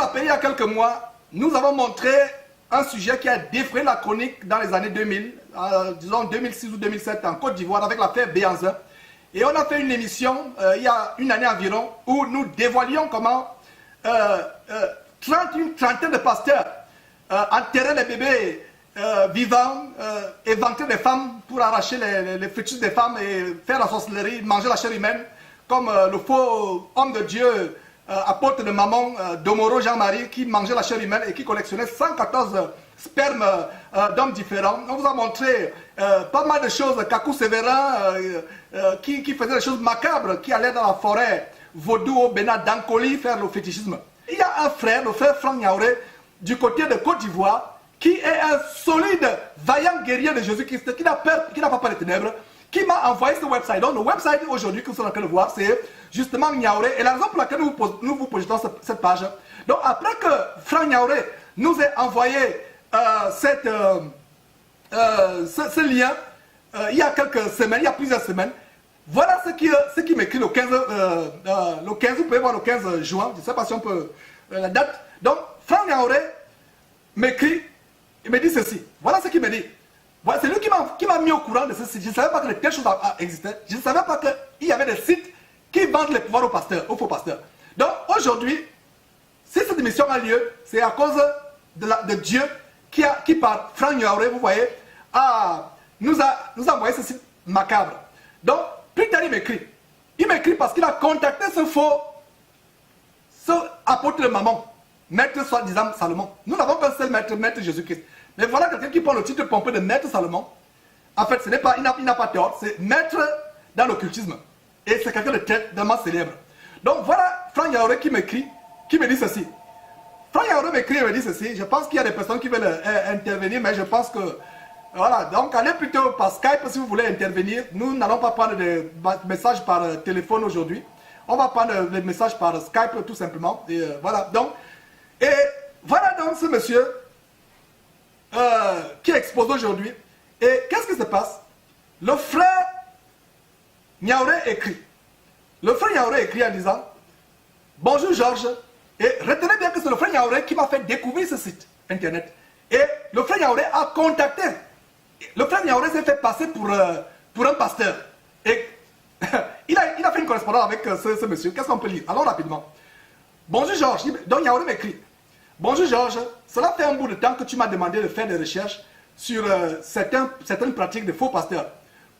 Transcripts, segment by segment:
rappelez, il y a quelques mois, nous avons montré un sujet qui a défrayé la chronique dans les années 2000, disons 2006 ou 2007 en Côte d'Ivoire avec l'affaire Béanzin. Et on a fait une émission il y a une année environ où nous dévoilions comment une trentaine de pasteurs enterraient les bébés vivants, éventaient des femmes pour arracher les fœtus des femmes et faire la sorcellerie, manger la chair humaine, comme le faux homme de Dieu, apôtre de maman, Domoro Jean-Marie, qui mangeait la chair humaine et qui collectionnait 114 spermes d'hommes différents. On vous a montré pas mal de choses. Kakou Sévérin, qui faisait des choses macabres, qui allait dans la forêt vaudou au Bénin d'Ankoli faire le fétichisme. Il y a un frère, le frère Franck Niaouré, du côté de Côte d'Ivoire, qui est un solide, vaillant guerrier de Jésus-Christ, qui n'a pas peur des ténèbres, qui m'a envoyé ce website. Donc le website aujourd'hui que vous êtes en train de voir, c'est justement Niaouré. Et la raison pour laquelle nous vous projetons cette page. Donc après que Franck Niaouré nous ait envoyé ce lien, il y a quelques semaines, il y a plusieurs semaines, voilà ce qui m'écrit le 15, vous pouvez voir le 15 juin, je ne sais pas si on peut, la date. Donc Franck Niaouré m'écrit, il me dit ceci, voilà ce qu'il me dit. Voilà, c'est lui qui m'a mis au courant de ceci. Je ne savais pas que de telles choses existaient. Je ne savais pas qu'il y avait des sites qui vendent les pouvoirs aux pasteurs, aux faux pasteurs. Donc aujourd'hui, si cette émission a lieu, c'est à cause de Dieu qui par Franck Niaouré, vous voyez, nous a envoyé ce site macabre. Donc, plus tard il m'écrit. Il m'écrit parce qu'il a contacté ce apôtre de maman, maître soi-disant Salomon. Nous n'avons qu'un seul maître, maître Jésus-Christ. Mais voilà quelqu'un qui prend le titre pompeux de maître Salomon. En fait, il n'a pas tort, c'est maître dans l'occultisme. Et c'est quelqu'un de tellement célèbre. Donc voilà Franck Niaouré qui m'écrit, qui me dit ceci. Franck Niaouré m'écrit et me dit ceci. Je pense qu'il y a des personnes qui veulent intervenir, mais je pense que... Voilà, donc allez plutôt par Skype si vous voulez intervenir. Nous n'allons pas prendre des messages par téléphone aujourd'hui. On va prendre les messages par Skype tout simplement. Et voilà, donc ce monsieur qui expose aujourd'hui. Et qu'est-ce qui se passe? Le frère Niaouré écrit. Le frère Niaouré écrit en disant: bonjour Georges. Et retenez bien que c'est le frère Niaouré qui m'a fait découvrir ce site internet. Et le frère Niaouré a contacté. Le frère Niaouré s'est fait passer pour un pasteur. Et il a fait une correspondance avec ce monsieur. Qu'est-ce qu'on peut lire? Allons rapidement. Bonjour Georges. Donc Niaouré m'écrit: bonjour Georges, cela fait un bout de temps que tu m'as demandé de faire des recherches sur certaines pratiques de faux pasteurs.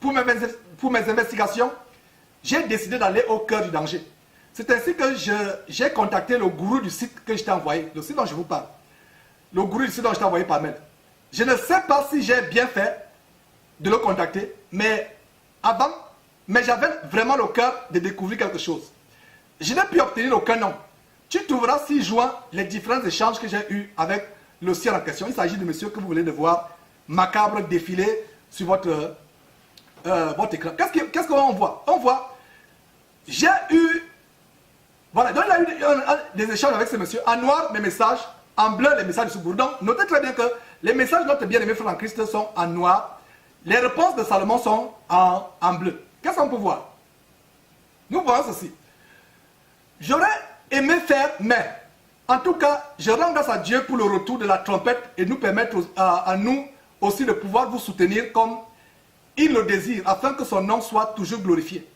Pour mes investigations, j'ai décidé d'aller au cœur du danger. C'est ainsi que j'ai contacté le gourou du site que je t'ai envoyé, le site dont je vous parle. Le gourou du site dont je t'ai envoyé par mail. Je ne sais pas si j'ai bien fait de le contacter, mais j'avais vraiment le cœur de découvrir quelque chose. Je n'ai pu obtenir aucun nom. Tu trouveras ci-joint les différents échanges que j'ai eus avec le ciel en question. Il s'agit de monsieur que vous venez de voir, macabre, défiler sur votre écran. Qu'est-ce qu'on voit? On voit, j'ai eu, voilà, donc il a eu des échanges avec ce monsieur. En noir, mes messages, en bleu, les messages de ce gourou. Donc, notez très bien que les messages de notre bien-aimé frère en Christ sont en noir. Les réponses de Salomon sont en bleu. Qu'est-ce qu'on peut voir? Nous voyons ceci. J'aurais aimé faire, mais en tout cas, je rends grâce à Dieu pour le retour de la trompette et nous permettre à nous aussi de pouvoir vous soutenir comme il le désire, afin que son nom soit toujours glorifié.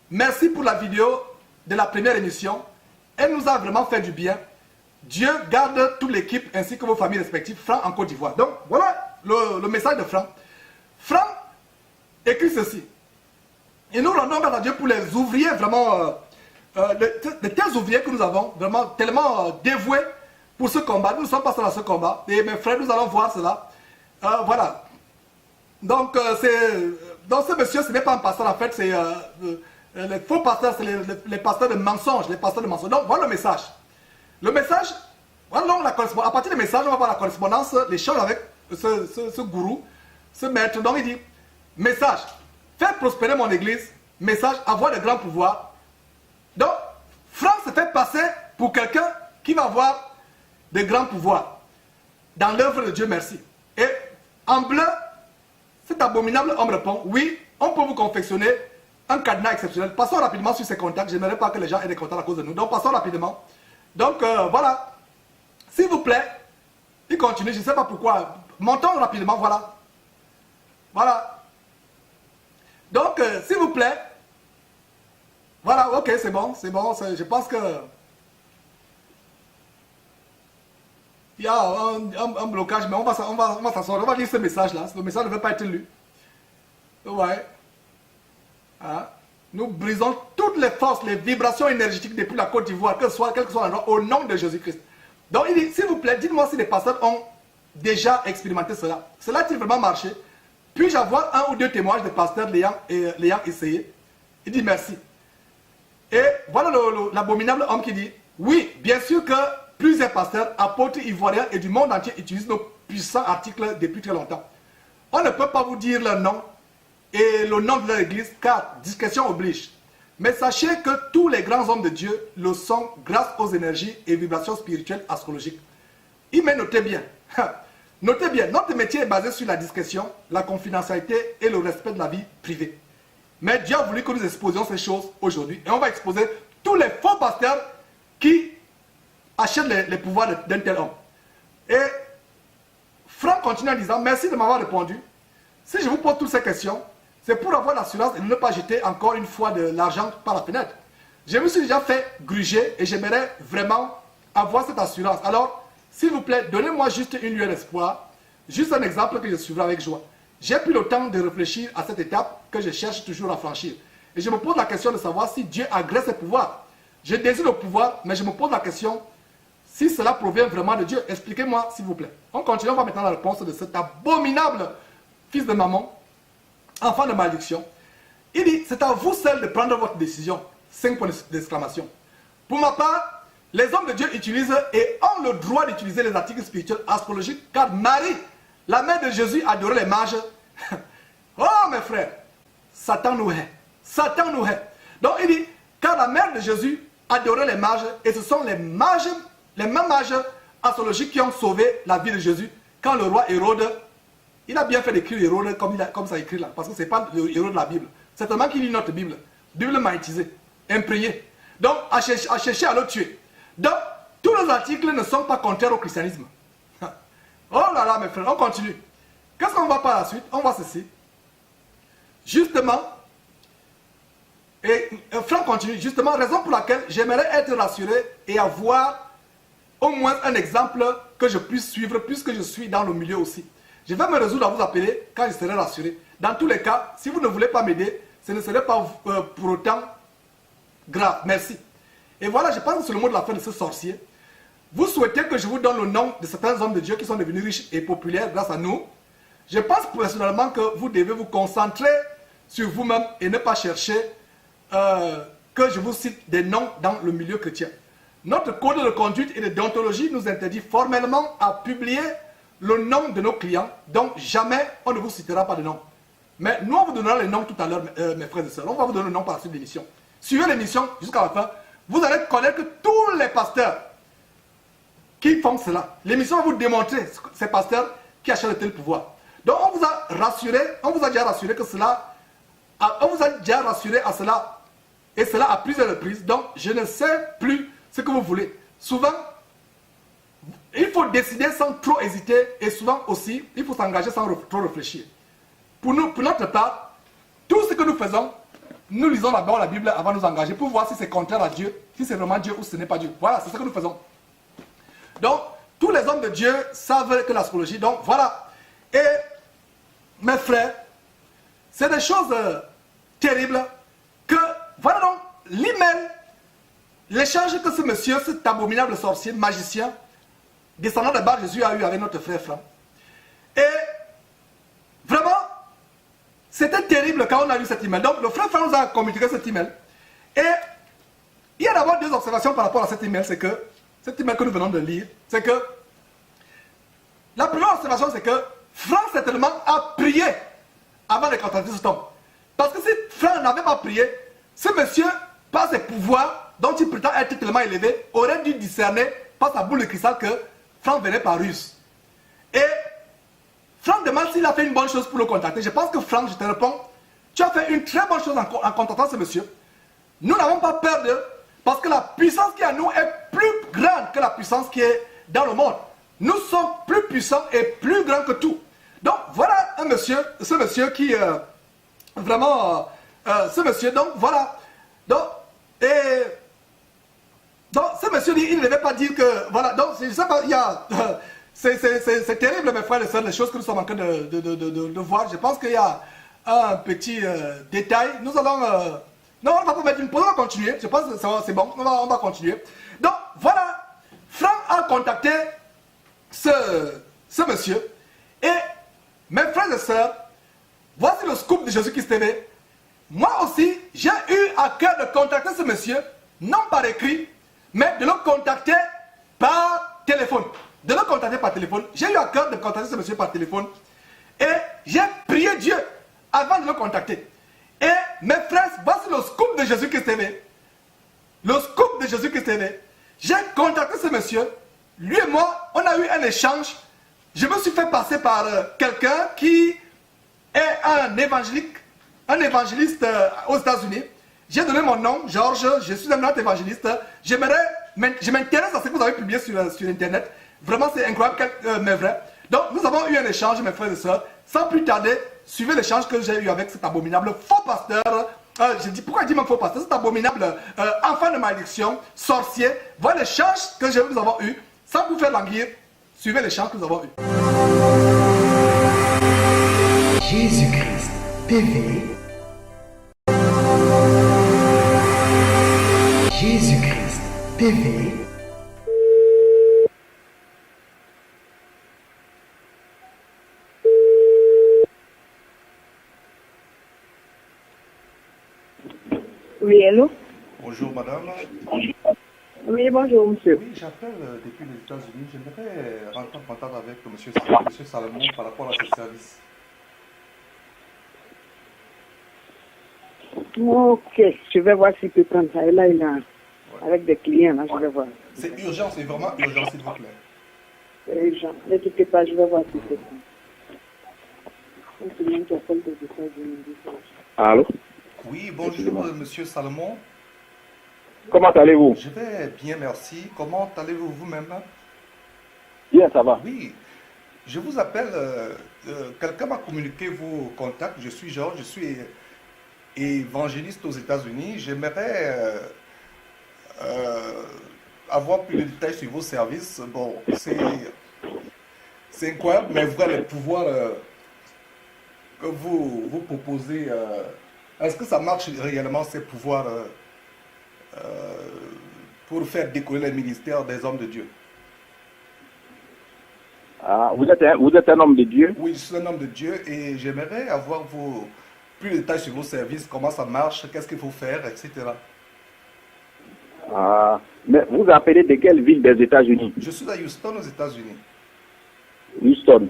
Merci pour la vidéo de la première émission. Elle nous a vraiment fait du bien. Dieu garde toute l'équipe ainsi que vos familles respectives. Franck en Côte d'Ivoire. Donc voilà le message de Franck. Franck écrit ceci. Et nous rendons grâce à Dieu pour les ouvriers vraiment, de tels ouvriers que nous avons, vraiment tellement dévoués pour ce combat. Nous ne sommes pas seuls dans ce combat. Et mes frères, nous allons voir cela. Voilà. Donc ce monsieur, ce n'est pas un pasteur en fait, c'est les faux pasteurs, c'est les pasteurs de mensonges, les pasteurs de mensonges. Donc voilà le message. Le message, voilà donc la correspondance. À partir du message, on va voir la correspondance, l'échange avec ce gourou, ce maître. Donc il dit, message, faire prospérer mon église, message, avoir de grands pouvoirs. Donc, Franck se fait passer pour quelqu'un qui va avoir de grands pouvoirs dans l'œuvre de Dieu, merci. Et en bleu, cet abominable homme répond, oui, on peut vous confectionner un cadenas exceptionnel. Passons rapidement sur ces contacts. Je n'aimerais pas que les gens aient des contacts à cause de nous. Donc, passons rapidement. Donc, voilà. S'il vous plaît, il continue, je ne sais pas pourquoi. Montons rapidement, voilà. Voilà. Donc, s'il vous plaît, voilà, ok, c'est bon, je pense que il y a un blocage, mais on va s'asseoir, on va lire ce message-là. Ce message ne veut pas être lu. Ouais. Hein? Nous brisons toutes les forces, les vibrations énergétiques depuis la Côte d'Ivoire, quel que soit l'endroit, au nom de Jésus-Christ. Donc il dit, s'il vous plaît, dites-moi si les pasteurs ont déjà expérimenté cela. Cela a-t-il vraiment marché? Puis-je avoir un ou deux témoignages de pasteurs l'ayant essayé? Il dit merci. Et voilà l'abominable homme qui dit, oui, bien sûr que plusieurs pasteurs, apôtres ivoiriens et du monde entier utilisent nos puissants articles depuis très longtemps. On ne peut pas vous dire leur nom et le nom de leur église, car discrétion oblige. Mais sachez que tous les grands hommes de Dieu le sont grâce aux énergies et vibrations spirituelles astrologiques. Mais notez bien, notez bien, notre métier est basé sur la discrétion, la confidentialité et le respect de la vie privée. Mais Dieu a voulu que nous exposions ces choses aujourd'hui. Et on va exposer tous les faux pasteurs qui achètent les pouvoirs d'un tel homme. Et Franck continue en disant, merci de m'avoir répondu. Si je vous pose toutes ces questions, c'est pour avoir l'assurance de ne pas jeter encore une fois de l'argent par la fenêtre. Je me suis déjà fait gruger et j'aimerais vraiment avoir cette assurance. Alors, s'il vous plaît, donnez-moi juste une lueur d'espoir, juste un exemple que je suivrai avec joie. J'ai pris le temps de réfléchir à cette étape que je cherche toujours à franchir. Et je me pose la question de savoir si Dieu agrée ses pouvoirs. Je désire le pouvoir, mais je me pose la question si cela provient vraiment de Dieu. Expliquez-moi, s'il vous plaît. On continue, on va maintenant la réponse de cet abominable fils de maman, enfant de malédiction. Il dit, c'est à vous seul de prendre votre décision. 5 points d'exclamation. Pour ma part, les hommes de Dieu utilisent et ont le droit d'utiliser les articles spirituels astrologiques, car Marie, la mère de Jésus, adorait les mages. Oh mes frères, Satan nous hait. Satan nous hait. Donc il dit, car la mère de Jésus adorait les mages, et ce sont les mêmes mages astrologiques qui ont sauvé la vie de Jésus, quand le roi Hérode, il a bien fait d'écrire Hérode comme ça écrit là, parce que ce n'est pas le Hérode de la Bible. C'est tellement qu'il lit notre Bible. Bible magnétisée, imprégnée. Donc, à chercher à le tuer. Donc, tous les articles ne sont pas contraires au christianisme. Oh là là, mes frères, on continue. Qu'est-ce qu'on va par la suite? On voit ceci. Justement, et Franck continue, justement, raison pour laquelle j'aimerais être rassuré et avoir au moins un exemple que je puisse suivre, puisque je suis dans le milieu aussi. Je vais me résoudre à vous appeler quand je serai rassuré. Dans tous les cas, si vous ne voulez pas m'aider, ce ne serait pas pour autant grave. Merci. Et voilà, je pense que c'est le mot de la fin de ce sorcier. Vous souhaitez que je vous donne le nom de certains hommes de Dieu qui sont devenus riches et populaires grâce à nous. Je pense personnellement que vous devez vous concentrer sur vous-même et ne pas chercher que je vous cite des noms dans le milieu chrétien. Notre code de conduite et de déontologie nous interdit formellement à publier le nom de nos clients, donc jamais on ne vous citera pas de nom. Mais nous, on vous donnera les noms tout à l'heure, mes frères et sœurs. On va vous donner le nom par la suite de l'émission. Suivez l'émission jusqu'à la fin. Vous allez connaître que tous les pasteurs qui font cela. L'émission va vous démontrer ces pasteurs qui achètent tel pouvoir. Donc on vous a rassuré, on vous a déjà rassuré que cela, on vous a déjà rassuré à cela, et cela à plusieurs reprises. Donc je ne sais plus ce que vous voulez. Souvent, il faut décider sans trop hésiter, et souvent aussi, il faut s'engager sans trop réfléchir. Pour notre part, tout ce que nous faisons, nous lisons d'abord la Bible avant de nous engager pour voir si c'est contraire à Dieu, si c'est vraiment Dieu ou si ce n'est pas Dieu. Voilà, c'est ce que nous faisons. Donc, tous les hommes de Dieu savent que l'astrologie, donc voilà. Et mes frères, c'est des choses terribles que, voilà donc, l'email, l'échange que ce monsieur, cet abominable sorcier, magicien, descendant de bas Jésus a eu avec notre frère Franck. Et vraiment, c'était terrible quand on a lu cet email. Donc le frère Franck nous a communiqué cet email. Et il y a d'abord deux observations par rapport à cet email. C'est que, cet email que nous venons de lire, c'est que la première observation, c'est que Franck certainement a prié avant de contacter cet homme. Parce que si Franck n'avait pas prié, ce monsieur, par ses pouvoirs dont il prétend être tellement élevé, aurait dû discerner par sa boule de cristal que Franck venait par ruse. Et Franck demande s'il a fait une bonne chose pour le contacter. Je pense que Franck, je te réponds, tu as fait une très bonne chose en contactant ce monsieur. Nous n'avons pas peur d'eux, parce que la puissance qui est en nous est plus grande que la puissance qui est dans le monde. Nous sommes plus puissants et plus grands que tout. Donc voilà un monsieur, ce monsieur qui vraiment, ce monsieur, donc voilà. Donc ce monsieur dit, il ne devait pas dire que, voilà, donc je sais pas, il y a, c'est terrible mes frères et sœurs, les choses que nous sommes en train de voir. Je pense qu'il y a un petit détail. Nous allons, non, on va pas mettre une pause, on va continuer. Je pense que c'est bon, on va continuer. Donc voilà, Franck a contacté ce monsieur. Et mes frères et sœurs, voici le scoop de Jésus-Christ TV. Moi aussi, j'ai eu à cœur de contacter ce monsieur, non par écrit, mais de le contacter par téléphone. De le contacter par téléphone. J'ai eu à cœur de contacter ce monsieur par téléphone. Et j'ai prié Dieu avant de le contacter. Et mes frères, voici le scoop de Jésus-Christ TV. Le scoop de Jésus-Christ TV. J'ai contacté ce monsieur. Lui et moi, on a eu un échange. Je me suis fait passer par quelqu'un qui est un évangéliste aux États-Unis. J'ai donné mon nom, Georges, je suis un autre évangéliste. Je m'intéresse à ce que vous avez publié sur Internet. Vraiment, c'est incroyable, mais vrai. Donc, nous avons eu un échange, mes frères et sœurs. Sans plus tarder, suivez l'échange que j'ai eu avec cet abominable faux pasteur. Pourquoi je dis même faux pasteur? Cet abominable enfant de malédiction, sorcier. Voilà l'échange que nous avons eu. Sans vous faire languir, suivez l'échange que nous avons eu. Jésus-Christ TV. Jésus-Christ TV. Oui, allô? Bonjour madame. Oui, bonjour monsieur. Oui, j'appelle depuis les États-Unis. J'aimerais rentrer en contact avec monsieur Salomon par rapport à ce service. Ok, je vais voir s'il peut prendre ça. Et là, il a avec des clients, là, je vais voir. C'est urgent, c'est vraiment urgent, s'il vous plaît. C'est urgent. Ne quittez pas, je vais voir s'il peut prendre. Un client qui appelle des États-Unis. Allô? Oui, bonjour monsieur Salomon. Comment allez-vous? Je vais bien, merci. Comment allez-vous vous-même? Bien, ça va. Oui, je vous appelle. Quelqu'un m'a communiqué vos contacts. Je suis Georges, je suis évangéliste aux États-Unis. J'aimerais avoir plus de détails sur vos services. Bon, c'est incroyable, mais vrai, les pouvoirs que vous proposez, est-ce que ça marche réellement, ces pouvoirs pour faire décoller les ministères des hommes de Dieu? Ah, vous êtes un homme de Dieu? Oui, je suis un homme de Dieu et j'aimerais avoir plus de détails sur vos services, comment ça marche, qu'est-ce qu'il faut faire, etc. Ah, mais vous appelez de quelle ville des États-Unis? Je suis à Houston, aux États-Unis. Houston.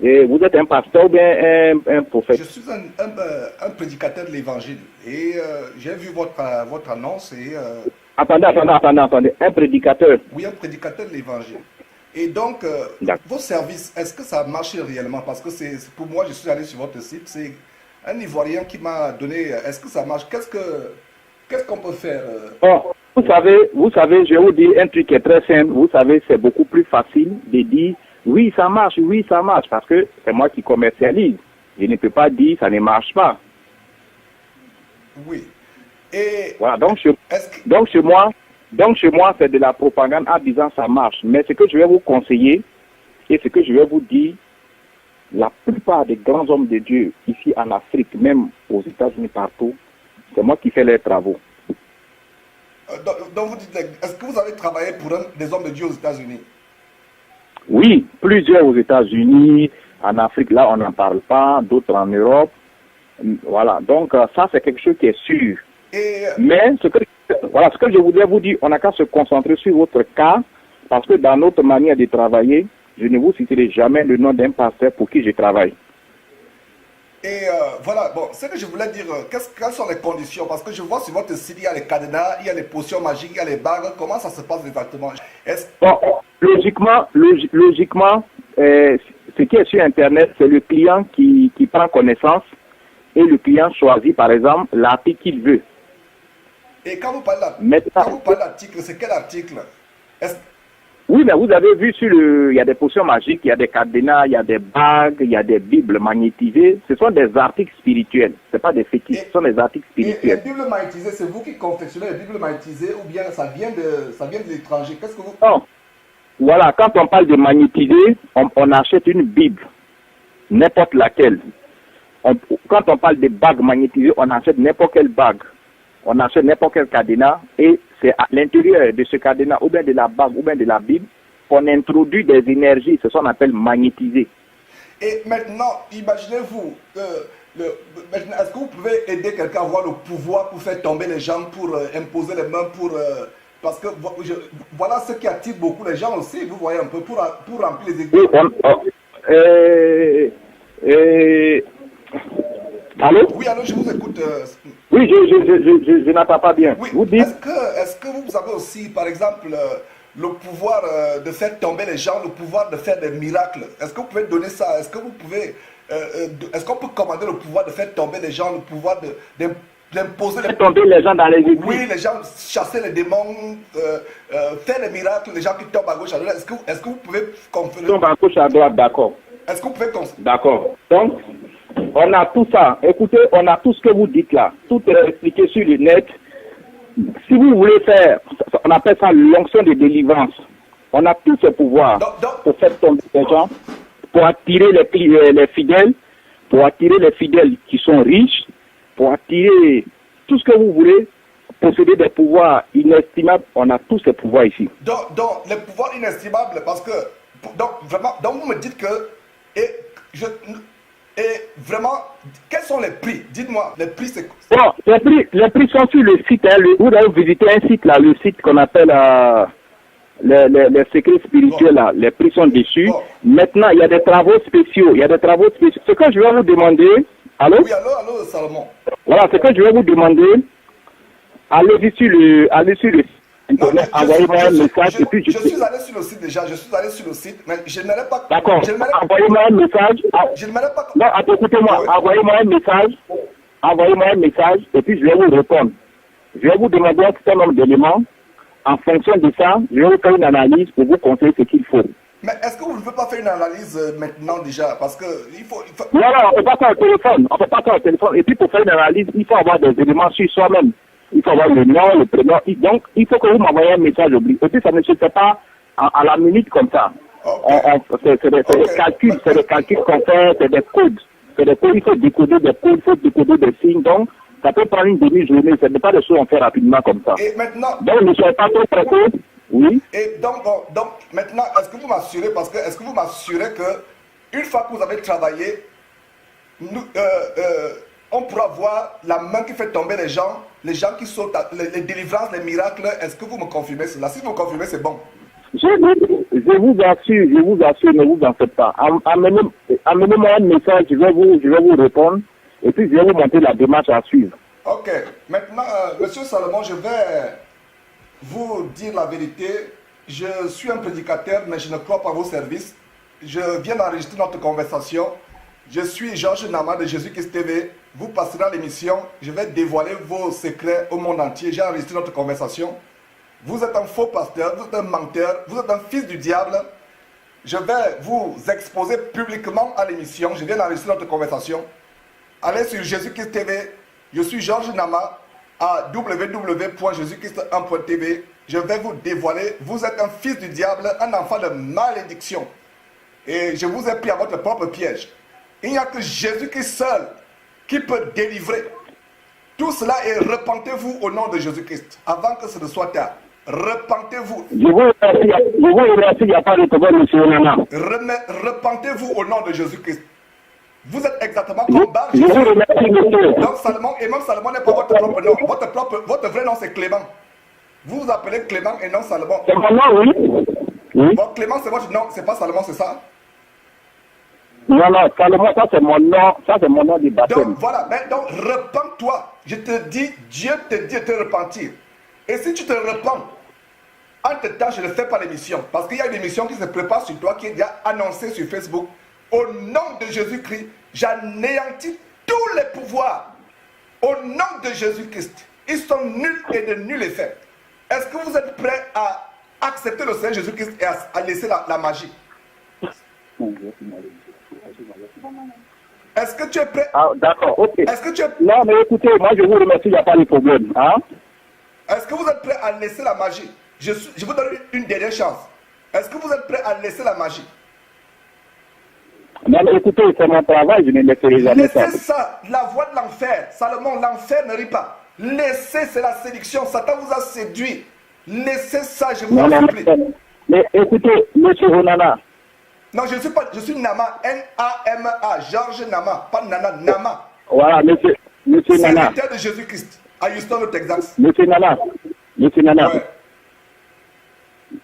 Et vous êtes un pasteur ou bien un prophète? Je suis un prédicateur de l'évangile et j'ai vu votre annonce et... Attendez. Un prédicateur? Oui, un prédicateur de l'évangile. Et donc, vos services, est-ce que ça marche réellement? Parce que c'est pour moi, je suis allé sur votre site, c'est un Ivoirien qui m'a donné... Est-ce que ça marche? Qu'est-ce qu'on peut faire? Oh, vous savez, je vais vous dire un truc qui est très simple. Vous savez, c'est beaucoup plus facile de dire oui, ça marche, parce que c'est moi qui commercialise. Je ne peux pas dire ça ne marche pas. Oui. Et voilà, donc chez moi, c'est de la propagande en disant ça marche. Mais ce que je vais vous conseiller et ce que je vais vous dire, la plupart des grands hommes de Dieu ici en Afrique, même aux États-Unis partout, c'est moi qui fais les travaux. Donc vous dites, est-ce que vous avez travaillé pour des hommes de Dieu aux États-Unis? Oui, plusieurs aux États-Unis, en Afrique, là on n'en parle pas, d'autres en Europe. Voilà, donc ça c'est quelque chose qui est sûr. Mais ce que je voudrais vous dire, on n'a qu'à se concentrer sur votre cas, parce que dans notre manière de travailler, je ne vous citerai jamais le nom d'un pasteur pour qui je travaille. Et voilà, bon, ce que je voulais dire, quelles sont les conditions? Parce que je vois sur votre site, il y a les cadenas, il y a les potions magiques, il y a les bagues. Comment ça se passe exactement? Bon, logiquement, ce qui est sur Internet, c'est le client qui prend connaissance et le client choisit, par exemple, l'article qu'il veut. Et quand vous parlez d'article, c'est quel article? Oui, mais vous avez vu il y a des potions magiques, il y a des cadenas, il y a des bagues, il y a des bibles magnétisées. Ce sont des articles spirituels. Ce pas des fétiches, ce sont des articles Et les spirituels. Bibles magnétisées, c'est vous qui confectionnez les Bibles magnétisées ou bien ça vient de l'étranger? Qu'est-ce que vous... Non. Voilà, quand on parle de magnétiser, on achète une Bible, n'importe laquelle. Quand on parle de bagues magnétisées, on achète n'importe quelle bague. On achète n'importe quel cadenas et c'est à l'intérieur de ce cadenas ou bien de la bague ou bien de la Bible qu'on introduit des énergies, c'est ce qu'on appelle magnétiser. Et maintenant, imaginez-vous, maintenant, est-ce que vous pouvez aider quelqu'un à avoir le pouvoir pour faire tomber les gens, pour imposer les mains, parce que voilà ce qui attire beaucoup les gens aussi, vous voyez un peu, pour remplir les églises. Oui, allô? Oui, alors je vous écoute. Oui, je n'entends pas bien. Oui, Vous dites? est-ce que vous avez aussi, par exemple, le pouvoir de faire tomber les gens, le pouvoir de faire des miracles? Est-ce que vous pouvez donner ça? Est-ce que vous pouvez, est-ce qu'on peut commander le pouvoir de faire tomber les gens, le pouvoir d'imposer Faire tomber les gens dans les églises? Oui, les gens chasser les démons, faire des miracles, les gens qui tombent à gauche, à droite. Est-ce que vous pouvez conférer? Tombe à gauche, à droite, d'accord. Est-ce que vous pouvez D'accord. Donc, on a tout ça. Écoutez, on a tout ce que vous dites là. Tout est expliqué sur le net. Si vous voulez faire, on appelle ça l'onction de délivrance. On a tous ce pouvoir pour faire tomber les gens, pour attirer les fidèles, pour attirer les fidèles qui sont riches, pour attirer tout ce que vous voulez, posséder des pouvoirs inestimables. On a tous ces pouvoirs ici. Donc les pouvoirs inestimables, parce que, donc vraiment, donc vous me dites que, et vraiment, quels sont les prix? Dites-moi, les prix c'est quoi? Bon, les prix sont sur le site. Hein, vous allez visiter un site là, le site qu'on appelle les secrets spirituels là. Les prix sont dessus. Bon. Maintenant, il y a des travaux spéciaux. Il y a des travaux spéciaux. Ce que je vais vous demander, allô? Oui, allô, Salomon. Voilà, ce que je vais vous demander, allez sur le site. Non, mais Envoyez-moi un message et puis je suis allé sur le site déjà, je suis allé sur le site, mais je n'allais pas... D'accord, envoyez-moi un message. Je ne m'allais pas... Non, attends, écoutez-moi, Oui. envoyez-moi un message et puis je vais vous répondre. Je vais vous demander un certain nombre d'éléments. En fonction de ça, je vais vous faire une analyse pour vous conseiller ce qu'il faut. Mais est-ce que vous ne pouvez pas faire une analyse maintenant déjà? Parce que il faut... Non, on ne peut pas faire au téléphone. On peut pas faire au téléphone. Et puis pour faire une analyse, il faut avoir des éléments sur soi-même. Il faut avoir le nom, le prénom. Donc, il faut que vous m'envoyiez un message au Et puis ça ne se fait pas à la minute comme ça. Okay. C'est des calculs, c'est des calculs qu'on fait, c'est des codes. C'est des codes, il faut décoder des codes, il faut décoder des signes. Donc, ça peut prendre une demi-journée. Ce n'est pas des choses qu'on fait rapidement comme ça. Et maintenant... Donc, ne soyez pas trop pressés. Oui. Et donc maintenant, est-ce que vous m'assurez, parce que est-ce que vous m'assurez que une fois que vous avez travaillé, on pourra voir la main qui fait tomber les gens qui sautent, les délivrances, les miracles? Est-ce que vous me confirmez cela? Si vous me confirmez, c'est bon. Je vous assure, ne vous en faites pas. Amenez-moi un message, je vais vous répondre et puis je vais vous montrer la démarche à suivre. Ok. Maintenant, Monsieur Salomon, je vais vous dire la vérité. Je suis un prédicateur, mais je ne crois pas à vos services. Je viens d'enregistrer notre conversation. Je suis Georges Nama de Jésus-Christ TV. Vous passerez à l'émission. Je vais dévoiler vos secrets au monde entier. J'ai enregistré notre conversation. Vous êtes un faux pasteur, vous êtes un menteur, vous êtes un fils du diable. Je vais vous exposer publiquement à l'émission. Je viens d'enregistrer notre conversation. Allez sur Jésus-Christ TV. Je suis Georges Nama à www.jésuschrist1.tv. Je vais vous dévoiler. Vous êtes un fils du diable, un enfant de malédiction. Et je vous ai pris à votre propre piège. Il n'y a que Jésus-Christ seul qui peut délivrer. Tout cela est repentez-vous au nom de Jésus-Christ avant que ce ne soit tard. Repentez-vous. Je vous remercie, il n'y a pas de problème, monsieur Nana. Repentez-vous au nom de Jésus-Christ. Vous êtes exactement comme Bar Je Jésus. vous remercie, monsieur. Donc Salomon, et même Salomon n'est pas votre propre nom. Votre vrai nom c'est Clément. Vous vous appelez Clément et non Salomon. C'est mon nom, oui. Oui. Bon, Clément c'est votre nom, c'est pas Salomon, c'est ça? Non, Salomon, ça c'est mon nom du baptême. Donc voilà, mais donc repens-toi. Je te dis, Dieu te dit de te repentir. Et si tu te repens, entre-temps, je ne fais pas l'émission. Parce qu'il y a une émission qui se prépare sur toi, qui est déjà annoncée sur Facebook. Au nom de Jésus-Christ, j'anéantis tous les pouvoirs. Au nom de Jésus-Christ, ils sont nuls et de nul effet. Est-ce que vous êtes prêts à accepté le Seigneur Jésus-Christ et a laissé la magie? Est-ce que tu es prêt? Ah, d'accord, ok. Est-ce que tu es... Non, mais écoutez, moi je vous remercie, il n'y a pas de problème. Hein? Est-ce que vous êtes prêt à laisser la magie? Je vous donne une dernière chance. Est-ce que vous êtes prêt à laisser la magie? Non, mais écoutez, c'est mon travail, je ne laisserai jamais ça. Laissez ça, la voie de l'enfer. Salomon, l'enfer ne rit pas. Laissez, c'est la séduction. Satan vous a séduit. Laissez ça, je vous en supplie. Mais écoutez, monsieur Onana. Non, je suis Nama, N-A-M-A, Georges Nama, pas Nana, Nama. Voilà, monsieur Nana. Serviteur de Jésus-Christ, à Houston, au Texas. Monsieur Nana. Ouais.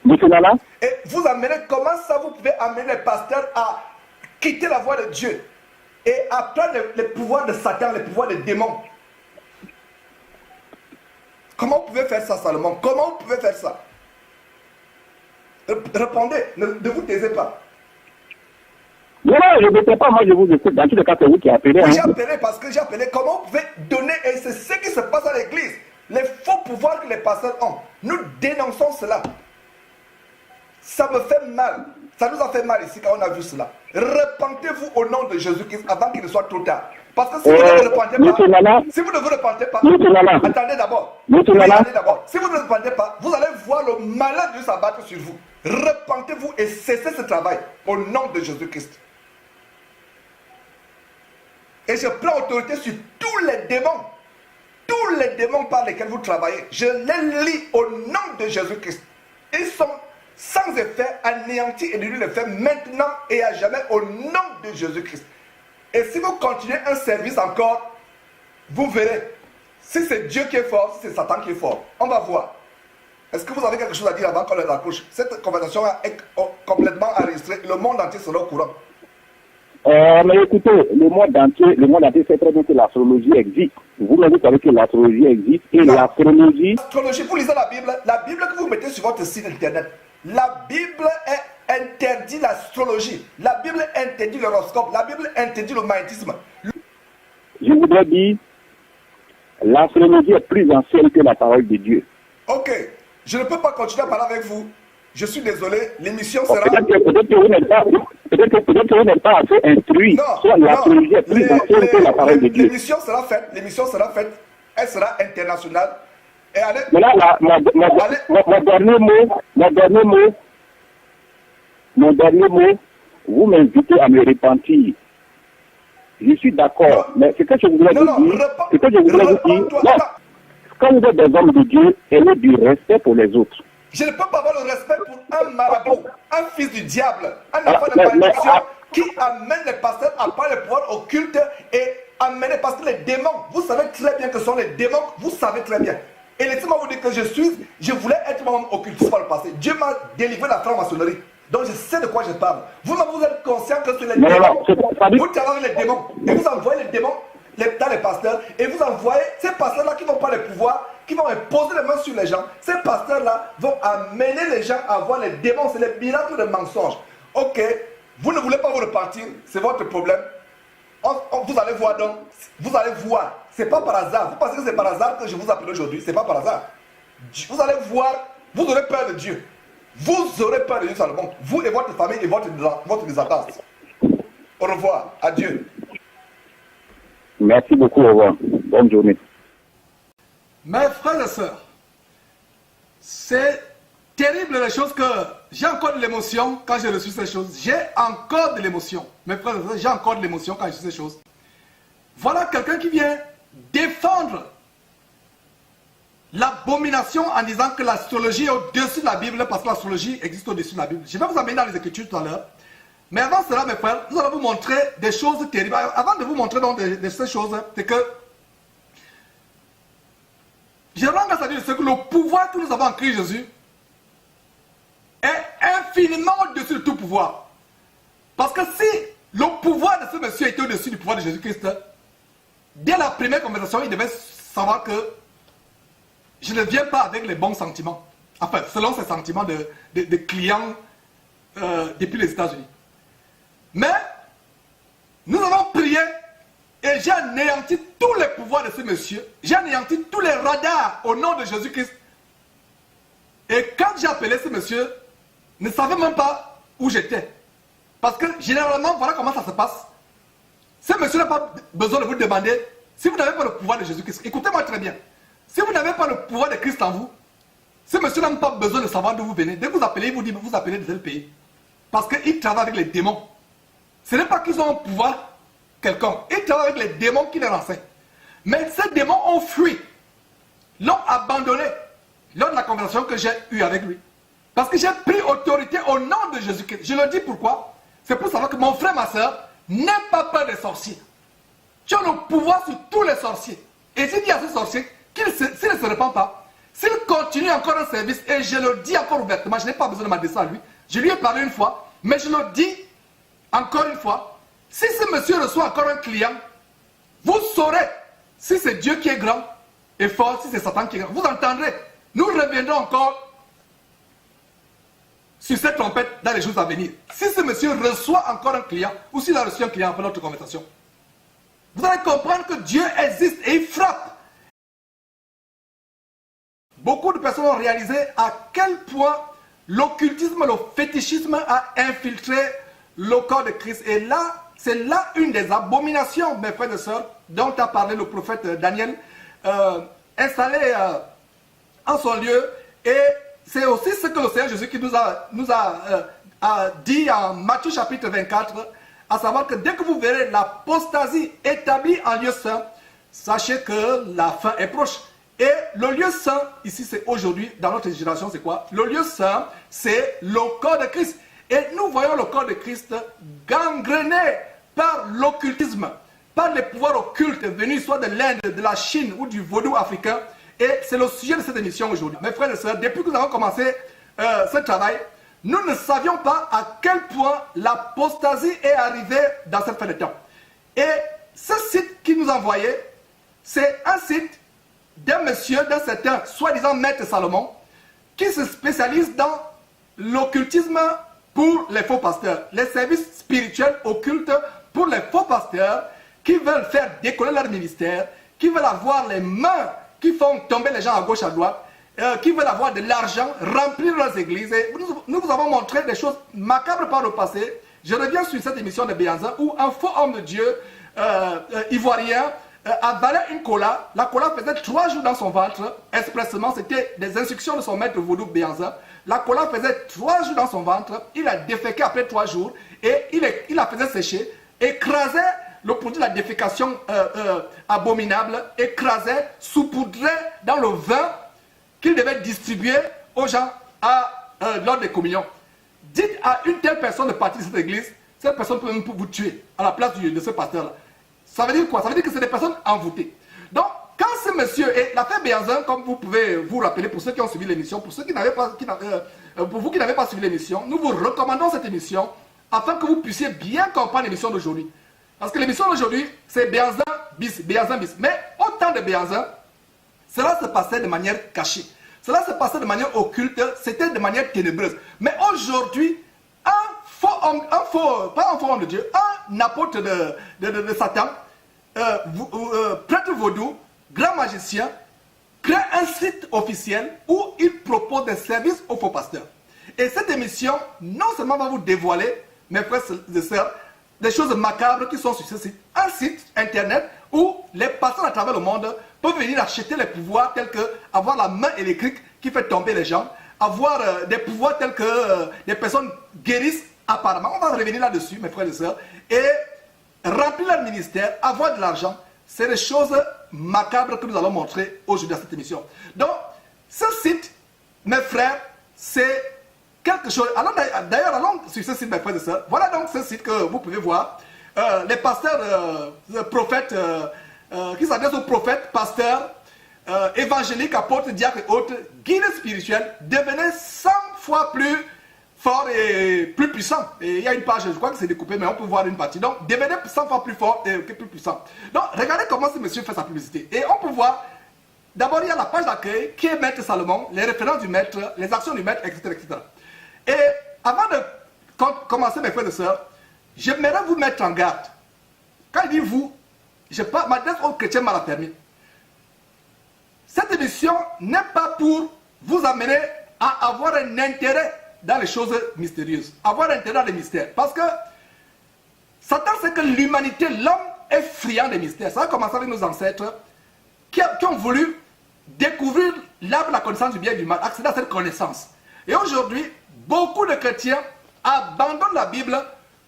Monsieur Nana. Et vous amenez, comment ça vous pouvez amener les pasteurs à quitter la voie de Dieu et à prendre les pouvoirs de Satan, les pouvoirs des démons? Comment vous pouvez faire ça, Salomon? Comment vous pouvez faire ça? Répondez, ne vous taisez pas. Non, je ne sais pas, moi je vous écoute. Dans tous les cas, c'est vous qui appelez. Oui, j'ai appelé parce que j'ai appelé. Comment vous pouvez donner, et c'est ce qui se passe à l'église, les faux pouvoirs que les pasteurs ont. Nous dénonçons cela. Ça me fait mal. Ça nous a fait mal ici quand on a vu cela. Repentez-vous au nom de Jésus-Christ avant qu'il ne soit trop tard. Parce que si vous ne vous repentez pas, si vous ne vous repentez pas, attendez d'abord. Si vous ne vous repentez pas, vous allez voir le malheur de s'abattre sur vous. Repentez-vous et cessez ce travail au nom de Jésus-Christ. Et je prends autorité sur tous les démons par lesquels vous travaillez. Je les lis au nom de Jésus-Christ. Ils sont sans effet, anéantis et dénués d'effet maintenant et à jamais au nom de Jésus-Christ. Et si vous continuez un service encore, vous verrez. Si c'est Dieu qui est fort, si c'est Satan qui est fort. On va voir. Est-ce que vous avez quelque chose à dire avant qu'on les accroche? Cette conversation est complètement enregistrée. Le monde entier sera au courant. Mais écoutez, le monde entier sait très bien que l'astrologie existe. Vous-même, vous savez que l'astrologie existe. Et l'astrologie... L'astrologie, vous lisez la Bible que vous mettez sur votre site internet. La Bible interdit l'astrologie. La Bible interdit l'horoscope. La Bible interdit le magnétisme. Je voudrais dire, l'astrologie est plus ancienne que la parole de Dieu. Ok, je ne peux pas continuer à parler avec vous. Je suis désolé, l'émission sera... Peut-être que vous n'êtes pas assez instruit. Non, l'astrologie est plus ancienne que la parole de Dieu. L'émission sera faite. Elle sera internationale. Et allez... Mais là, mon dernier mot, vous m'invitez à me repentir. Je suis d'accord, mais ce que je voudrais vous dire, quand vous êtes des hommes de Dieu, ayez du respect pour les autres. Je ne peux pas avoir le respect pour un marabout, un fils du diable, un enfant de malédiction qui amène les pasteurs à parler le pouvoir occulte et amener, parce que les démons, vous savez très bien que ce sont les démons, vous savez très bien. Et laissez-moi vous dire que je voulais être moi-même occultiste par le passé. Dieu m'a délivré la franc-maçonnerie. Donc je sais de quoi je parle. Vous-même, vous êtes conscient que c'est les démons. Vous travaillez les démons et vous envoyez les démons dans les pasteurs et vous envoyez ces pasteurs-là qui vont prendre le pouvoir, qui vont imposer les mains sur les gens. Ces pasteurs-là vont amener les gens à voir les démons. C'est les miracles de mensonges. Ok, vous ne voulez pas vous repartir, c'est votre problème. Vous allez voir donc, vous allez voir. C'est pas par hasard. Vous pensez que c'est par hasard que je vous appelle aujourd'hui? C'est pas par hasard. Vous allez voir, vous aurez peur de Dieu. Vous aurez peur de Dieu, Salomon. Vous et votre famille et votre descendance. Au revoir. Adieu. Merci beaucoup. Au revoir. Bonne journée. Mes frères et sœurs, c'est terrible les choses que j'ai encore de l'émotion quand j'ai reçu ces choses. J'ai encore de l'émotion. Mes frères et sœurs, j'ai encore de l'émotion quand j'ai reçu ces choses. Voilà quelqu'un qui vient défendre l'abomination en disant que l'astrologie est au-dessus de la Bible parce que l'astrologie existe au-dessus de la Bible. Je vais vous amener dans les Écritures tout à l'heure. Mais avant cela, mes frères, nous allons vous montrer des choses terribles. Avant de vous montrer donc ces choses, c'est que je rends grâce à Dieu de ce que le pouvoir que nous avons en Christ Jésus est infiniment au-dessus de tout pouvoir. Parce que si le pouvoir de ce monsieur était au-dessus du pouvoir de Jésus-Christ, dès la première conversation, il devait savoir que je ne viens pas avec les bons sentiments. Enfin, selon ses sentiments de clients depuis les États-Unis. Mais, nous avons prié et j'ai anéanti tous les pouvoirs de ce monsieur. J'ai anéanti tous les radars au nom de Jésus-Christ. Et quand j'ai appelé ce monsieur, ne savait même pas où j'étais. Parce que généralement, voilà comment ça se passe. Ce monsieur n'a pas besoin de vous demander si vous n'avez pas le pouvoir de Jésus-Christ. Écoutez-moi très bien. Si vous n'avez pas le pouvoir de Christ en vous, ce monsieur n'a même pas besoin de savoir d'où vous venez. Dès que vous appelez, il vous dit vous appelez de tel pays. Parce qu'il travaille avec les démons. Ce n'est pas qu'ils ont un pouvoir quelconque. Ils travaillent avec les démons qui les renseignent. Mais ces démons ont fui. L'ont abandonné lors de la conversation que j'ai eue avec lui. Parce que j'ai pris autorité au nom de Jésus-Christ. Je le dis pourquoi. C'est pour savoir que mon frère, ma soeur, n'aie pas peur des sorciers. Tu as le pouvoir sur tous les sorciers. Et j'ai dit à ce sorcier s'il ne se répand pas, s'il continue encore un service, et je le dis encore ouvertement, je n'ai pas besoin de m'adresser à lui, je lui ai parlé une fois, mais je le dis encore une fois, si ce monsieur reçoit encore un client, vous saurez si c'est Dieu qui est grand et fort, si c'est Satan qui est grand. Vous entendrez, nous reviendrons encore sur cette trompette dans les jours à venir. Si ce monsieur reçoit encore un client, ou s'il a reçu un client après notre conversation, vous allez comprendre que Dieu existe et il frappe. Beaucoup de personnes ont réalisé à quel point l'occultisme, le fétichisme a infiltré le corps de Christ. Et là, c'est là une des abominations, mes frères et sœurs, dont a parlé le prophète Daniel, installé en son lieu. Et c'est aussi ce que le Seigneur Jésus qui nous a dit en Matthieu chapitre 24, à savoir que dès que vous verrez l'apostasie établie en lieu saint, sachez que la fin est proche. Et le lieu saint, ici c'est aujourd'hui, dans notre génération, c'est quoi? Le lieu saint, c'est le corps de Christ. Et nous voyons le corps de Christ gangréné par l'occultisme, par les pouvoirs occultes venus soit de l'Inde, de la Chine ou du vaudou africain. Et c'est le sujet de cette émission aujourd'hui. Mes frères et sœurs, depuis que nous avons commencé ce travail, nous ne savions pas à quel point l'apostasie est arrivée dans cette fin de temps. Et ce site qui nous envoyait, c'est un site d'un monsieur, d'un certain soi-disant maître Salomon, qui se spécialise dans l'occultisme pour les faux pasteurs, les services spirituels occultes pour les faux pasteurs qui veulent faire décoller leur ministère, qui veulent avoir les mains qui font tomber les gens à gauche, à droite, qui veulent avoir de l'argent, remplir leurs églises. Et nous vous avons montré des choses macabres par le passé. Je reviens sur cette émission de Béanzin où un faux homme de Dieu ivoirien avalait une cola. La cola faisait 3 jours dans son ventre, expressement, c'était des instructions de son maître vaudou Béanzin. La cola faisait 3 jours dans son ventre, il a déféqué après 3 jours et il la faisait sécher, écrasait le produit de la défécation abominable, écrasait, saupoudrait dans le vin qu'il devait distribuer aux gens lors des communions. Dites à une telle personne de partir de cette église, cette personne peut même vous tuer à la place de ce pasteur-là. Ça veut dire quoi? Ça veut dire que c'est des personnes envoûtées. Donc, quand ce monsieur, et l'affaire Béanzin, comme vous pouvez vous rappeler, pour ceux qui ont suivi l'émission, pour ceux qui n'avaient pas, pour vous qui n'avez pas suivi l'émission, nous vous recommandons cette émission afin que vous puissiez bien comprendre l'émission d'aujourd'hui. Parce que l'émission d'aujourd'hui, c'est Béanzin bis, Béanzin bis. Mais au temps de Béanzin, cela se passait de manière cachée. Cela se passait de manière occulte, c'était de manière ténébreuse. Mais aujourd'hui, pas un faux homme de Dieu, un apôtre de Satan, prêtre vaudou, grand magicien, crée un site officiel où il propose des services aux faux pasteurs. Et cette émission, non seulement va vous dévoiler, mes frères et sœurs, des choses macabres qui sont sur ce site. Un site internet où les personnes à travers le monde peuvent venir acheter les pouvoirs tels que avoir la main électrique qui fait tomber les gens, avoir des pouvoirs tels que des personnes guérissent apparemment. On va revenir là-dessus, mes frères et sœurs, et remplir leur ministère, avoir de l'argent. C'est des choses macabres que nous allons montrer aujourd'hui à cette émission. Donc, ce site, mes frères, c'est quelque chose. D'ailleurs, allons sur ce site, mes frères et sœurs. Voilà donc ce site que vous pouvez voir. Les pasteurs, prophètes, qui s'adressent aux prophètes, pasteurs, évangéliques, apôtres, diacres et autres, guides spirituels, devenaient 100 fois plus forts et plus puissants. Et il y a une page, je crois que c'est découpé, mais on peut voir une partie. Donc, devenaient 100 fois plus forts et plus puissants. Donc, regardez comment ce monsieur fait sa publicité. Et on peut voir, d'abord, il y a la page d'accueil qui est Maître Salomon, les références du Maître, les actions du Maître, etc. etc. Et avant de commencer, mes frères et sœurs, j'aimerais vous mettre en garde. Quand il dit vous, je m'adresse aux chrétiens mal permis. Cette émission n'est pas pour vous amener à avoir un intérêt dans les choses mystérieuses, avoir un intérêt dans les mystères. Parce que Satan sait que l'humanité, l'homme est friand des mystères. Ça a commencé avec nos ancêtres qui ont voulu découvrir l'arbre de la connaissance du bien et du mal, accéder à cette connaissance. Et aujourd'hui, beaucoup de chrétiens abandonnent la Bible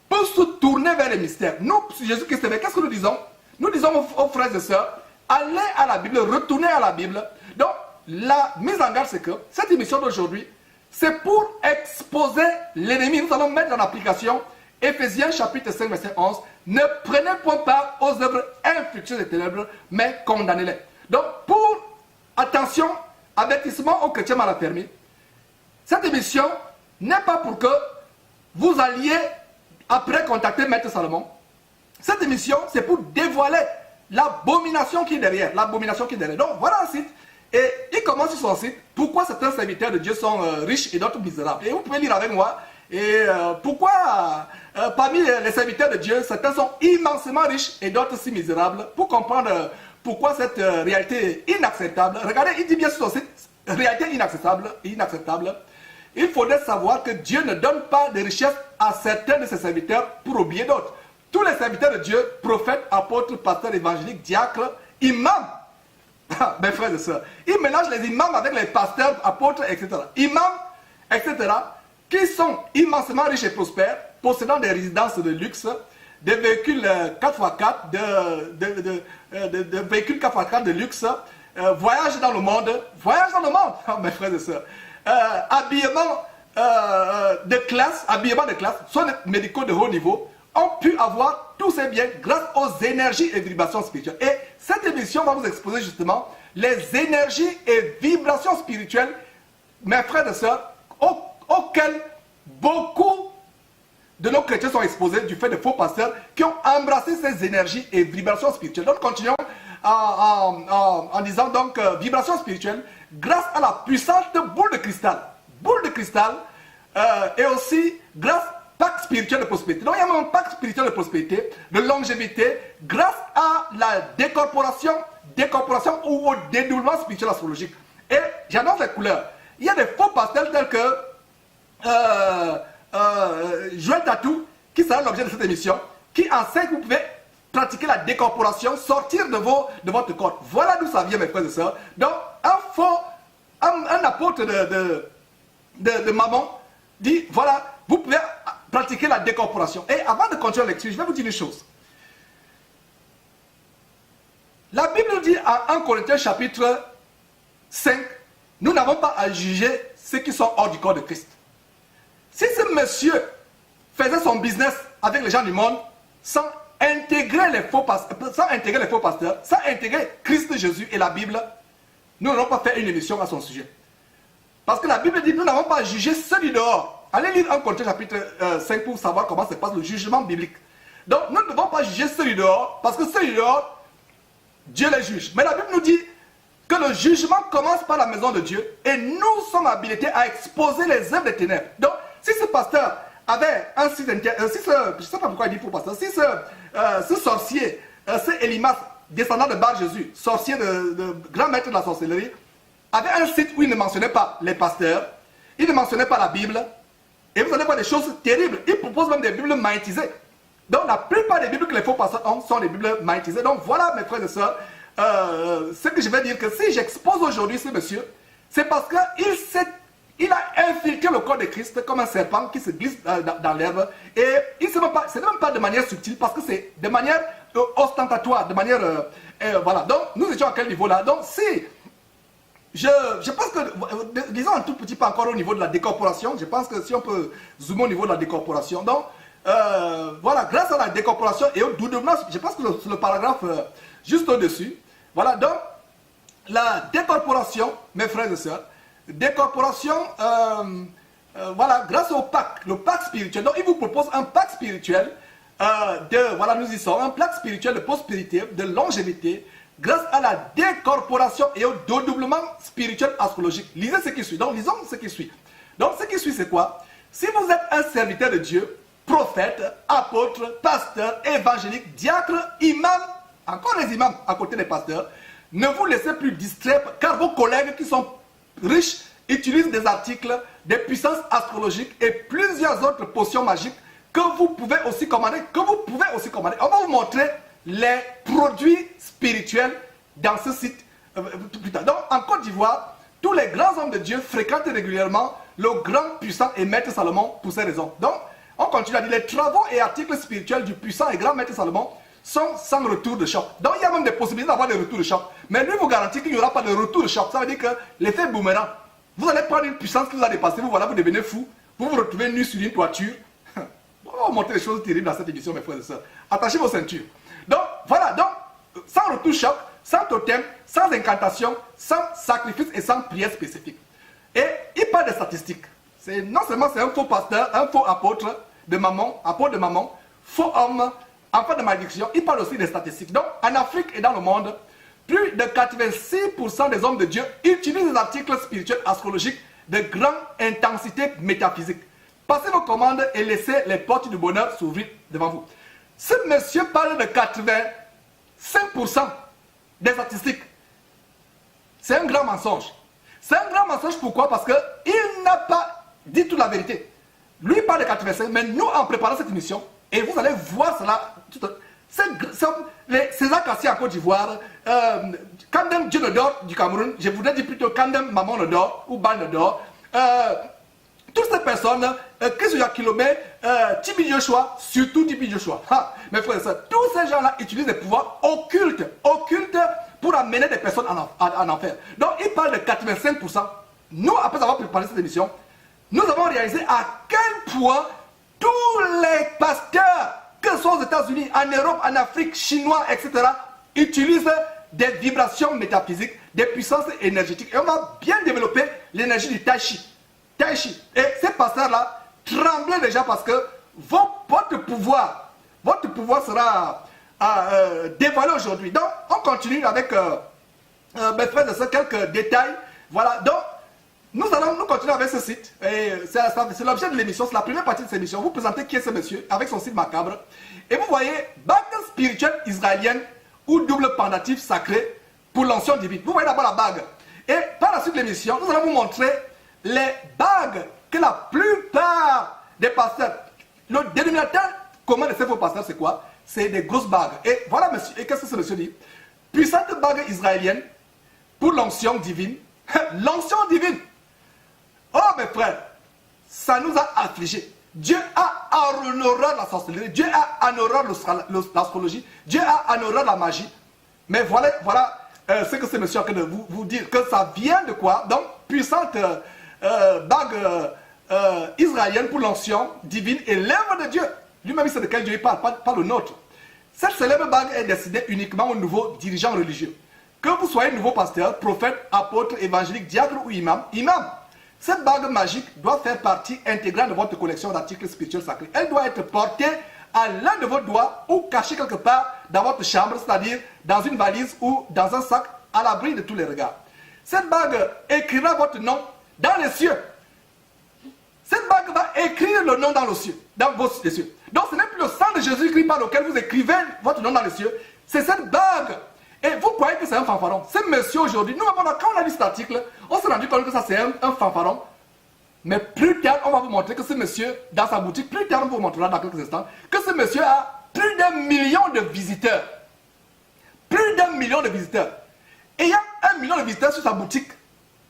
pour se tourner vers les mystères. Nous, Jésus-Christ, qu'est-ce que nous disons? Nous disons aux frères et sœurs, allez à la Bible, retournez à la Bible. Donc, la mise en garde, c'est que cette émission d'aujourd'hui, c'est pour exposer l'ennemi. Nous allons mettre en application Éphésiens chapitre 5, verset 11. Ne prenez point part aux œuvres infructueuses des ténèbres, mais condamnez-les. Donc, attention, avertissement aux chrétiens mal affermis. Cette émission n'est pas pour que vous alliez après contacter Maître Salomon. Cette émission, c'est pour dévoiler l'abomination qui est derrière. L'abomination qui est derrière. Donc, voilà un site. Et il commence sur son site. Pourquoi certains serviteurs de Dieu sont riches et d'autres misérables. Et vous pouvez lire avec moi. Et pourquoi parmi les serviteurs de Dieu, certains sont immensément riches et d'autres si misérables. Pour comprendre pourquoi cette réalité est inacceptable. Regardez, il dit bien sur son site, réalité inacceptable. Il faudrait savoir que Dieu ne donne pas de richesse à certains de ses serviteurs pour oublier d'autres. Tous les serviteurs de Dieu, prophètes, apôtres, pasteurs, évangéliques, diacres, imams, mes frères et sœurs, ils mélangent les imams avec les pasteurs, apôtres, etc. Imams, etc., qui sont immensément riches et prospères, possédant des résidences de luxe, des véhicules 4x4, de véhicules 4x4 de luxe, voyagent dans le monde, mes frères et sœurs, habillement de classe, soins médicaux de haut niveau, ont pu avoir tous ces biens grâce aux énergies et vibrations spirituelles. Et cette émission va vous exposer justement les énergies et vibrations spirituelles, mes frères et sœurs, auxquelles beaucoup de nos chrétiens sont exposés du fait de faux pasteurs qui ont embrassé ces énergies et vibrations spirituelles. Donc continuons en disant donc vibrations spirituelles grâce à la puissante boule de cristal. Et aussi grâce pacte spirituel de prospérité. Donc il y a même un pacte spirituel de prospérité, de longévité, grâce à la décorporation ou au dédoublement spirituel astrologique. Et j'annonce les couleurs. Il y a des faux pasteurs tels que Joël Tatou, qui sera l'objet de cette émission, qui enseigne que vous pouvez pratiquer la décorporation, sortir de votre corps. Voilà d'où ça vient, mes frères et sœurs. Donc un apôtre de Mammon dit, voilà, vous pouvez pratiquer la décorporation. Et avant de continuer la lecture, je vais vous dire une chose. La Bible dit en 1 Corinthiens chapitre 5, nous n'avons pas à juger ceux qui sont hors du corps de Christ. Si ce monsieur faisait son business avec les gens du monde, sans intégrer les faux pasteurs, sans intégrer Christ Jésus et la Bible, nous n'allons pas faire une émission à son sujet. Parce que la Bible dit que nous n'avons pas à juger ceux du dehors. Allez lire 1 Corinthiens chapitre 5 pour savoir comment se passe le jugement biblique. Donc nous ne devons pas juger ceux du dehors, parce que ceux du dehors, Dieu les juge. Mais la Bible nous dit que le jugement commence par la maison de Dieu et nous sommes habilités à exposer les œuvres des ténèbres. Donc si ce pasteur avait un site internet, je ne sais pas pourquoi il dit faux pasteur, si ce sorcier, ce Elimas, descendant de Bar Jésus, sorcier de grand maître de la sorcellerie, avait un site où il ne mentionnait pas les pasteurs, il ne mentionnait pas la Bible, et vous allez voir des choses terribles. Il propose même des Bibles magnétisées. Donc la plupart des Bibles que les faux pasteurs ont sont des Bibles magnétisées. Donc voilà, mes frères et sœurs, ce que je vais dire, que si j'expose aujourd'hui ce monsieur, c'est parce qu'il a infiltré le corps de Christ comme un serpent qui se glisse dans l'herbe. Et ce n'est même pas de manière subtile, parce que c'est de manière ostentatoire, de manière... voilà. Donc nous étions à quel niveau là? Donc si... Je pense que, disons un tout petit peu encore au niveau de la décorporation, je pense que si on peut zoomer au niveau de la décorporation, donc, voilà, grâce à la décorporation et au doublement, je pense que c'est le paragraphe juste au-dessus, voilà, donc, la décorporation, mes frères et sœurs, décorporation, voilà, grâce au pacte, le pacte spirituel, donc il vous propose un pacte spirituel, voilà, nous y sommes, un pacte spirituel de prospérité, de longévité, grâce à la décorporation et au dédoublement spirituel astrologique. Lisez ce qui suit. Donc, lisons ce qui suit. Donc, ce qui suit, c'est quoi? Si vous êtes un serviteur de Dieu, prophète, apôtre, pasteur, évangélique, diacre, imam, encore les imams à côté des pasteurs, ne vous laissez plus distraire car vos collègues qui sont riches utilise des articles, des puissances astrologiques et plusieurs autres potions magiques que vous pouvez aussi commander, On va vous montrer les produits spirituels dans ce site plus tard. Donc, en Côte d'Ivoire, tous les grands hommes de Dieu fréquentent régulièrement le grand, puissant et maître Salomon pour ces raisons. Donc, on continue à dire, les travaux et articles spirituels du puissant et grand maître Salomon sont sans retour de choc. Donc, il y a même des possibilités d'avoir des retours de choc. Mais lui vous garantit qu'il n'y aura pas de retour de choc. Ça veut dire que l'effet boomerang, vous allez prendre une puissance qui vous a dépassé, vous devenez fou, vous vous retrouvez nu sur une toiture. On va vous montrer des choses terribles dans cette émission, mes frères et sœurs. Attachez vos ceintures. Donc, voilà, sans retour de choc, sans totem, sans incantation, sans sacrifice et sans prière spécifique. Et il parle des statistiques. Non seulement c'est un faux pasteur, un faux apôtre de maman, faux homme, enfant de malédiction, il parle aussi des statistiques. Donc, en Afrique et dans le monde, plus de 86% des hommes de Dieu utilisent des articles spirituels astrologiques de grande intensité métaphysique. Passez vos commandes et laissez les portes du bonheur s'ouvrir devant vous. Ce monsieur parle de 85% des statistiques. C'est un grand mensonge. C'est un grand mensonge, pourquoi? Parce qu'il n'a pas dit toute la vérité. Lui parle de 85, mais nous, en préparant cette émission, et vous allez voir cela, César Kassi en Côte d'Ivoire, Kandem Dieu Nodor du Cameroun, je voudrais dire plutôt Kandem Maman Nodor ou Bal Nodor, toutes ces personnes, Chris Yakilomé, Tibi Joshua, surtout Tibi Joshua, mes frères et sœurs, tous ces gens-là utilisent des pouvoirs occultes pour amener des personnes en enfer. Donc il parle de 85%. Nous, après avoir préparé cette émission, nous avons réalisé à quel point tous les pasteurs, que ce soit aux États-Unis, en Europe, en Afrique, chinois, etc., utilisent des vibrations métaphysiques, des puissances énergétiques. Et on va bien développer l'énergie du Tai Chi. Et ces pasteurs-là tremblent déjà parce que votre pouvoir sera dévoilé aujourd'hui. Donc, on continue avec mes frères et sœurs, quelques détails. Voilà, donc, nous continuer avec ce site. C'est l'objet de l'émission, c'est la première partie de cette émission. Vous présentez qui est ce monsieur avec son site macabre. Et vous voyez, bague spirituelle israélienne ou double pendatif sacré pour l'onction divine. Vous voyez d'abord la bague. Et par la suite de l'émission, nous allons vous montrer les bagues que la plupart des pasteurs, le dénominateur commun de ces faux pasteurs, c'est quoi? C'est des grosses bagues. Et voilà, monsieur, et qu'est-ce que ce monsieur dit? Puissante bague israélienne pour l'onction divine. L'onction divine. Oh mes frères, ça nous a affligés. Dieu a honoré la sorcellerie, Dieu a honoré l'astrologie, Dieu a honoré la magie. Mais voilà ce que ce monsieur a de vous dire, que ça vient de quoi? Donc, puissante bague israélienne pour l'onction divine et l'œuvre de Dieu. Lui-même, c'est de quel Dieu il parle, pas le nôtre. Cette célèbre bague est destinée uniquement aux nouveaux dirigeants religieux. Que vous soyez nouveau pasteur, prophète, apôtre, évangélique, diacre ou imam, cette bague magique doit faire partie intégrante de votre collection d'articles spirituels sacrés. Elle doit être portée à l'un de vos doigts ou cachée quelque part dans votre chambre, c'est-à-dire dans une valise ou dans un sac à l'abri de tous les regards. Cette bague écrira votre nom dans les cieux. Cette bague va écrire le nom dans les cieux, dans vos cieux. Donc ce n'est plus le sang de Jésus-Christ par lequel vous écrivez votre nom dans les cieux, c'est cette bague. Et vous croyez que c'est un fanfaron. Ce monsieur aujourd'hui, nous, quand on a lu cet article, on s'est rendu compte que ça c'est un fanfaron. Mais plus tard, on va vous montrer que ce monsieur, dans sa boutique, plus tard on vous montrera dans quelques instants, que ce monsieur a plus d'1 million de visiteurs. Plus d'1 million de visiteurs. Et il y a 1 million de visiteurs sur sa boutique.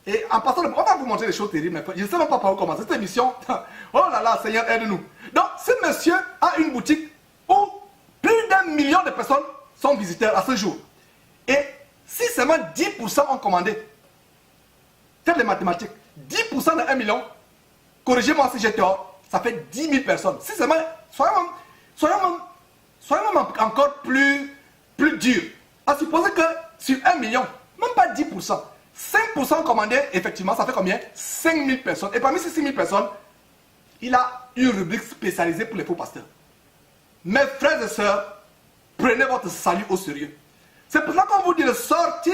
Et en passant, on va vous montrer des choses terribles. Je ne sais même pas par où commencer. Cette émission, oh là là, Seigneur, aide-nous. Donc, ce monsieur a une boutique où plus d'1 million de personnes sont visiteurs à ce jour. Et si seulement 10% ont commandé, faites les mathématiques, 10% de 1 million, corrigez-moi si j'ai tort, ça fait 10 000 personnes. Si seulement, soyons même encore plus dur. À supposer que sur 1 million, même pas 10%, 5% ont commandé, effectivement, ça fait combien? 5 000 personnes. Et parmi ces 5 000 personnes, il a une rubrique spécialisée pour les faux pasteurs. Mes frères et sœurs, prenez votre salut au sérieux. C'est pour ça qu'on vous dit de sortir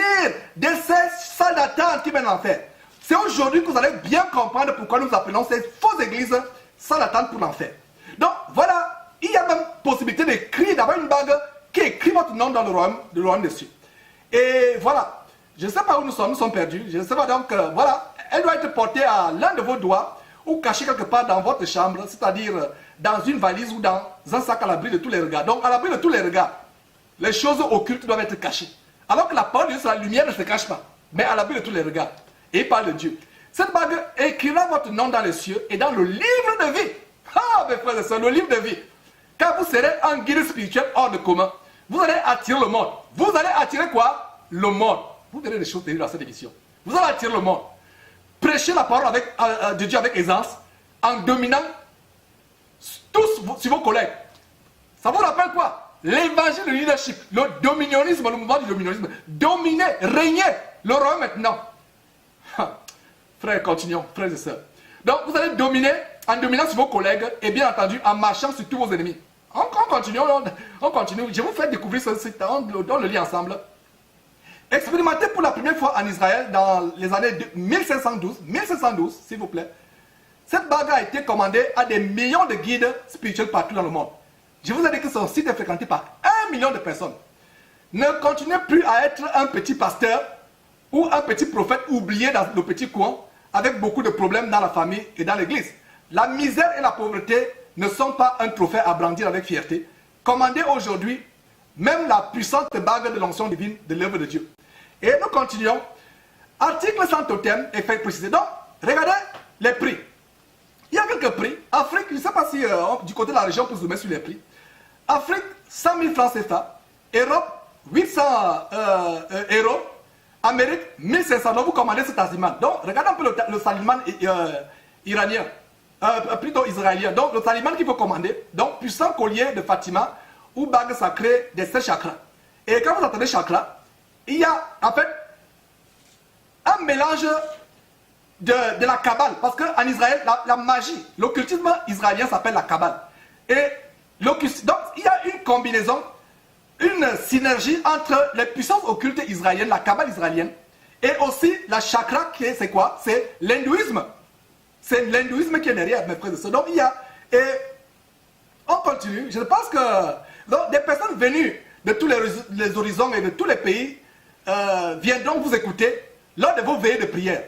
de ces salles d'attente qui mènent l'enfer. C'est aujourd'hui que vous allez bien comprendre pourquoi nous appelons ces fausses églises salles d'attente pour l'enfer. Donc voilà, il y a même possibilité d'écrire, d'avoir une bague qui écrit votre nom dans le royaume des cieux. Et voilà, je ne sais pas où nous sommes perdus, je ne sais pas donc, voilà, elle doit être portée à l'un de vos doigts ou cachée quelque part dans votre chambre, c'est-à-dire dans une valise ou dans un sac à l'abri de tous les regards. Donc, à l'abri de tous les regards, les choses occultes doivent être cachées. Alors que la parole de Dieu, c'est la lumière, ne se cache pas, mais à l'abri de tous les regards. Et il parle de Dieu. Cette bague écrira votre nom dans les cieux et dans le livre de vie. Ah, mes frères et sœurs, le livre de vie. Car vous serez un guide spirituel hors de commun. Vous allez attirer le monde. Vous allez attirer quoi? Le monde. Vous verrez des choses terribles dans cette émission. Vous allez attirer le monde. Prêchez la parole de Dieu avec aisance, en dominant tous sur vos collègues. Ça vous rappelle quoi? L'évangile du leadership, le dominionnisme, le mouvement du dominionnisme. Dominer, régner le royaume maintenant. Frères, continuons, frères et sœurs. Donc, vous allez dominer en dominant sur vos collègues et bien entendu en marchant sur tous vos ennemis. On continue. Je vous fais découvrir ce site, on le lit ensemble. Expérimenté pour la première fois en Israël dans les années 1512, s'il vous plaît. Cette bague a été commandée à des millions de guides spirituels partout dans le monde. Je vous ai dit que son site est fréquenté par 1 million de personnes. Ne continuez plus à être un petit pasteur ou un petit prophète oublié dans le petit coin avec beaucoup de problèmes dans la famille et dans l'église. La misère et la pauvreté ne sont pas un trophée à brandir avec fierté. Commandez aujourd'hui même la puissante bague de l'onction divine de l'œuvre de Dieu. Et nous continuons. Article sans totem est fait préciser. Donc, regardez les prix. Il y a quelques prix. Afrique, je ne sais pas si du côté de la région, on peut se mettre sur les prix. Afrique, 100 000 francs CFA. Europe, 800 euros. Amérique, 1500. Donc, vous commandez cet talisman. Donc, regardez un peu le talisman iranien. Plutôt israélien. Donc, le talisman qu'il faut commander. Donc, puissant collier de Fatima ou bague sacrée des 7 chakras. Et quand vous entendez chakra, il y a en fait un mélange de la Kabbale. Parce qu'en Israël, la magie, l'occultisme israélien s'appelle la Kabbale. Et donc, il y a une combinaison, une synergie entre les puissances occultes israéliennes, la Kabbale israélienne, et aussi la chakra, c'est quoi? C'est l'hindouisme. C'est l'hindouisme qui est derrière, mes frères et sœurs. Donc, il y a... Et on continue. Je pense que donc, des personnes venues de tous les horizons et de tous les pays viendront vous écouter lors de vos veillées de prière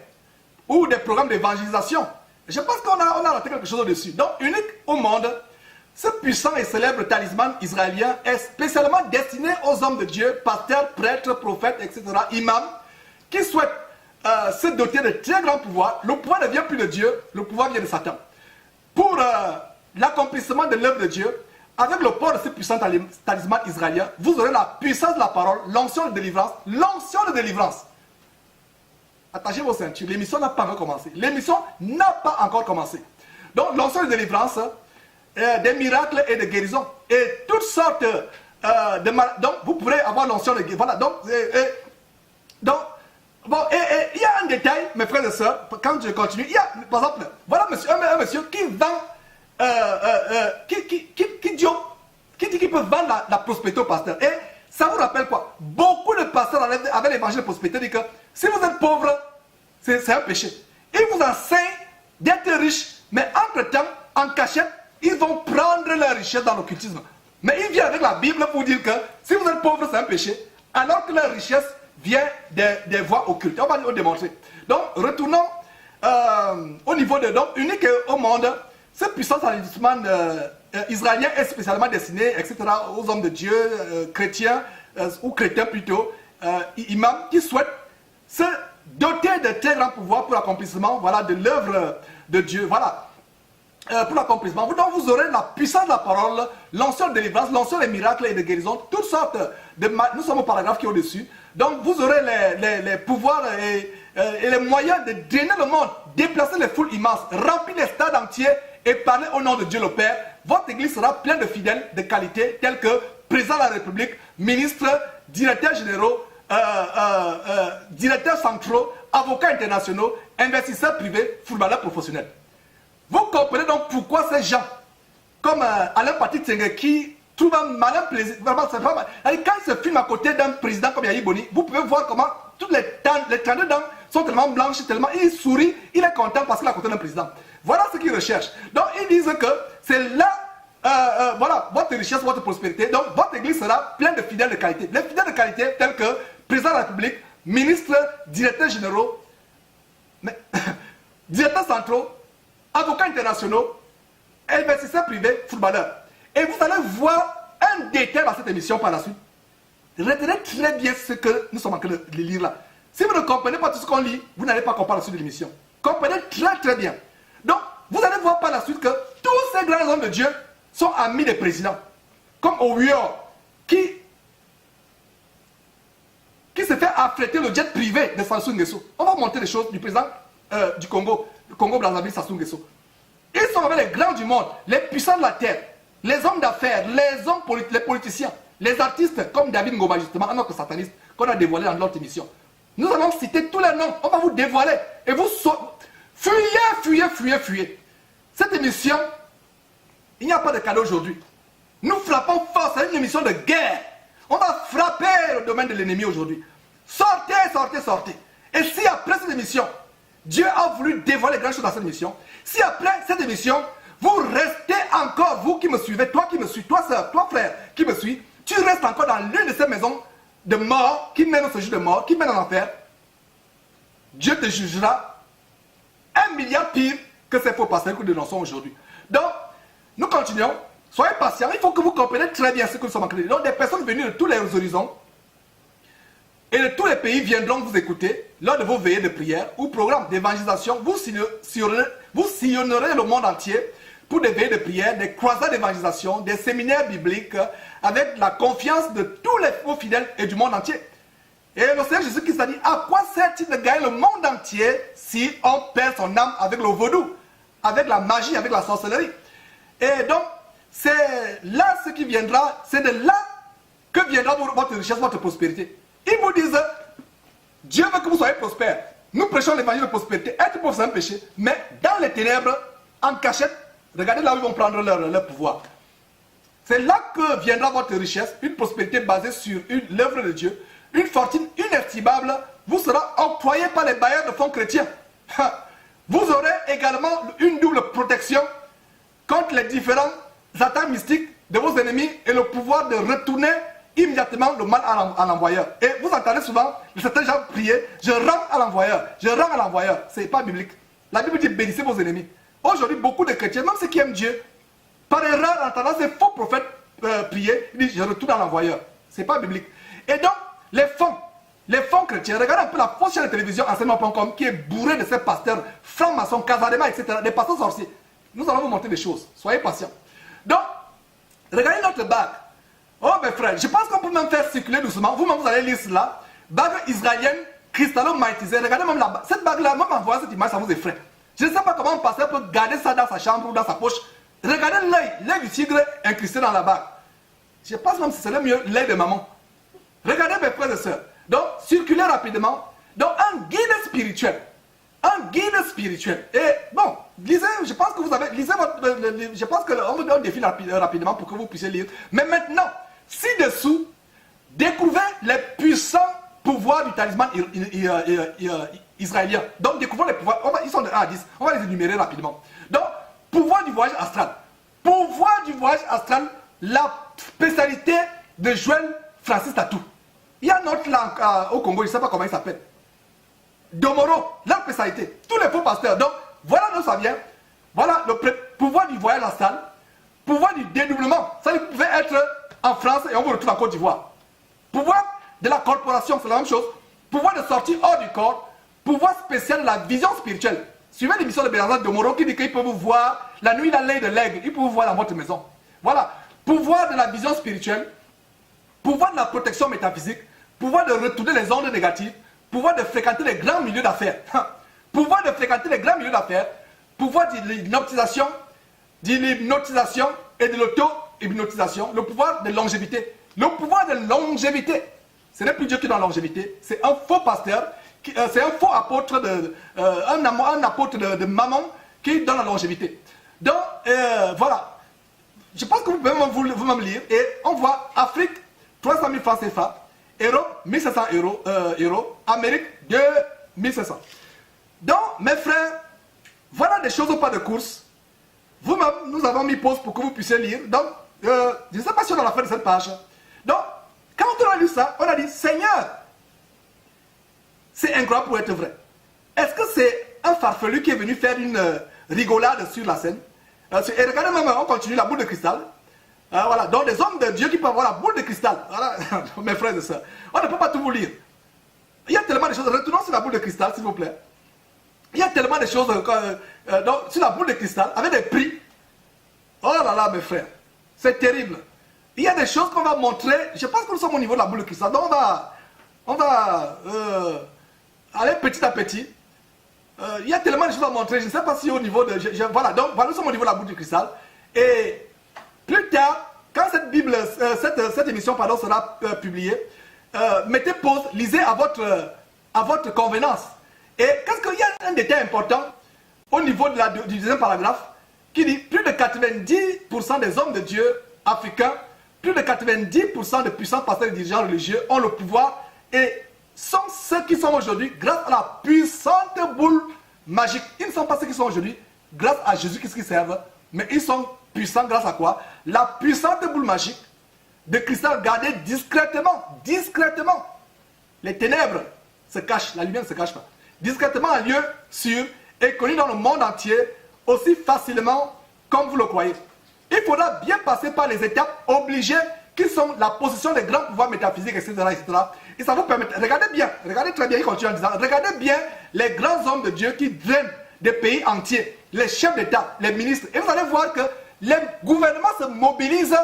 ou des programmes d'évangélisation. Je pense qu'on a raté quelque chose au-dessus. Donc, unique au monde, ce puissant et célèbre talisman israélien est spécialement destiné aux hommes de Dieu, pasteurs, prêtres, prophètes, etc., imams, qui souhaitent se doter de très grands pouvoirs. Le pouvoir ne vient plus de Dieu, le pouvoir vient de Satan. Pour l'accomplissement de l'œuvre de Dieu, avec le port de ce puissant talisman israélien, vous aurez la puissance de la parole, l'onction de délivrance. L'onction de délivrance. Attachez vos ceintures, l'émission n'a pas encore commencé. L'émission n'a pas encore commencé. Donc, l'onction de délivrance, des miracles et de guérison. Et toutes sortes de maladies. Donc, vous pourrez avoir l'onction de guérison. Voilà, bon, et il y a un détail, mes frères et sœurs, quand je continue, il y a, par exemple, voilà un monsieur qui vend, qui dit qu'il peut vendre la prospérité au pasteur. Et ça vous rappelle quoi? Beaucoup de pasteurs avec l'évangile de prospérité disent que si vous êtes pauvre, c'est un péché. Ils vous enseignent d'être riches, mais entre-temps, en cachette, ils vont prendre leur richesse dans l'occultisme. Mais ils viennent avec la Bible pour dire que si vous êtes pauvre, c'est un péché, alors que leur richesse vient des voies occultes. On va le démontrer. Donc, retournons au niveau de donc unique au monde. Ce puissant talisman israélien est spécialement destiné, etc., aux hommes de Dieu, chrétiens, ou chrétiens plutôt, imams, qui souhaitent se doter de très grands pouvoirs pour l'accomplissement, voilà, de l'œuvre de Dieu. Voilà. Pour l'accomplissement. Donc vous aurez la puissance de la parole, l'onction de délivrance, l'onction des miracles et de guérison, toutes sortes de... Nous sommes au paragraphe qui est au-dessus. Donc vous aurez les pouvoirs et les moyens de drainer le monde, déplacer les foules immenses, remplir les stades entiers et parler au nom de Dieu le Père. Votre église sera pleine de fidèles de qualité tels que président de la République, ministres, directeurs généraux, directeurs centraux, avocats internationaux, investisseurs privés, footballeurs professionnels. Vous comprenez donc pourquoi ces gens, comme Alain Patrick Tsenge, qui trouvent un malin plaisir, vraiment, c'est pas mal. Quand il se filme à côté d'un président comme Yahi Boni, vous pouvez voir comment toutes les 32 dents sont tellement blanches, tellement il sourit, il est content parce qu'il est à côté d'un président. Voilà ce qu'ils recherchent. Donc ils disent que c'est là, voilà, votre richesse, votre prospérité. Donc votre église sera pleine de fidèles de qualité. Les fidèles de qualité tels que président de la République, ministres, directeurs généraux. Mais directeurs centraux, avocats internationaux, investisseurs privés, footballeurs. Et vous allez voir un détail dans cette émission par la suite. Retenez très bien ce que nous sommes en train de lire là. Si vous ne comprenez pas tout ce qu'on lit, vous n'allez pas comprendre la suite de l'émission. Comprenez très très bien. Donc, vous allez voir par la suite que tous ces grands hommes de Dieu sont amis des présidents. Comme Oyo, qui se fait affréter le jet privé de Sassou Nguesso. On va montrer les choses du président du Congo, le Congo-Brazzaville, Sassou Nguesso. Ils sont avec les grands du monde, les puissants de la terre, les hommes d'affaires, les politiciens, les artistes comme David Ngoma, justement, un autre sataniste qu'on a dévoilé dans notre émission. Nous allons citer tous les noms, on va vous dévoiler. Et vous fuyez. Cette émission, il n'y a pas de cadeau aujourd'hui. Nous frappons fort, c'est une émission de guerre. On va frapper le domaine de l'ennemi aujourd'hui. Sortez. Et si après cette émission, Dieu a voulu dévoiler les grandes choses dans cette émission, si après cette émission, vous restez encore, vous qui me suivez, toi qui me suis, toi soeur, toi frère qui me suis, tu restes encore dans l'une de ces maisons de mort, qui mène au séjour de mort, qui mène en enfer, Dieu te jugera 1 milliard pire que ces faux pasteurs que nous dénonçons aujourd'hui. Donc, nous continuons. Soyez patients. Il faut que vous compreniez très bien ce que nous sommes en train de dire. Donc, des personnes venues de tous les horizons et de tous les pays viendront vous écouter lors de vos veillées de prière ou programmes d'évangélisation. Vous sillonnerez le monde entier pour des veillées de prière, des croisades d'évangélisation, des séminaires bibliques avec la confiance de tous les faux fidèles et du monde entier. Et le Seigneur Jésus-Christ a dit, à quoi sert-il de gagner le monde entier si on perd son âme avec le vaudou, avec la magie, avec la sorcellerie? Et donc, c'est là ce qui viendra, c'est de là que viendra votre richesse, votre prospérité. Ils vous disent, Dieu veut que vous soyez prospères. Nous prêchons l'évangile de prospérité. Être pauvre, c'est un péché. Mais dans les ténèbres, en cachette, regardez là où ils vont prendre leur pouvoir. C'est là que viendra votre richesse, une prospérité basée sur l'œuvre de Dieu, une fortune inestimable vous sera octroyée par les bailleurs de fonds chrétiens. Vous aurez également une double protection contre les différentes attaques mystiques de vos ennemis et le pouvoir de retourner immédiatement le mal à l'envoyeur. Et vous entendez souvent certains gens prier, je rends à l'envoyeur, je rends à l'envoyeur. Ce n'est pas biblique. La Bible dit bénissez vos ennemis. Aujourd'hui, beaucoup de chrétiens, même ceux qui aiment Dieu, par erreur, en entendant ces faux prophètes prier, ils disent je retourne à l'envoyeur. Ce n'est pas biblique. Et donc, les fonds chrétiens, regardez un peu la fausse chaîne de télévision enseignement.com qui est bourrée de ces pasteurs francs-maçons, casadema, etc., des pasteurs sorciers. Nous allons vous montrer des choses. Soyez patients. Donc, regardez notre bague. Oh mes frères, je pense qu'on peut même faire circuler doucement. Vous-même, vous allez lire cela. Bague israélienne, cristallo-magnétisée. Regardez même la bague. Cette bague-là, même en voyant cette image, ça vous effraie. Je ne sais pas comment un pasteur peut garder ça dans sa chambre ou dans sa poche. Regardez l'œil du tigre incrusté dans la bague. Je pense même que c'est le mieux l'œil de maman. Regardez mes frères et sœurs. Donc, circulez rapidement. Donc, un guide spirituel. Un guide spirituel. Et bon, lisez, je pense que vous avez, lisez votre, je pense qu'on vous donne un défi rapidement pour que vous puissiez lire. Mais maintenant, ci-dessous, découvrez les puissants pouvoirs du talisman israélien. Donc, découvrez les pouvoirs, ils sont de 1 à 10, on va les énumérer rapidement. Donc, pouvoir du voyage astral. Pouvoir du voyage astral, la spécialité de Joël Francis Tatou. Il y a un autre langue au Congo, je ne sais pas comment il s'appelle. Domoro, la spécialité. Tous les faux pasteurs. Donc, voilà d'où ça vient. Voilà le pouvoir du voyage astral. Pouvoir du dédoublement. Ça, vous pouvez être en France et on vous retrouve en Côte d'Ivoire. Pouvoir de la corporation, c'est la même chose. Pouvoir de sortie hors du corps. Pouvoir spécial de la vision spirituelle. Suivez l'émission de Bernard Domoro qui dit qu'il peut vous voir la nuit, la l'œil de l'aigle. Il peut vous voir dans votre maison. Voilà. Pouvoir de la vision spirituelle. Pouvoir de la protection métaphysique. Pouvoir de retourner les ondes négatives. Pouvoir de fréquenter les grands milieux d'affaires. Pouvoir de fréquenter les grands milieux d'affaires. Pouvoir de l'hypnotisation et de l'auto-hypnotisation. Le pouvoir de longévité. Le pouvoir de longévité. Ce n'est plus Dieu qui donne la longévité. C'est un faux pasteur. C'est un faux apôtre, un apôtre de maman qui donne la longévité. Donc, voilà. Je pense que vous pouvez vous-même lire. Et on voit Afrique, 300 000 francs CFA. Europe, 1700 euros. Amérique, 2500. Donc, mes frères, voilà des choses au pas de course. Vous-même, nous avons mis pause pour que vous puissiez lire. Donc, je ne sais pas si on a la fin de cette page. Donc, quand on a lu ça, on a dit, Seigneur, c'est incroyable pour être vrai. Est-ce que c'est un farfelu qui est venu faire une rigolade sur la scène. Et regardez même, on continue la boule de cristal. Voilà, donc des hommes de Dieu qui peuvent avoir la boule de cristal. Voilà, mes frères et sœurs. On ne peut pas tout vous lire. Il y a tellement de choses. Retournons sur la boule de cristal, s'il vous plaît. Il y a tellement de choses sur la boule de cristal, avec des prix. Oh là là, mes frères. C'est terrible. Il y a des choses qu'on va montrer. Je pense que nous sommes au niveau de la boule de cristal. Donc on va aller petit à petit. Il y a tellement de choses à montrer. Je ne sais pas si au niveau de... voilà, donc voilà, nous sommes au niveau de la boule de cristal. Et plus tard, quand cette Bible, cette émission pardon, sera publiée, mettez pause, lisez à votre convenance. Et qu'est-ce qu'il y a un détail important au niveau du deuxième paragraphe qui dit plus de 90% des hommes de Dieu africains, plus de 90% des puissants pasteurs et dirigeants religieux ont le pouvoir et sont ceux qui sont aujourd'hui grâce à la puissante boule magique. Ils ne sont pas ceux qui sont aujourd'hui grâce à Jésus qui servent, mais ils sont puissants grâce à quoi? La puissante boule magique de cristal gardée discrètement. Discrètement. Les ténèbres se cachent, la lumière ne se cache pas. Discrètement en lieu sûr et connu dans le monde entier aussi facilement comme vous le croyez. Il faudra bien passer par les étapes obligées qui sont la possession des grands pouvoirs métaphysiques, etc. Et ça vous permet, regardez bien, regardez très bien, il continue en disant, regardez bien les grands hommes de Dieu qui drainent des pays entiers, les chefs d'État, les ministres. Et vous allez voir que les gouvernements se mobilisent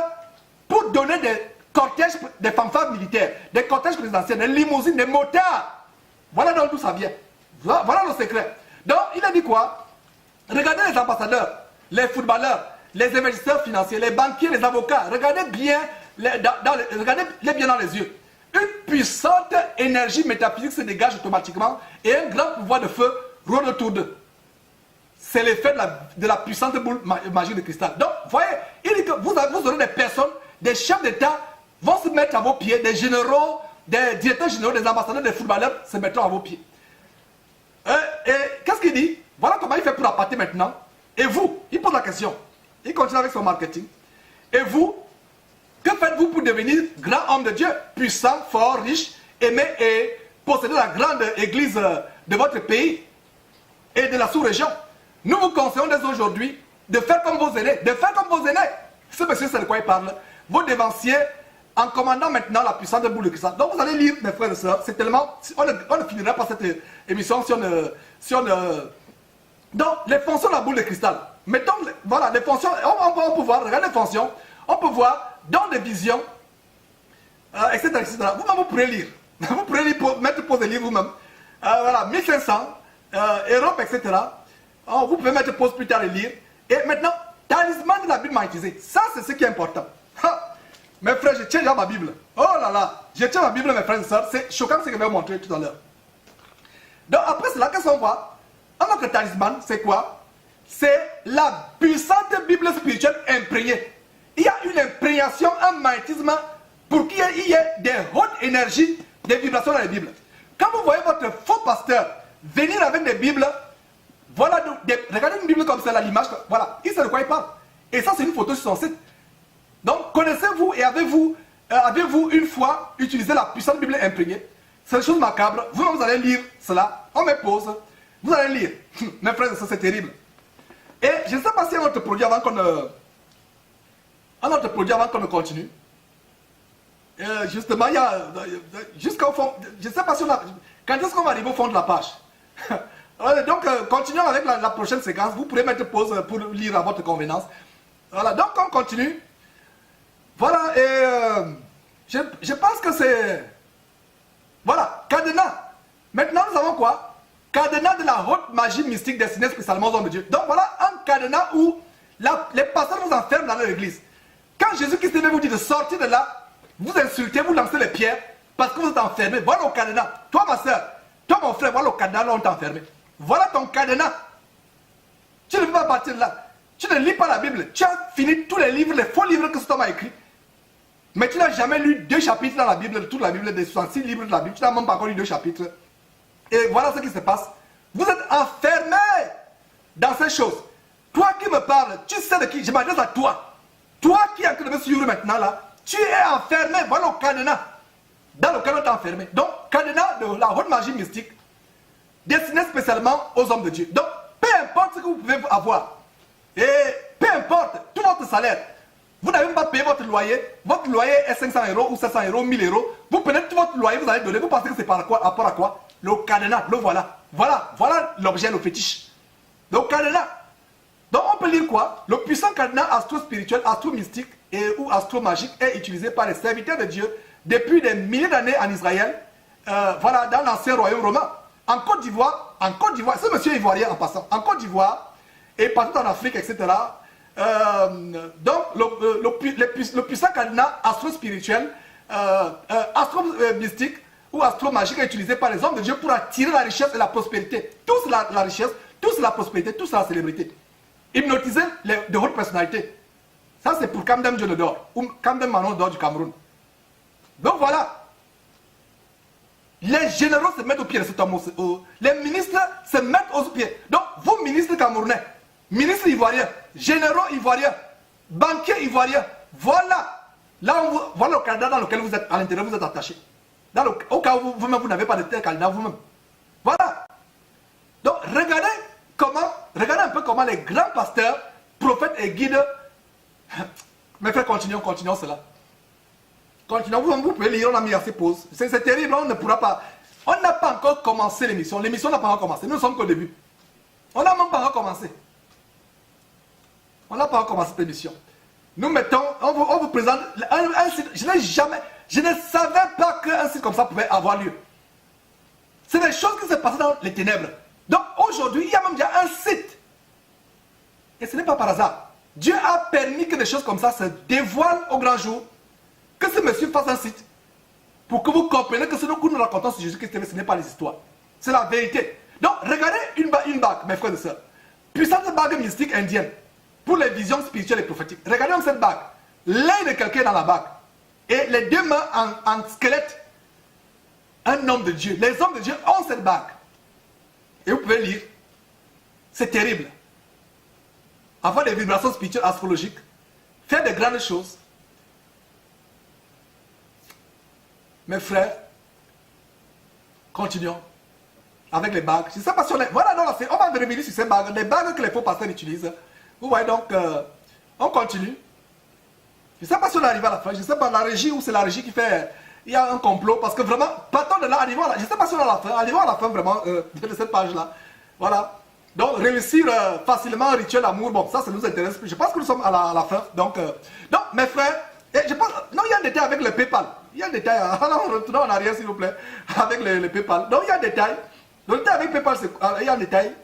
pour donner des cortèges, des fanfares militaires, des cortèges présidentiels, des limousines, des motards. Voilà d'où ça vient. Voilà le secret. Donc, il a dit quoi? Regardez les ambassadeurs, les footballeurs, les investisseurs financiers, les banquiers, les avocats. Regardez bien, regardez-les bien dans les yeux. Une puissante énergie métaphysique se dégage automatiquement et un grand pouvoir de feu rôde autour d'eux. C'est l'effet de la puissante boule magique de cristal. Donc, voyez, il dit que vous aurez des personnes, des chefs d'État vont se mettre à vos pieds, des généraux, des directeurs généraux, des ambassadeurs, des footballeurs se mettront à vos pieds. Et qu'est-ce qu'il dit? Voilà comment il fait pour appâter maintenant. Et vous, il pose la question. Il continue avec son marketing. Et vous, que faites-vous pour devenir grand homme de Dieu, puissant, fort, riche, aimé et posséder la grande église de votre pays et de la sous-région? Nous vous conseillons dès aujourd'hui de faire comme vos aînés, de faire comme vos aînés. Ce monsieur, c'est de quoi il parle. Vos dévanciers, en commandant maintenant la puissance de boule de cristal. Donc vous allez lire, mes frères et sœurs, c'est tellement... On ne finira pas cette émission si on donc, les fonctions de la boule de cristal. Mettons, voilà, les fonctions, on peut voir, regardez les fonctions, on peut voir dans des visions, etc., etc. Vous-même, vous pourrez lire. Vous pourrez lire, mettre pause et lire vous-même. Voilà, 1500, Europe, etc. Vous pouvez mettre pause plus tard et lire. Et maintenant, talisman de la Bible magnétisée. Ça, c'est ce qui est important. Mes frères, je tiens déjà ma Bible. Oh là là, je tiens ma Bible, mes frères et sœurs. C'est choquant ce que je vais vous montrer tout à l'heure. Donc, après cela, qu'est-ce qu'on voit? Alors que talisman, c'est quoi? C'est la puissante Bible spirituelle imprégnée. Il y a une imprégnation, un magnétisme pour qu'il y ait des hautes énergies, des vibrations dans les Bibles. Quand vous voyez votre faux pasteur venir avec des Bibles, voilà, regardez une Bible comme celle-là, l'image, voilà, il sait de quoi il parle. Et ça, c'est une photo sur son site. Donc, connaissez-vous et avez-vous une fois utilisé la puissante Bible imprégnée? C'est une chose macabre. Vous allez lire cela. On met pause. Vous allez lire. Mes frères, ça c'est terrible. Et je ne sais pas s'il y a un autre produit avant qu'on ne continue. Justement, il y a jusqu'au fond. Je ne sais pas si on a. Quand est-ce qu'on va arriver au fond de la page? Donc, continuons avec la prochaine séquence. Vous pourrez mettre pause pour lire à votre convenance. Voilà, donc on continue. Voilà, et je pense que c'est... Voilà, cadenas. Maintenant, nous avons quoi? Cadenas de la haute magie mystique destinée spécialement aux hommes de Dieu. Donc voilà un cadenas où les pasteurs vous enferment dans l'église. Quand Jésus-Christ vous dit de sortir de là, vous insultez, vous lancez les pierres parce que vous êtes enfermé. Voilà le cadenas. Toi, ma soeur, toi, mon frère, voilà le cadenas là où on t'a enfermé. Voilà ton cadenas. Tu ne peux pas partir de là. Tu ne lis pas la Bible. Tu as fini tous les livres, les faux livres que cet homme a écrits. Mais tu n'as jamais lu 2 chapitres dans la Bible, toute la Bible, des 66 livres de la Bible. Tu n'as même pas encore lu 2 chapitres. Et voilà ce qui se passe. Vous êtes enfermés dans ces choses. Toi qui me parles, tu sais de qui? Je m'adresse à toi. Toi qui es en train de me suivre maintenant là, tu es enfermé. Voilà le cadenas dans lequel on t'a enfermé. Donc, cadenas de la haute magie mystique destiné spécialement aux hommes de Dieu. Donc, peu importe ce que vous pouvez avoir, et peu importe tout votre salaire, vous n'avez même pas payé votre loyer est 500 euros ou 700 euros, 1000 euros, vous prenez tout votre loyer, vous allez donner, vous pensez que c'est par rapport à quoi? Le cadenas, le voilà. Voilà l'objet, le fétiche. Le cadenas. Donc on peut lire quoi? Le puissant cadenas astro-spirituel, astro-mystique ou astro-magique est utilisé par les serviteurs de Dieu depuis des milliers d'années en Israël, voilà, dans l'ancien royaume romain. En Côte d'Ivoire, ce monsieur ivoirien en passant, en Côte d'Ivoire et partout en Afrique, etc. Donc le puissant cadenas astro-spirituel, astro-mystique ou astro-magique est utilisé par les hommes de Dieu pour attirer la richesse et la prospérité. Tous la richesse, tous la prospérité, tous la célébrité. Hypnotiser de hautes personnalités. Ça c'est pour Kamdem Dionodor ou Kamdem Manon d'Or du Cameroun. Donc voilà. Les généraux se mettent aux pieds de cet homme. Les ministres se mettent aux pieds. Donc vous ministres camerounais, ministres ivoiriens, généraux ivoiriens, banquiers ivoiriens, voilà. Là, voilà le candidat dans lequel vous êtes, à l'intérieur, vous êtes attaché. Au cas où vous-même, vous n'avez pas de tel candidat vous-même. Voilà. Donc, regardez un peu comment les grands pasteurs, prophètes et guides... Mes frères, continuons cela. Continuons, vous pouvez lire, on a mis assez pause. C'est terrible, on ne pourra pas... On n'a pas encore commencé l'émission. L'émission n'a pas encore commencé. Nous ne sommes qu'au début. On n'a même pas encore commencé. On n'a pas encore commencé cette émission. Nous mettons, on vous présente un site. Je ne savais pas qu'un site comme ça pouvait avoir lieu. C'est des choses qui se passent dans les ténèbres. Donc aujourd'hui, il y a même déjà un site. Et ce n'est pas par hasard. Dieu a permis que des choses comme ça se dévoilent au grand jour. Que ce monsieur fasse un site. Pour que vous compreniez que ce que nous racontons sur Jésus-Christ, ce n'est pas les histoires. C'est la vérité. Donc regardez une bague, mes frères et sœurs. Puissante bague mystique indienne. Pour les visions spirituelles et prophétiques. Regardez cette bague. L'œil de quelqu'un dans la bague. Et les deux mains en squelette. Un homme de Dieu. Les hommes de Dieu ont cette bague. Et vous pouvez lire. C'est terrible. Avoir des vibrations spirituelles astrologiques. Faire de grandes choses. Mes frères, continuons. Avec les bagues. Je ne sais pas si on est... Voilà, non, on va revenir sur ces bagues. Les bagues que les faux pasteurs utilisent. Vous voyez donc, on continue. Je ne sais pas si on arrive à la fin. Je ne sais pas la régie ou c'est la régie qui fait... Il y a un complot. Parce que vraiment, partons de là, arrivons à la... Je ne sais pas si on est à la fin. Arrivons à la fin vraiment de cette page-là. Voilà. Donc, réussir facilement un rituel d'amour. Bon, ça nous intéresse plus. Je pense que nous sommes à la fin. Donc, mes frères, je pense... Non, il y a un détail avec le PayPal. Il y a un détail. Alors, retournons en arrière, s'il vous plaît. Avec le PayPal. Donc, il y a un détail. Le détail avec PayPal, c'est... Il y a un détail.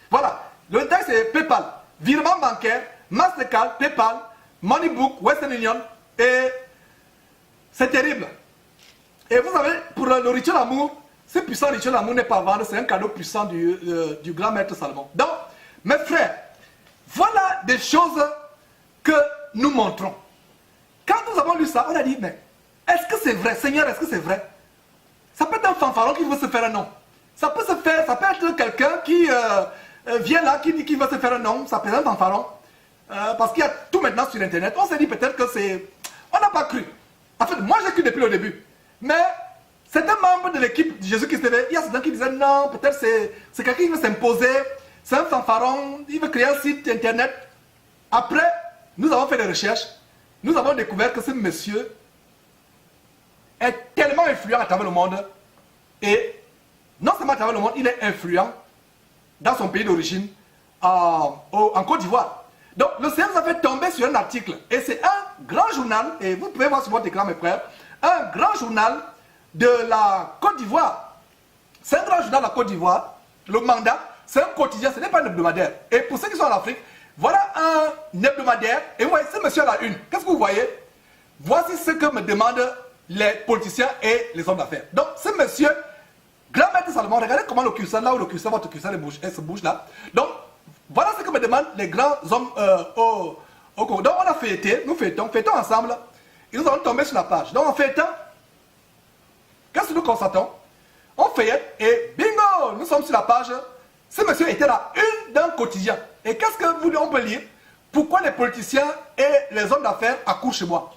Voilà. Le détail, c'est PayPal. Virement bancaire, Mastercard, PayPal, Moneybook, Western Union, et c'est terrible. Et vous savez, pour le rituel d'amour, ce puissant rituel d'amour n'est pas à vendre, c'est un cadeau puissant du grand maître Salomon. Donc, mes frères, voilà des choses que nous montrons. Quand nous avons lu ça, on a dit, mais est-ce que c'est vrai, Seigneur, est-ce que c'est vrai? Ça peut être un fanfaron qui veut se faire un nom. Ça peut être quelqu'un qui... vient là, qui dit qu'il va se faire un nom, ça présente un pharaon. Parce qu'il y a tout maintenant sur Internet. On s'est dit peut-être que c'est... On n'a pas cru. En fait, moi j'ai cru depuis le début. Mais c'est un membre de l'équipe de Jésus-Christ TV. Il y a certains qui disaient non, peut-être c'est quelqu'un qui veut s'imposer. C'est un fanfaron, il veut créer un site Internet. Après, nous avons fait des recherches. Nous avons découvert que ce monsieur est tellement influent à travers le monde. Et non seulement à travers le monde, il est influent dans son pays d'origine, en Côte d'Ivoire. Donc, le Seigneur nous a fait tomber sur un article. Et c'est un grand journal, et vous pouvez voir sur votre écran, mes frères, un grand journal de la Côte d'Ivoire. C'est un grand journal de la Côte d'Ivoire. Le mandat, c'est un quotidien, ce n'est pas un hebdomadaire. Et pour ceux qui sont en Afrique, voilà un hebdomadaire. Et vous voyez, ce monsieur à la une. Qu'est-ce que vous voyez? Voici ce que me demandent les politiciens et les hommes d'affaires. Donc, ce monsieur... Grand maître Salomon, regardez comment le curseur, là où le curseur, votre curseur se bouge là. Donc, voilà ce que me demandent les grands hommes au Congo. Donc, on a fêté, nous fêtons ensemble, et nous allons tomber sur la page. Donc, en fêtant, qu'est-ce que nous constatons? On feuillette et bingo, nous sommes sur la page. Ce monsieur était là, une d'un quotidien. Et qu'est-ce que on peut lire? Pourquoi les politiciens et les hommes d'affaires accourent chez moi?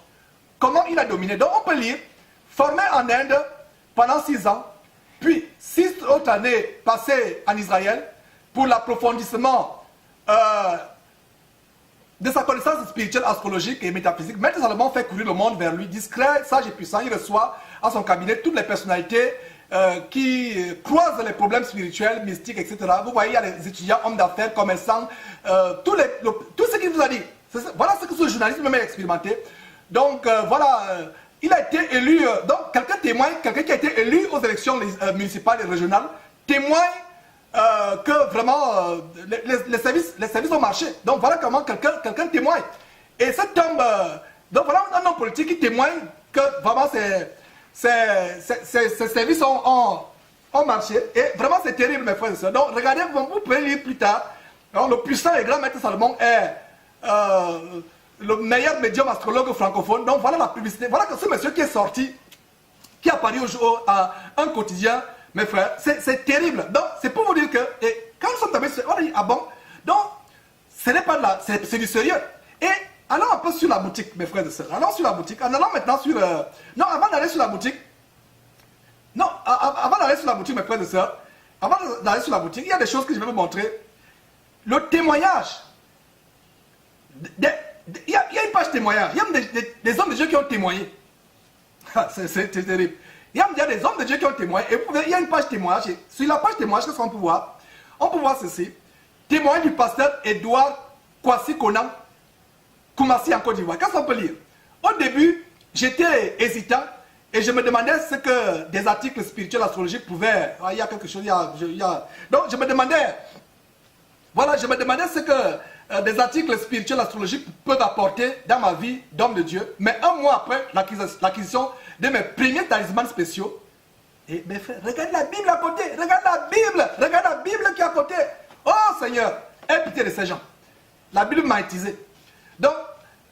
Comment il a dominé? Donc, on peut lire, formé en Inde pendant 6 ans, puis 6 autres années passées en Israël pour l'approfondissement de sa connaissance spirituelle, astrologique et métaphysique. Maître Salomon fait courir le monde vers lui, discret, sage et puissant. Il reçoit à son cabinet toutes les personnalités qui croisent les problèmes spirituels, mystiques, etc. Vous voyez, il y a les étudiants, hommes d'affaires, commerçants, tout ce qu'il vous a dit. Voilà ce que ce journaliste même a expérimenté. Donc voilà, il a été élu, donc quelqu'un témoigne, quelqu'un qui a été élu aux élections municipales et régionales, témoigne que vraiment les services ont marché. Donc voilà comment quelqu'un témoigne. Et cet homme, donc voilà un homme politique qui témoigne que vraiment ces services ont marché. Et vraiment c'est terrible mes frères et sœurs. Donc regardez, vous pouvez lire plus tard. Donc, le puissant et grand Maître Salomon est le meilleur médium astrologue francophone. Donc voilà la publicité. Voilà que ce monsieur qui est sorti, qui a paru à un quotidien. Mes frères, c'est terrible. Donc, c'est pour vous dire que, et quand nous sommes tombés sur, on a dit, ah bon, donc, ce n'est pas de la, c'est du sérieux. Et allons un peu sur la boutique, mes frères et sœurs. Allons sur la boutique. En allant maintenant sur, non, avant d'aller sur la boutique, non, avant d'aller sur la boutique, mes frères et sœurs, avant d'aller sur la boutique, il y a des choses que je vais vous montrer. Le témoignage. Il y a une page témoignage. Il y a des hommes de Dieu qui ont témoigné. C'est terrible. Il y a des hommes de Dieu qui ont témoigné. Et il y a une page témoignage. Et sur la page témoignage, qu'est-ce qu'on peut voir? On peut voir ceci. Témoignage du pasteur Edouard Kwasi Konan, Koumassi en Côte d'Ivoire. Qu'est-ce qu'on peut lire? Au début, j'étais hésitant et je me demandais ce que des articles spirituels astrologiques pouvaient. Il y a quelque chose. Donc je me demandais. Voilà, je me demandais ce que des articles spirituels astrologiques peuvent apporter dans ma vie d'homme de Dieu. Mais un mois après l'acquisition de mes premiers talismans spéciaux, et mes frères, regarde la Bible à côté, regarde la Bible qui est à côté. Oh Seigneur, aie pitié de ces gens. La Bible m'a utilisé. Donc,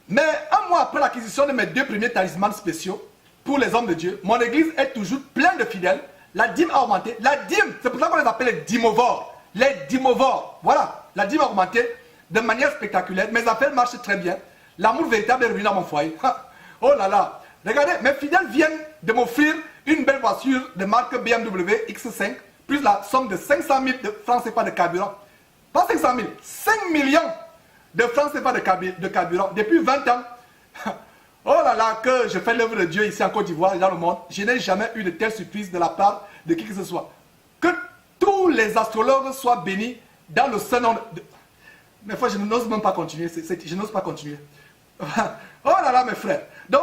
mais un mois après l'acquisition de mes 2 premiers talismans spéciaux pour les hommes de Dieu, mon église est toujours pleine de fidèles. La dîme a augmenté. La dîme, c'est pour ça qu'on les appelle les dîmovores. Les dîmovores, voilà, la dîme a augmenté de manière spectaculaire. Mes affaires marchent très bien. L'amour véritable est revenu dans mon foyer. Oh là là. Regardez, mes fidèles viennent de m'offrir une belle voiture de marque BMW X5, plus la somme de 500 000 francs CFA de carburant. Pas 500 000, 5 millions de francs CFA de carburant. Depuis 20 ans, oh là là, que je fais l'œuvre de Dieu ici en Côte d'Ivoire et dans le monde. Je n'ai jamais eu de telle surprise de la part de qui que ce soit. Que tous les astrologues soient bénis dans le seul nom de... Mais fois, je n'ose même pas continuer. Je n'ose pas continuer. Oh là là, mes frères. Donc,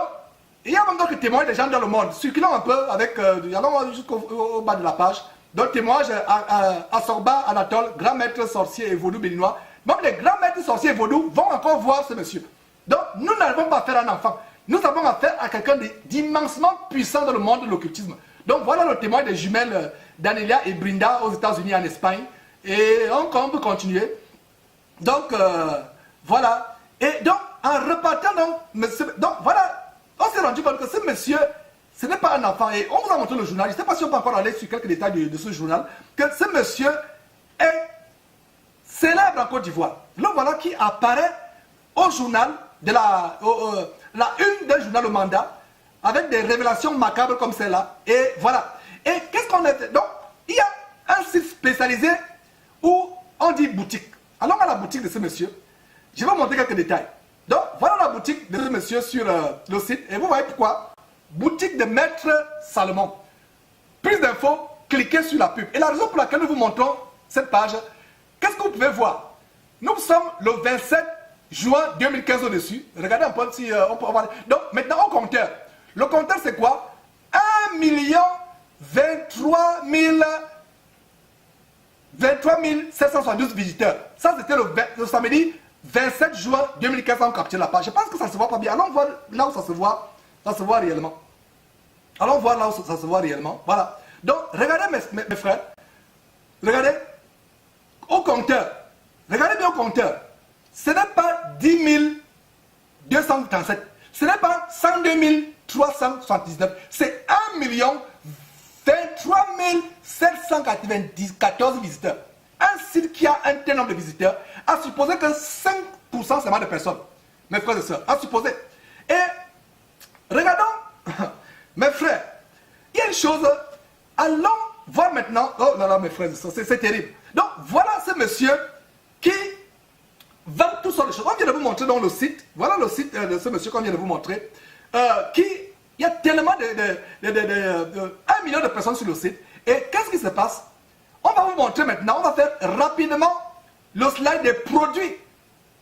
il y a même d'autres témoignages des gens dans le monde. Circulons un peu avec... allons jusqu'au bas de la page. Donc, témoignage à Sorba, Anatole, grand maître sorcier et vaudou béninois. Donc, les grands maîtres sorciers et vaudou vont encore voir ce monsieur. Donc, nous n'avons pas affaire à un enfant. Nous avons affaire à quelqu'un d'immensement puissant dans le monde de l'occultisme. Donc, voilà le témoignage des jumelles Danelia et Brinda aux États-Unis et en Espagne. Et on peut continuer. Donc, voilà. Et donc, en repartant, donc voilà, on s'est rendu compte que ce monsieur, ce n'est pas un enfant. Et on vous a montré le journal. Je ne sais pas si on peut encore aller sur quelques détails de ce journal. Que ce monsieur est célèbre en Côte d'Ivoire. Le voilà qui apparaît au journal, de la une d'un journal au mandat, avec des révélations macabres comme celle-là. Et voilà. Et qu'est-ce qu'on a fait? Donc, il y a un site spécialisé où on dit boutique. Allons à la boutique de ce monsieur. Je vais vous montrer quelques détails. Donc, voilà la boutique de ce monsieur sur le site. Et vous voyez pourquoi? Boutique de Maître Salomon. Plus d'infos, cliquez sur la pub. Et la raison pour laquelle nous vous montrons cette page, qu'est-ce que vous pouvez voir? Nous sommes le 27 juin 2015 au-dessus. Regardez un peu si on peut voir. Donc, maintenant, au compteur. Le compteur, c'est quoi? 1 023 772 visiteurs. Ça, c'était le samedi 27 juin 2015, on capture la page. Je pense que ça ne se voit pas bien. Allons voir là où ça se voit réellement. Allons voir là où ça se voit réellement. Voilà. Donc, regardez mes frères. Regardez au compteur. Regardez bien au compteur. Ce n'est pas 10 237. Ce n'est pas 102 379. C'est 1 23 794 visiteurs. Un site qui a un tel nombre de visiteurs, à supposer que 5% seulement de personnes, mes frères et sœurs, à supposer. Et regardons, mes frères, il y a une chose, allons voir a maintenant... Oh là là, mes frères, c'est terrible. Donc, voilà ce monsieur qui vend toutes sortes de choses. On vient de vous montrer dans le site. Voilà le site de ce monsieur qu'on vient de vous montrer. Il y a tellement 1 million de personnes sur le site. Et qu'est-ce qui se passe? On va vous montrer maintenant, on va faire rapidement le slide des produits.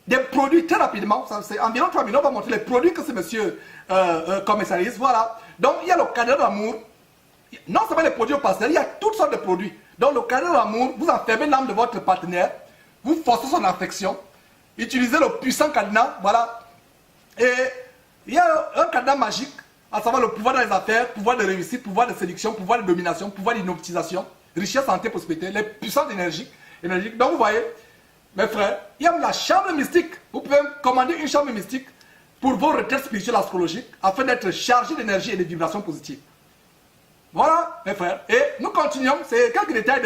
Des produits très rapidement, c'est environ 3 minutes, on va montrer les produits que ce monsieur commercialise. Voilà. Donc il y a le cadre d'amour. Non seulement les produits au pastel, il y a toutes sortes de produits. Donc le cadre d'amour, vous enfermez l'âme de votre partenaire, vous forcez son affection, utilisez le puissant cadenas, voilà. Et il y a un cadenas magique, à savoir le pouvoir dans les affaires, pouvoir de réussite, pouvoir de séduction, pouvoir de domination, pouvoir d'inoptisation, richesse, santé, prospérité, les puissances énergiques. Donc vous voyez, mes frères, il y a la chambre mystique. Vous pouvez commander une chambre mystique pour vos retraites spirituelles astrologiques afin d'être chargé d'énergie et de vibrations positives. Voilà, mes frères. Et nous continuons. C'est quelques détails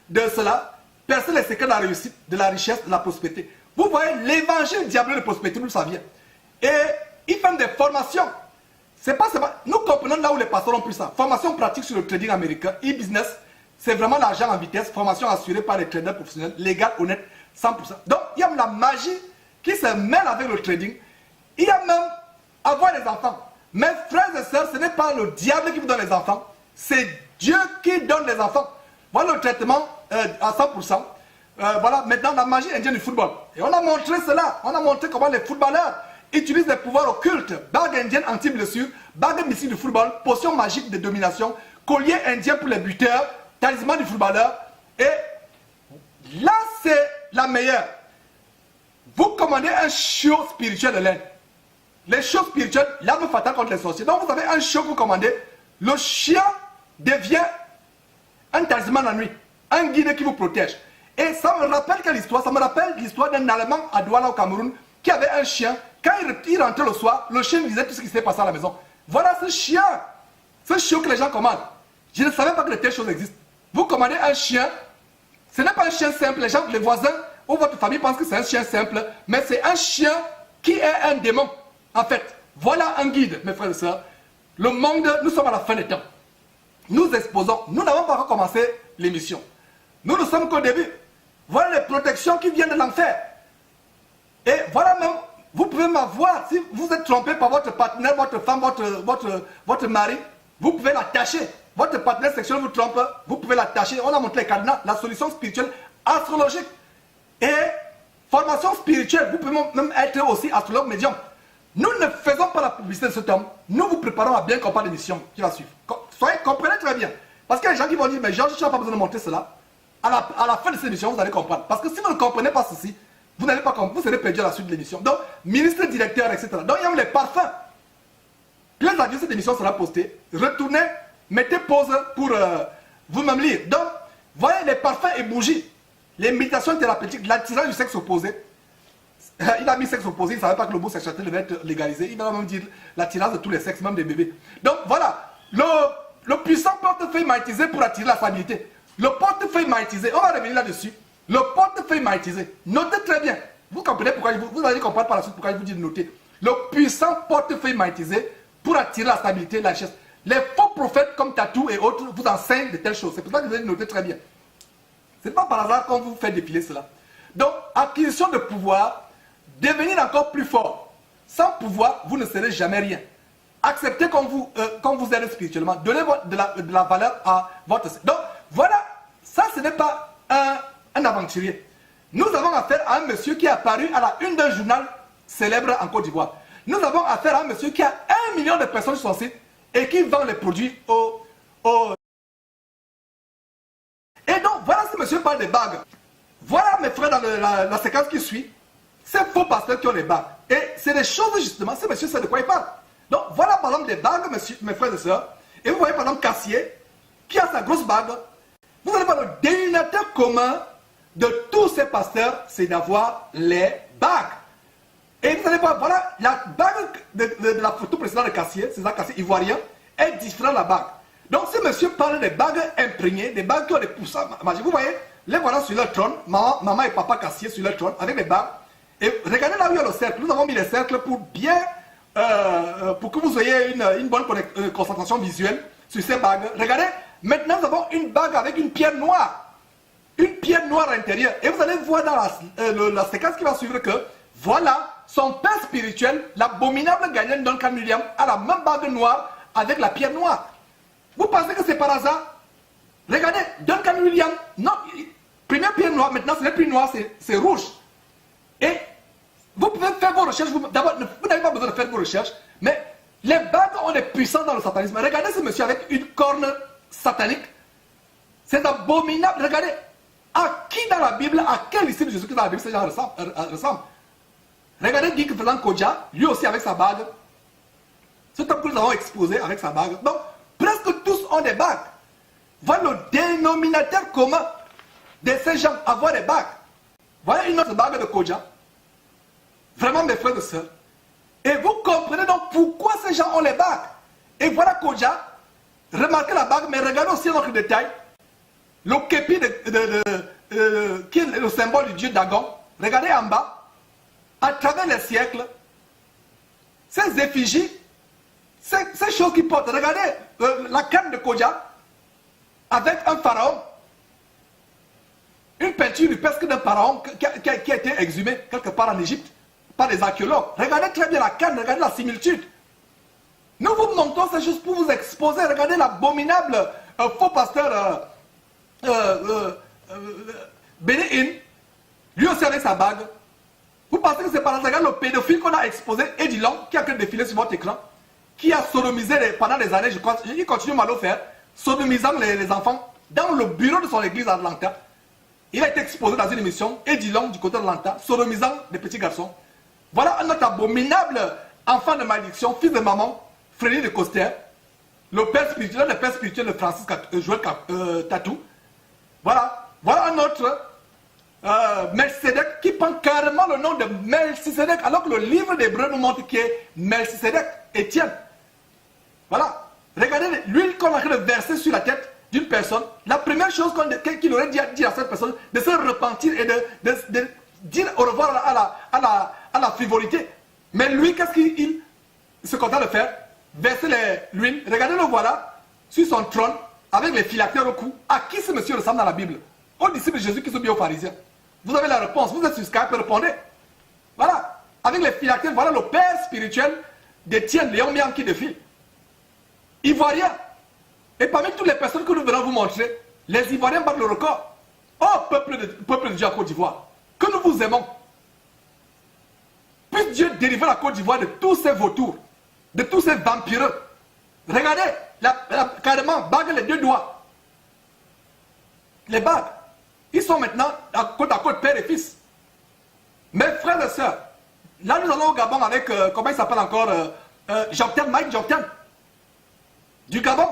de cela. Percer les secrets de la réussite, de la richesse, de la prospérité. Vous voyez, l'évangile diable de prospérité, d'où ça vient. Et ils font des formations. C'est pas seulement... Nous comprenons là où les pasteurs ont pris ça. Formation pratique sur le trading américain, e-business. C'est vraiment l'argent en vitesse. Formation assurée par les traders professionnels, légal, honnête, 100%. Donc, il y a la magie qui se mêle avec le trading. Il y a même avoir des enfants. Mes frères et sœurs, ce n'est pas le diable qui vous donne les enfants. C'est Dieu qui donne les enfants. Voilà le traitement à 100%. Voilà, maintenant la magie indienne du football. Et on a montré cela. On a montré comment les footballeurs utilisent des pouvoirs occultes. Bague indienne anti-blessure, bague mystique du football, potion magique de domination, collier indien pour les buteurs, talisman du footballeur. Et là, c'est la meilleure. Vous commandez un chiot spirituel de l'Inde. Les chiots spirituels, l'arme fatale contre les sorciers. Donc vous avez un chiot que vous commandez. Le chien devient un talisman la nuit. Un guide qui vous protège. Et ça me rappelle quelle histoire? Ça me rappelle l'histoire d'un Allemand à Douala au Cameroun qui avait un chien. Quand il rentrait le soir, le chien lui disait tout ce qui s'était passé à la maison. Voilà ce chien. Ce chiot que les gens commandent. Je ne savais pas que de telles choses existent. Vous commandez un chien. Ce n'est pas un chien simple. Les gens, les voisins ou votre famille pensent que c'est un chien simple. Mais c'est un chien qui est un démon. En fait, voilà un guide, mes frères et sœurs. Le monde, nous sommes à la fin des temps. Nous exposons. Nous n'avons pas encore commencé l'émission. Nous ne sommes qu'au début. Voilà les protections qui viennent de l'enfer. Et voilà même, vous pouvez m'avoir, si vous êtes trompé par votre partenaire, votre femme, votre mari, vous pouvez l'attacher. Votre partenaire sexuel vous trompe, vous pouvez l'attacher. On a montré les cadenas, la solution spirituelle, astrologique. Et formation spirituelle, vous pouvez même être aussi astrologue médium. Nous ne faisons pas la publicité de cet homme. Nous vous préparons à bien comprendre l'émission qui va suivre. Soyez, comprenez très bien. Parce qu'il y a des gens qui vont dire, mais Georges, tu n'as pas besoin de montrer cela. À la fin de cette émission, vous allez comprendre. Parce que si vous ne comprenez pas ceci, vous n'allez pas comprendre. Vous serez perdu à la suite de l'émission. Donc, ministre, directeur, etc. Donc, il y a les parfums. Plaise à Dieu, cette émission sera postée. Retournez, mettez pause pour vous-même lire. Donc, voyez les parfums et bougies. Les méditations thérapeutiques, l'attirance du sexe opposé. Il a mis sexe opposé, il ne savait pas que l'homosexualité devait être légalisée. Il va même dire l'attirance de tous les sexes, même des bébés. Donc voilà, le puissant portefeuille magnétisé pour attirer la stabilité. Le portefeuille magnétisé, on va revenir là-dessus. Le portefeuille magnétisé, notez très bien. Vous comprenez pourquoi vous allez comprendre par la suite pourquoi je vous dis de noter. Le puissant portefeuille magnétisé pour attirer la stabilité, la richesse. Les faux prophètes comme Tatou et autres vous enseignent de telles choses. C'est pour ça que vous allez noter très bien. Ce n'est pas par hasard qu'on vous fait défiler cela. Donc, acquisition de pouvoir. Devenir encore plus fort. Sans pouvoir, vous ne serez jamais rien. Acceptez qu'on vous aide spirituellement. Donnez de la valeur à votre... Donc, voilà, ça ce n'est pas un aventurier. Nous avons affaire à un monsieur qui est apparu à la une d'un journal célèbre en Côte d'Ivoire. Nous avons affaire à un monsieur qui a 1 million de personnes sur son site et qui vend les produits Et donc, voilà ce monsieur parle des bagues. Voilà mes frères dans la séquence qui suit. Ces faux pasteurs qui ont les bagues. Et c'est des choses justement, ce monsieur sait de quoi il parle. Donc voilà par exemple des bagues, mes frères et sœurs. Et vous voyez par exemple Cassier, qui a sa grosse bague. Vous allez voir le dénominateur commun de tous ces pasteurs, c'est d'avoir les bagues. Et vous allez voir, voilà, la bague de la photo précédente de Cassier, c'est ça, Cassier ivoirien, est différente de la bague. Donc ce monsieur parle des bagues imprégnées, des bagues qui ont des poussins magiques. Vous voyez, les voilà sur leur trône, maman et papa Cassier sur leur trône, avec des bagues. Et regardez là où il y a le cercle. Nous avons mis les cercles pour bien, pour que vous ayez une bonne concentration visuelle sur ces bagues. Regardez, Maintenant, nous avons une bague avec une pierre noire. Une pierre noire à l'intérieur. Et vous allez voir dans la séquence qui va suivre que, voilà, son père spirituel, l'abominable gagnant Duncan Williams, a la même bague noire avec la pierre noire. Vous pensez que c'est par hasard? Regardez, Duncan Williams, non, première pierre noire, maintenant ce n'est plus noir, c'est rouge. Et vous pouvez faire vos recherches, d'abord, vous n'avez pas besoin de faire vos recherches, mais les bagues ont des puissances dans le satanisme. Regardez ce monsieur avec une corne satanique. C'est abominable. Regardez, à qui dans la Bible, à quel disciple de Jésus-Christ dans la Bible ces gens ressemblent? Regardez Guy faisant Kodja, lui aussi avec sa bague. C'est homme que nous avons exposé avec sa bague. Donc, presque tous ont des bagues. Voilà le dénominateur commun de ces gens, avoir des bagues. Voilà une autre bague de Kodja. Vraiment, mes frères et sœurs. Et vous comprenez donc pourquoi ces gens ont les bagues. Et voilà Kodja. Remarquez la bague, mais regardez aussi un autre détail. Le képi qui est le symbole du dieu Dagon. Regardez en bas. À travers les siècles, ces effigies, ces choses qui portent. Regardez la canne de Kodja avec un pharaon. Une peinture presque d'un pharaon qui a été exhumée quelque part en Égypte par les archéologues. Regardez très bien la canne, regardez la similitude. Nous vous montrons ces choses pour vous exposer. Regardez l'abominable faux pasteur Bénéine, lui aussi avec sa bague. Vous pensez que c'est par hasard le pédophile qu'on a exposé, Eddie Long, qui a pu défiler sur votre écran, qui a sodomisé pendant des années, je crois, il continue à le faire, sodomisant les enfants dans le bureau de son église à Atlanta. Il a été exposé dans une émission, Eddie Long du côté d'Atlanta, sodomisant des petits garçons. Voilà un autre abominable enfant de malédiction, fils de maman, Frédéric de Coster, le père spirituel de Francis Joël Tatou. Voilà un autre Melchizedek qui prend carrément le nom de Melchizedek, alors que le livre d'Hébreux nous montre qui est Melchizedek, Étienne. Voilà. Regardez l'huile qu'on a de verser sur la tête d'une personne. La première chose qu'il aurait dit à cette personne, de se repentir et de dire au revoir à la frivolité. Mais lui, qu'est-ce qu'il se contente de faire? Verser l'huile. Regardez-le voilà, sur son trône, avec les phylactères au cou. À qui ce monsieur ressemble dans la Bible? Aux disciples de Jésus qui sont bien aux pharisiens. Vous avez la réponse, vous êtes sur Skype, répondez. Voilà, avec les phylactères, voilà le père spirituel d'Étienne Léon Mian qui défile. Ivoirien. Et parmi toutes les personnes que nous venons vous montrer, les Ivoiriens battent le record. Oh, peuple de Dieu à Côte d'Ivoire, que nous vous aimons. Puisse Dieu délivrer la Côte d'Ivoire de tous ces vautours, de tous ces vampireux. Regardez, carrément, bague les deux doigts. Les bagues, ils sont maintenant à côte, père et fils. Mes frères et sœurs, là nous allons au Gabon avec, comment il s'appelle encore, Mike Jokten, du Gabon.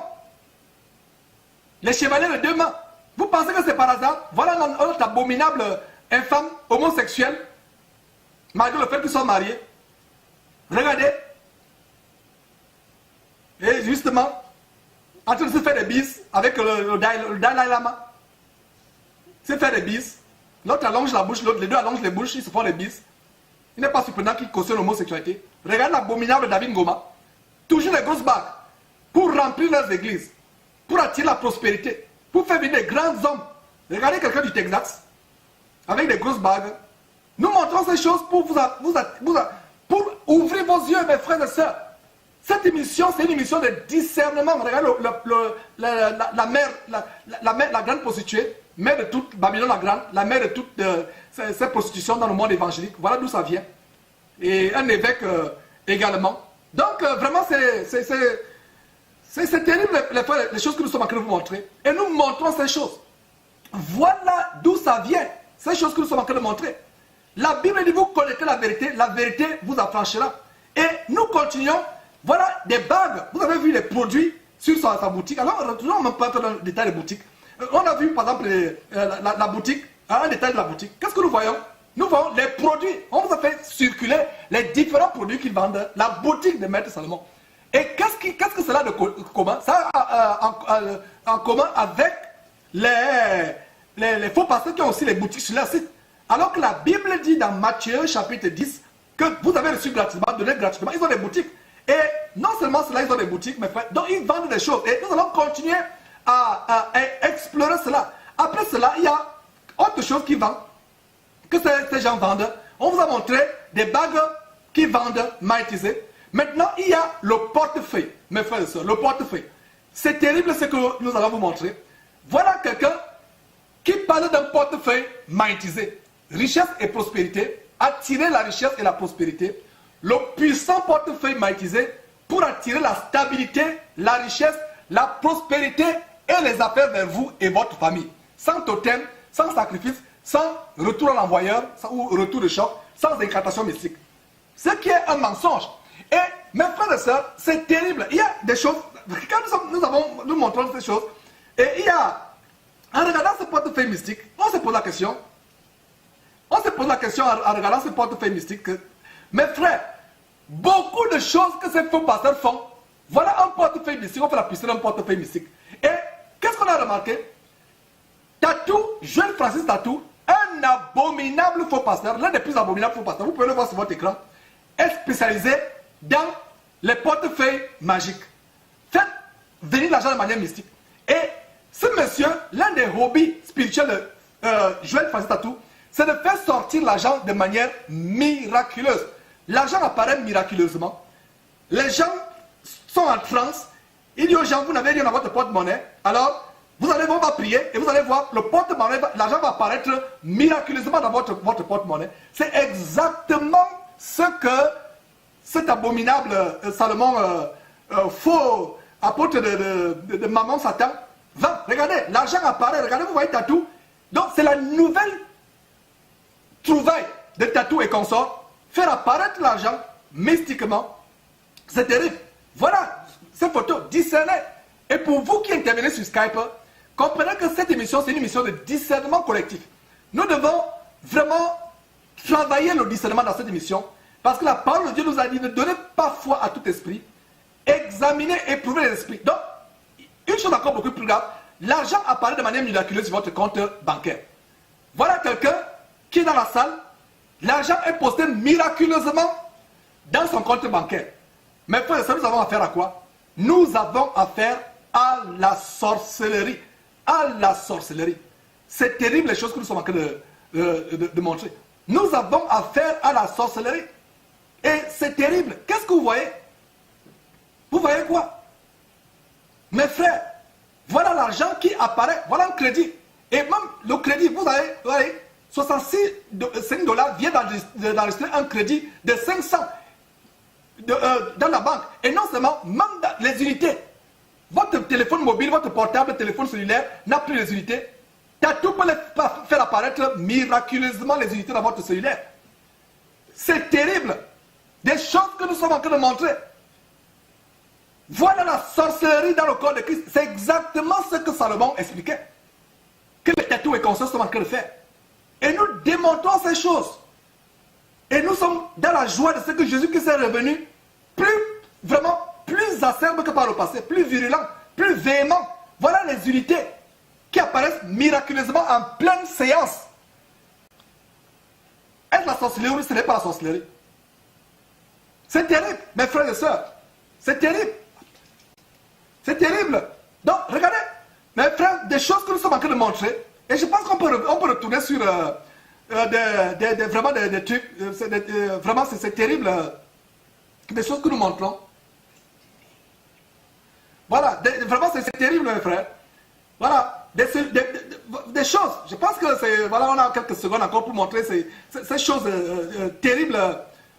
Les chevaliers de deux mains. Vous pensez que c'est par hasard? Voilà un autre abominable infâme, homosexuel, malgré le fait qu'ils sont mariés. Regardez. Et justement, en train de se faire des bises avec le Dalai Lama. Se faire des bises. L'autre allonge la bouche, les deux allongent les bouches, ils se font des bises. Il n'est pas surprenant qu'ils cautionnent l'homosexualité. Regardez l'abominable David Ngoma. Toujours les grosses bagues pour remplir leurs églises, pour attirer la prospérité, pour faire venir des grands hommes. Regardez quelqu'un du Texas avec des grosses bagues. Nous montrons ces choses pour pour ouvrir vos yeux, mes frères et sœurs. Cette émission, c'est une émission de discernement. Regardez la grande prostituée, mère de toute Babylone la grande, la mère de toutes ces prostitutions dans le monde évangélique. Voilà d'où ça vient. Et un évêque également. Donc vraiment, c'est terrible les choses que nous sommes en train de vous montrer. Et nous montrons ces choses. Voilà d'où ça vient. Ces choses que nous sommes en train de montrer. La Bible dit, vous connaîtrez la vérité vous affranchira. Et nous continuons. Voilà des bagues. Vous avez vu les produits sur sa boutique. Alors, retournons même pas dans le détail des boutiques. On a vu par exemple la boutique, un détail de la boutique. Qu'est-ce que nous voyons? Nous voyons les produits. On vous a fait circuler les différents produits qu'ils vendent. La boutique de Maître Salomon. Et qu'est-ce que cela a de commun? Ça a en commun avec les faux pasteurs qui ont aussi les boutiques sur leur site. Alors que la Bible dit dans Matthieu chapitre 10 que vous avez reçu gratuitement, donné gratuitement. Ils ont des boutiques. Et non seulement cela, ils ont des boutiques, mais donc ils vendent des choses. Et nous allons continuer à explorer cela. Après cela, il y a autre chose qui vend, que ces gens vendent. On vous a montré des bagues qui vendent magnétisées. Maintenant, il y a le portefeuille, mes frères et sœurs, le portefeuille. C'est terrible ce que nous allons vous montrer. Voilà quelqu'un qui parle d'un portefeuille magnétisé. Richesse et prospérité, attirer la richesse et la prospérité. Le puissant portefeuille magnétisé pour attirer la stabilité, la richesse, la prospérité et les affaires vers vous et votre famille. Sans totem, sans sacrifice, sans retour à l'envoyeur ou retour de choc, sans incantation mystique. Ce qui est un mensonge. Et mes frères et sœurs, c'est terrible. Il y a des choses, quand nous montrons ces choses, et il y a, en regardant ce portefeuille mystique, on se pose la question, en regardant ce portefeuille mystique, que, mes frères, beaucoup de choses que ces faux pasteurs font, voilà un portefeuille mystique, on fait la puissance d'un portefeuille mystique. Et qu'est-ce qu'on a remarqué? Tatou, Joël Francis Tatou, un abominable faux pasteur, l'un des plus abominables faux pasteurs, vous pouvez le voir sur votre écran, est spécialisé dans les portefeuilles magiques. Faites venir l'argent de manière mystique. Et ce monsieur, l'un des hobbies spirituels de Joël Francis Tatou, c'est de faire sortir l'argent de manière miraculeuse. L'argent apparaît miraculeusement. Les gens sont en transe. Il dit aux gens, vous n'avez rien dans votre porte-monnaie. Alors, vous allez voir, on va prier et vous allez voir, le porte-monnaie, l'argent va apparaître miraculeusement dans votre porte-monnaie. C'est exactement ce que cet abominable Salomon, faux apôtre de Maman Satan, va. Regardez, l'argent apparaît, regardez, vous voyez Tatou. Donc, c'est la nouvelle trouvaille de Tatou et consorts, faire apparaître l'argent mystiquement. C'est terrible. Voilà, ces photos, discernez. Et pour vous qui intervenez sur Skype, comprenez que cette émission, c'est une émission de discernement collectif. Nous devons vraiment travailler le discernement dans cette émission, parce que la parole de Dieu nous a dit, ne donnez pas foi à tout esprit, examinez, éprouvez les esprits. Donc, une chose encore beaucoup plus grave, l'argent apparaît de manière miraculeuse sur votre compte bancaire. Voilà quelqu'un qui est dans la salle, l'argent est posté miraculeusement dans son compte bancaire. Mais frères et sœurs, nous avons affaire à quoi? Nous avons affaire à la sorcellerie. À la sorcellerie. C'est terrible les choses que nous sommes en train de montrer. Nous avons affaire à la sorcellerie. Et c'est terrible. Qu'est-ce que vous voyez? Vous voyez quoi? Mes frères, voilà l'argent qui apparaît. Voilà un crédit. Et même le crédit, vous voyez, 66 $ vient d'enregistrer un crédit de 500 dans la banque. Et non seulement, même dans les unités. Votre téléphone mobile, votre portable, téléphone cellulaire n'a plus les unités. Tatou peut faire apparaître miraculeusement les unités dans votre cellulaire. C'est terrible. Des choses que nous sommes en train de montrer. Voilà la sorcellerie dans le corps de Christ. C'est exactement ce que Salomon expliquait. Que les tatous et consorts sont en train de faire. Et nous démontrons ces choses. Et nous sommes dans la joie de ce que Jésus-Christ est revenu plus acerbe que par le passé, plus virulent, plus véhément. Voilà les unités qui apparaissent miraculeusement en pleine séance. Est-ce la sorcellerie ou ce n'est pas la sorcellerie? C'est terrible, mes frères et sœurs. C'est terrible. C'est terrible. Donc, regardez, mes frères, des choses que nous sommes en train de montrer, et je pense qu'on peut retourner sur vraiment des trucs, vraiment c'est terrible, des choses que nous montrons. Voilà, vraiment c'est terrible, mes frères. Voilà, des choses, je pense que c'est, voilà, on a quelques secondes encore pour montrer ces choses terribles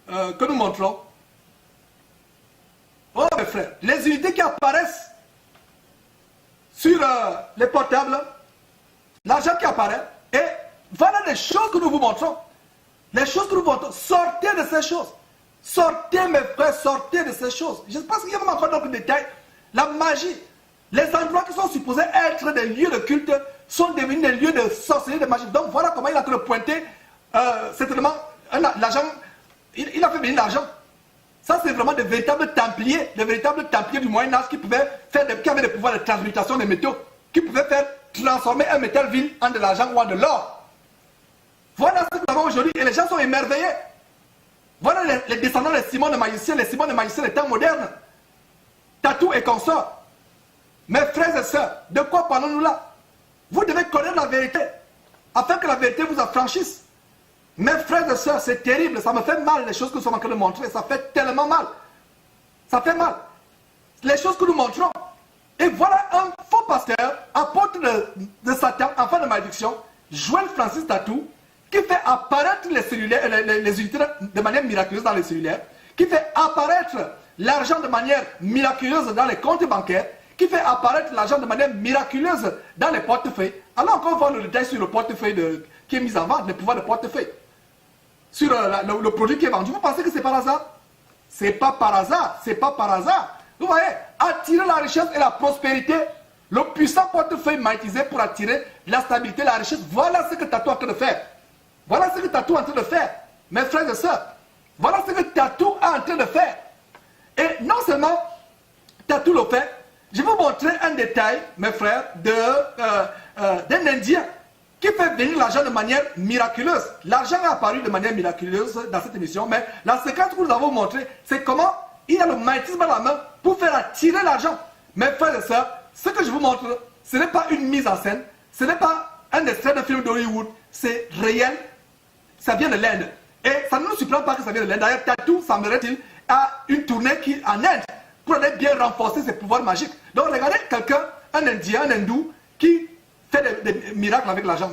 que nous montrons. Oh, mes frères, les unités qui apparaissent sur les portables, l'argent qui apparaît, et voilà les choses que nous vous montrons. Les choses que nous vous montrons, sortez de ces choses. Sortez, mes frères, sortez de ces choses. Je pense qu'il y a encore d'autres détails. La magie, les endroits qui sont supposés être des lieux de culte sont devenus des lieux de sorcellerie, de magie. Donc voilà comment il a pu le pointer. Certainement, l'argent, il a fait venir l'argent. Ça, c'est vraiment des véritables templiers du Moyen-Âge qui avaient des pouvoirs de transmutation des métaux, qui pouvaient faire transformer un métal vil en de l'argent ou en de l'or. Voilà ce que nous avons aujourd'hui et les gens sont émerveillés. Voilà les descendants des Simon de magiciens, les Simon de magiciens des temps modernes. Tatou et consorts. Mes frères et sœurs, de quoi parlons-nous là? Vous devez connaître la vérité, afin que la vérité vous affranchisse. Mes frères et sœurs, c'est terrible, ça me fait mal les choses que nous sommes en train de montrer, ça fait tellement mal. Ça fait mal. Les choses que nous montrons. Et voilà un faux pasteur, apôtre de Satan, enfant de malédiction, Joël Francis Tatou, qui fait apparaître les cellulaires, les unités de manière miraculeuse dans les cellulaires, qui fait apparaître l'argent de manière miraculeuse dans les comptes bancaires, qui fait apparaître l'argent de manière miraculeuse dans les portefeuilles. Alors qu'on voit le détail sur le portefeuille qui est mis en vente, le pouvoir de portefeuille. Sur le produit qui est vendu. Vous pensez que c'est par hasard? C'est pas par hasard, c'est pas par hasard. Vous voyez, attirer la richesse et la prospérité, le puissant portefeuille magnétisé pour attirer la stabilité, la richesse, voilà ce que Tatou est en train de faire. Voilà ce que Tatou est en train de faire, mes frères et sœurs. Voilà ce que Tatou est en train de faire. Et non seulement Tatou le fait, je vais vous montrer un détail, mes frères, d'un Indien qui fait venir l'argent de manière miraculeuse. L'argent est apparu de manière miraculeuse dans cette émission, mais la séquence que nous avons montrée, c'est comment il a le magnétisme dans la main pour faire attirer l'argent. Mes frères et sœurs, ce que je vous montre, ce n'est pas une mise en scène, ce n'est pas un extrait de film d'Hollywood, c'est réel, ça vient de l'Inde. Et ça ne nous surprend pas que ça vienne de l'Inde. D'ailleurs, Tatou, semblerait-il, a une tournée en Inde pour aller bien renforcer ses pouvoirs magiques. Donc regardez quelqu'un, un Indien, un Hindou, qui fait des miracles avec l'argent.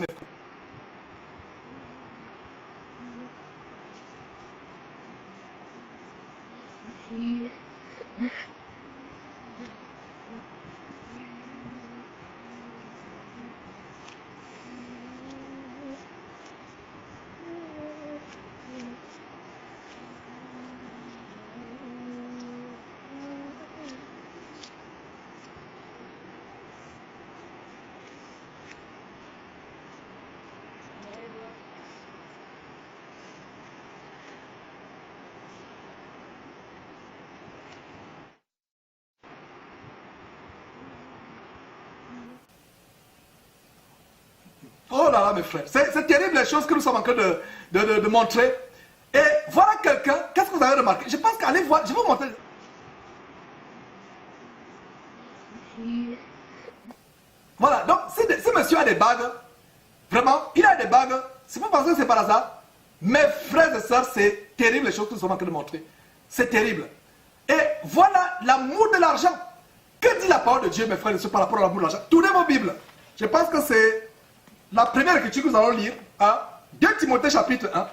Oh là là, mes frères, c'est terrible les choses que nous sommes en train de montrer. Et voilà quelqu'un, qu'est-ce que vous avez remarqué? Je pense qu'allez voir, je vais vous montrer. Voilà, donc si monsieur a des bagues, vraiment, il a des bagues, si vous pensez que c'est par hasard, mes frères et sœurs, c'est terrible les choses que nous sommes en train de montrer. C'est terrible. Et voilà l'amour de l'argent. Que dit la parole de Dieu, mes frères et sœurs, par rapport à l'amour de l'argent? Tournez vos Bibles. Je pense que c'est la première écriture que nous allons lire, 2 Timothée chapitre 1.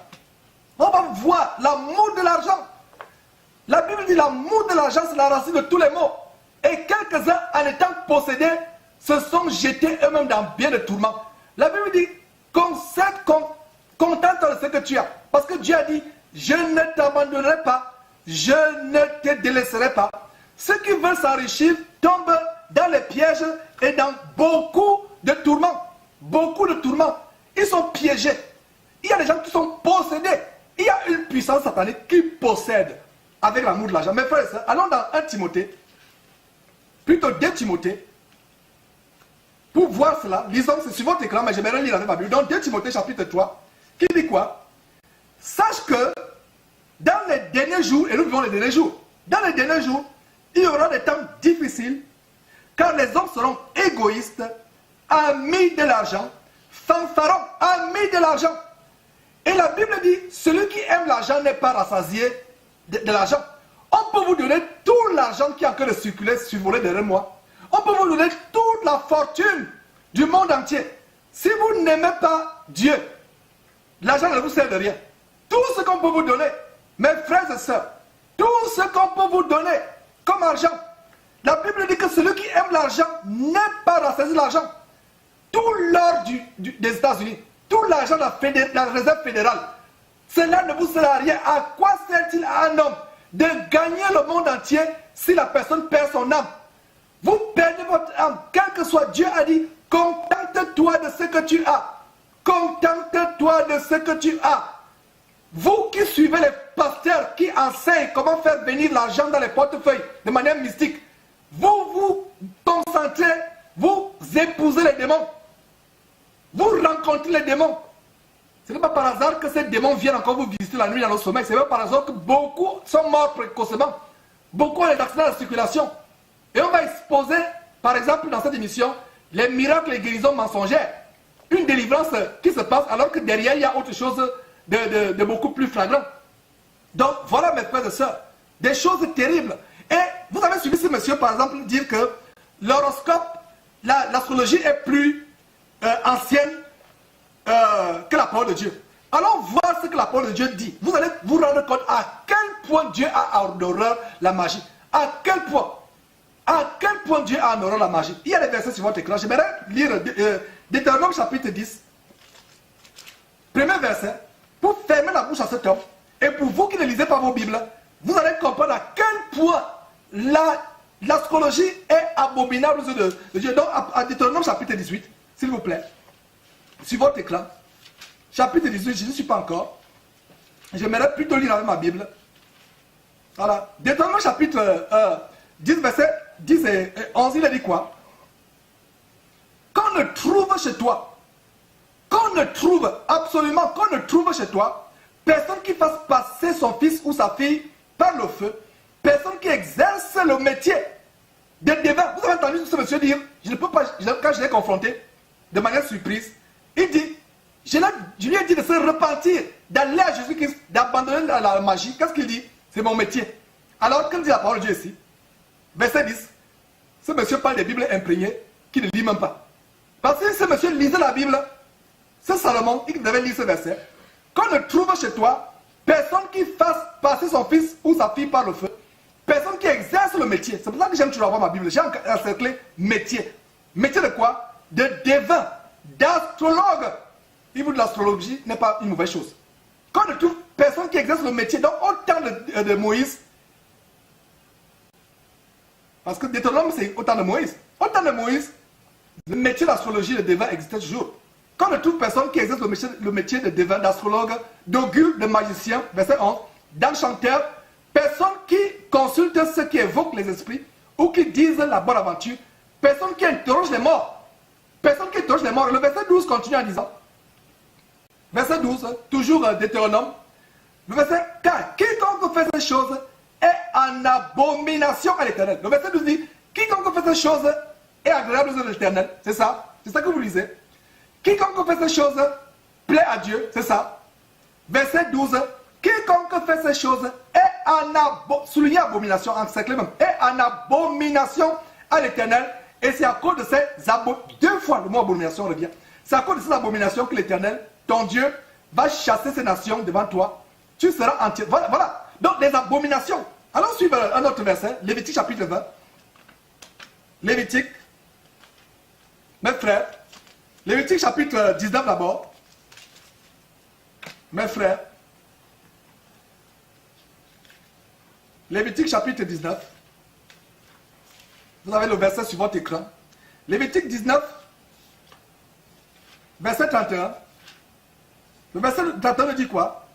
On va voir l'amour de l'argent. La Bible dit l'amour de l'argent, c'est la racine de tous les maux. Et quelques-uns, en étant possédés, se sont jetés eux-mêmes dans bien de tourments. La Bible dit, contente de ce que tu as. Parce que Dieu a dit, je ne t'abandonnerai pas, je ne te délaisserai pas. Ceux qui veulent s'enrichir tombent dans les pièges et dans beaucoup de tourments. Beaucoup de tourments. Ils sont piégés. Il y a des gens qui sont possédés. Il y a une puissance satanique qui possède avec l'amour de l'argent. Mes frères et sœurs, allons dans 1 Timothée, plutôt 2 Timothée, pour voir cela. Lisons, c'est sur votre écran, mais j'aimerais lire avec ma Bible. Donc 2 Timothée chapitre 3, qui dit quoi? Sache que dans les derniers jours, et nous vivons les derniers jours, dans les derniers jours, il y aura des temps difficiles, car les hommes seront égoïstes, amis de l'argent, fanfarons, amis de l'argent. Et la Bible dit, celui qui aime l'argent n'est pas rassasié de l'argent. On peut vous donner tout l'argent qui est en train de circuler, survoler derrière moi. On peut vous donner toute la fortune du monde entier. Si vous n'aimez pas Dieu, l'argent ne vous sert de rien. Tout ce qu'on peut vous donner, mes frères et sœurs, tout ce qu'on peut vous donner comme argent, la Bible dit que celui qui aime l'argent n'est pas rassasié de l'argent. Tout l'or des États-Unis, tout l'argent de la réserve fédérale, cela ne vous sert à rien. À quoi sert-il à un homme de gagner le monde entier si la personne perd son âme? Vous perdez votre âme. Quel que soit, Dieu a dit, contente-toi de ce que tu as. Contente-toi de ce que tu as. Vous qui suivez les pasteurs qui enseignent comment faire venir l'argent dans les portefeuilles de manière mystique, vous vous concentrez, vous épousez les démons. Vous rencontrez les démons. Ce n'est pas par hasard que ces démons viennent encore vous visiter la nuit dans le sommeil. Ce n'est pas par hasard que beaucoup sont morts précocement. Beaucoup ont des accidents de circulation. Et on va exposer par exemple, dans cette émission, les miracles et guérisons mensongères. Une délivrance qui se passe alors que derrière, il y a autre chose de beaucoup plus flagrant. Donc, voilà mes frères et sœurs, des choses terribles. Et vous avez suivi ce monsieur, par exemple, dire que l'horoscope, l'astrologie est plus ancienne que la parole de Dieu. Allons voir ce que la parole de Dieu dit. Vous allez vous rendre compte à quel point Dieu a en horreur la magie. À quel point Dieu a en horreur la magie. Il y a des versets sur votre écran. J'aimerais lire Deutéronome chapitre 10. Premier verset. Pour fermer la bouche à cet homme. Et pour vous qui ne lisez pas vos Bibles, vous allez comprendre à quel point l'astrologie est abominable aux yeux de Dieu. Donc, à Deutéronome chapitre 18, s'il vous plaît, sur votre écran, chapitre 18, je ne suis pas encore. J'aimerais plutôt lire avec ma Bible. Voilà. Deutéronome chapitre 10, verset 10 et 11, il a dit quoi? Qu'on ne trouve chez toi, qu'on ne trouve chez toi, personne qui fasse passer son fils ou sa fille par le feu, personne qui exerce le métier de devin. Vous avez entendu ce monsieur dire, je ne peux pas, quand je l'ai confronté, de manière surprise, il dit, je lui ai dit de se repentir, d'aller à Jésus-Christ, d'abandonner la magie. Qu'est-ce qu'il dit? C'est mon métier. Alors, quand dit la parole de Dieu ici, verset 10, ce monsieur parle des Bibles imprégnées, qui ne lit même pas. Parce que ce monsieur lisait la Bible, c'est Salomon, il devait lire ce verset. Qu'on ne trouve chez toi personne qui fasse passer son fils ou sa fille par le feu, personne qui exerce le métier. C'est pour ça que j'aime toujours avoir ma Bible. J'ai encerclé métier. Métier de quoi? De devin, d'astrologue. Il vous dit l'astrologie n'est pas une mauvaise chose. Qu'on ne trouve personne qui exerce le métier. Donc, au temps de Moïse, parce que Deutéronome, c'est au temps de Moïse. Au temps de Moïse, le métier d'astrologie et de devin existait toujours. Qu'on ne trouve personne qui exerce le métier de devin, d'astrologue, d'augure, de magicien, verset 11, d'enchanteur, personne qui consulte ceux qui évoquent les esprits ou qui disent la bonne aventure, personne qui interroge les morts. Personne qui interroge les morts. Le verset 12 continue en disant, verset 12, toujours Deutéronome, le verset 4, quiconque fait ces choses est en abomination à l'Éternel. Le verset 12 dit, quiconque fait ces choses est agréable aux yeux de l'Éternel. C'est ça que vous lisez. Quiconque fait ces choses plaît à Dieu, c'est ça. Verset 12, quiconque fait ces choses est en abomination, est en abomination à l'Éternel. Et c'est à cause de ces abominations, 2 fois le mot abomination revient. C'est à cause de ces abominations que l'Éternel, ton Dieu, va chasser ces nations devant toi. Tu seras entier. Voilà. Donc, les abominations. Allons suivre un autre verset, Lévitique chapitre 20. Lévitique, mes frères, Lévitique chapitre 19 d'abord. Mes frères, Lévitique chapitre 19. Vous avez le verset sur votre écran. Lévitique 19, verset 31. Le verset 31 dit quoi?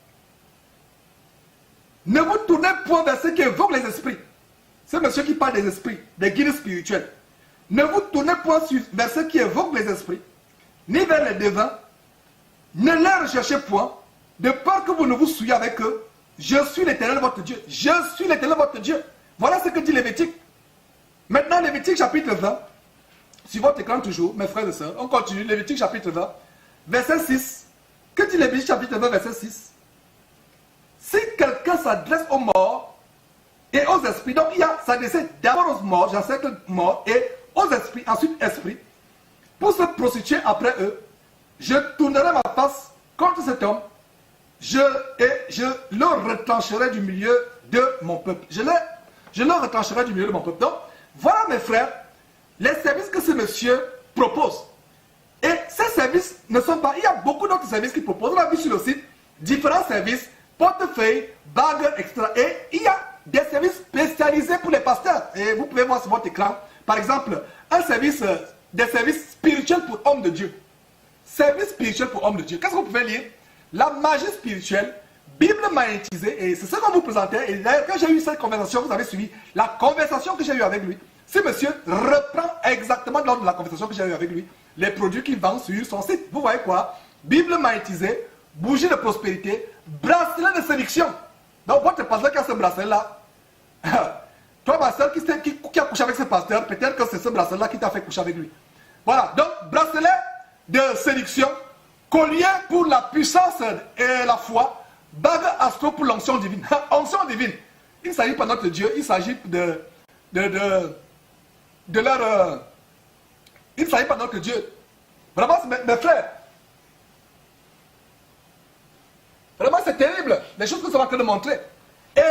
Ne vous tournez point vers ceux qui évoquent les esprits. C'est monsieur qui parle des esprits, des guides spirituels. Ne vous tournez point vers ceux qui évoquent les esprits, ni vers les devins. Ne les recherchez point, de peur que vous ne vous souillez avec eux. Je suis l'Éternel votre Dieu. Je suis l'Éternel votre Dieu. Voilà ce que dit Lévitique. Maintenant, Lévitique chapitre 20, sur votre écran toujours, mes frères et sœurs, on continue, Lévitique chapitre 20, verset 6. Que dit Lévitique chapitre 20, verset 6? Si quelqu'un s'adresse aux morts et aux esprits, donc il y a s'adresser d'abord aux morts, j'encercle morts, et aux esprits, ensuite esprits, pour se prostituer après eux, je tournerai ma face contre cet homme, je le retrancherai du milieu de mon peuple. Je le retrancherai du milieu de mon peuple. Donc, voilà mes frères, les services que ce monsieur propose. Et ces services ne sont pas... Il y a beaucoup d'autres services qu'il propose. On a vu sur le site différents services, portefeuille, bagues, etc. Et il y a des services spécialisés pour les pasteurs. Et vous pouvez voir sur votre écran, par exemple, des services spirituels pour hommes de Dieu. Service spirituel pour hommes de Dieu. Qu'est-ce que vous pouvez lire? La magie spirituelle, Bible magnétisée, et c'est ce qu'on vous présentait. Et d'ailleurs, quand j'ai eu cette conversation, vous avez suivi la conversation que j'ai eue avec lui. Ce monsieur reprend exactement lors de la conversation que j'ai eue avec lui les produits qu'il vend sur son site. Vous voyez quoi? Bible magnétisée, bougie de prospérité, bracelet de séduction. Donc votre pasteur qui a ce bracelet-là, toi ma soeur qui as couché avec ce pasteur, peut-être que c'est ce bracelet-là qui t'a fait coucher avec lui. Voilà, donc bracelet de séduction, collier pour la puissance et la foi, bague astro pour l'onction divine. Onction divine. Il ne s'agit pas de notre Dieu, il s'agit de leur... il ne s'agit pas de notre Dieu. Vraiment, mes frères. Vraiment, c'est terrible. Les choses que ça va que de montrer. Et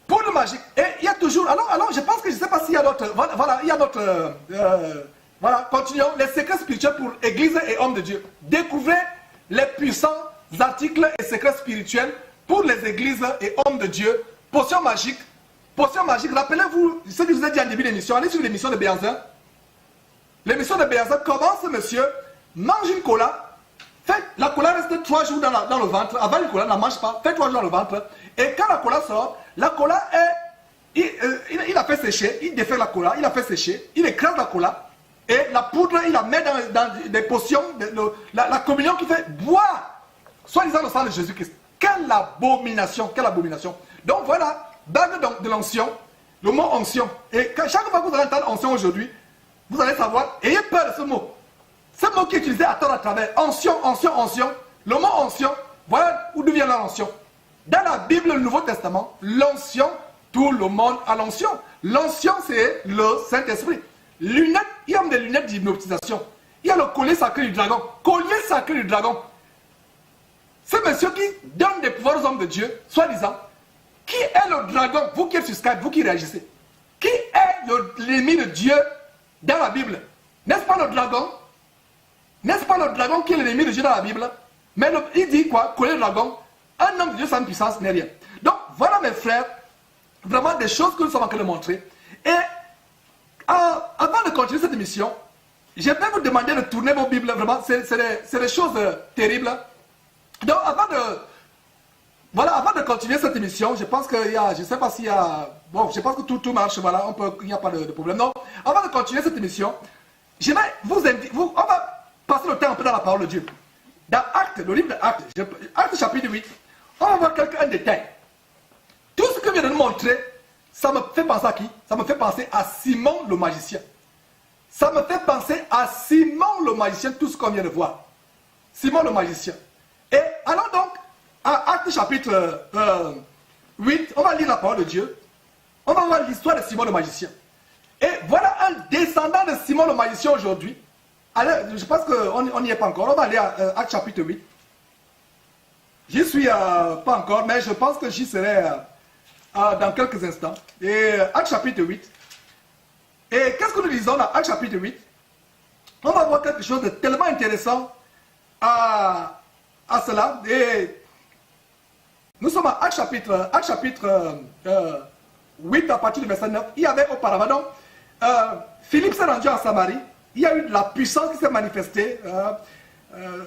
pour le magique, et il y a toujours... Alors je pense que je ne sais pas s'il y a d'autres... Voilà, il y a d'autres... voilà, continuons. Les secrets spirituels pour Église et hommes de Dieu. Découvrez les puissants articles et secrets spirituels pour les églises et hommes de Dieu. Potion magique. Potion magique. Rappelez-vous ce que je vous ai dit en début d'émission. Allez sur l'émission de Béanzin. L'émission de Béanzin commence, monsieur, mange une cola. La cola reste 3 jours dans le ventre. Avant une cola, ne la mange pas. Fait 3 jours dans le ventre. Et quand la cola sort, la cola est... Il a fait sécher. Il défait la cola. Il a fait sécher. Il écrase la cola. Et la poudre, il la met dans des potions. La communion qui fait boire. Soi-disant le sang de Jésus-Christ. Quelle abomination. Quelle abomination. Donc voilà. Bague de l'onction. Le mot onction. Et chaque fois que vous allez entendre onction aujourd'hui, vous allez savoir. Ayez peur de ce mot. Ce mot qui est utilisé à tort à travers, onction, onction, onction, le mot onction, voilà d'où vient l'onction. Dans la Bible, le Nouveau Testament, l'onction, tout le monde a l'onction. L'onction, c'est le Saint-Esprit. Lunettes, il y a des lunettes d'hypnotisation. Il y a le collier sacré du dragon. Collier sacré du dragon. C'est monsieur qui donne des pouvoirs aux hommes de Dieu, soi-disant. Qui est le dragon? Vous qui êtes sur Skype, vous qui réagissez. Qui est l'ennemi de Dieu dans la Bible? N'est-ce pas le dragon? N'est-ce pas le dragon qui est l'ennemi de Dieu dans la Bible? Mais il dit quoi? Collier le dragon. Un homme de Dieu sans puissance n'est rien. Donc voilà mes frères, vraiment des choses que nous sommes en train de montrer. Et avant de continuer cette émission, je vais vous demander de tourner vos Bibles, vraiment, c'est des choses terribles. Donc avant de continuer cette émission, je pense qu'il y a, je ne sais pas s'il y a, bon, je pense que tout marche, voilà, il n'y a pas de problème. Donc avant de continuer cette émission, je vais vous inviter, on va passer le temps un peu dans la parole de Dieu. Dans Actes, le livre d'Actes, Actes chapitre 8, on va voir un détail. Tout ce que je viens de nous montrer, ça me fait penser à qui? Ça me fait penser à Simon le magicien. Ça me fait penser à Simon le magicien, tout ce qu'on vient de voir. Simon le magicien. Et allons donc à Actes chapitre 8, on va lire la parole de Dieu. On va voir l'histoire de Simon le magicien. Et voilà un descendant de Simon le magicien aujourd'hui. Allez, je pense qu'on n'y est pas encore. On va aller à Actes chapitre 8. J'y suis pas encore, mais je pense que j'y serai dans quelques instants. Et Actes chapitre 8. Et qu'est-ce que nous lisons dans Actes chapitre 8? On va voir quelque chose de tellement intéressant à cela. Et nous sommes à Actes chapitre 8 à partir du verset 9. Il y avait auparavant, donc, Philippe s'est rendu en Samarie. Il y a eu de la puissance qui s'est manifestée.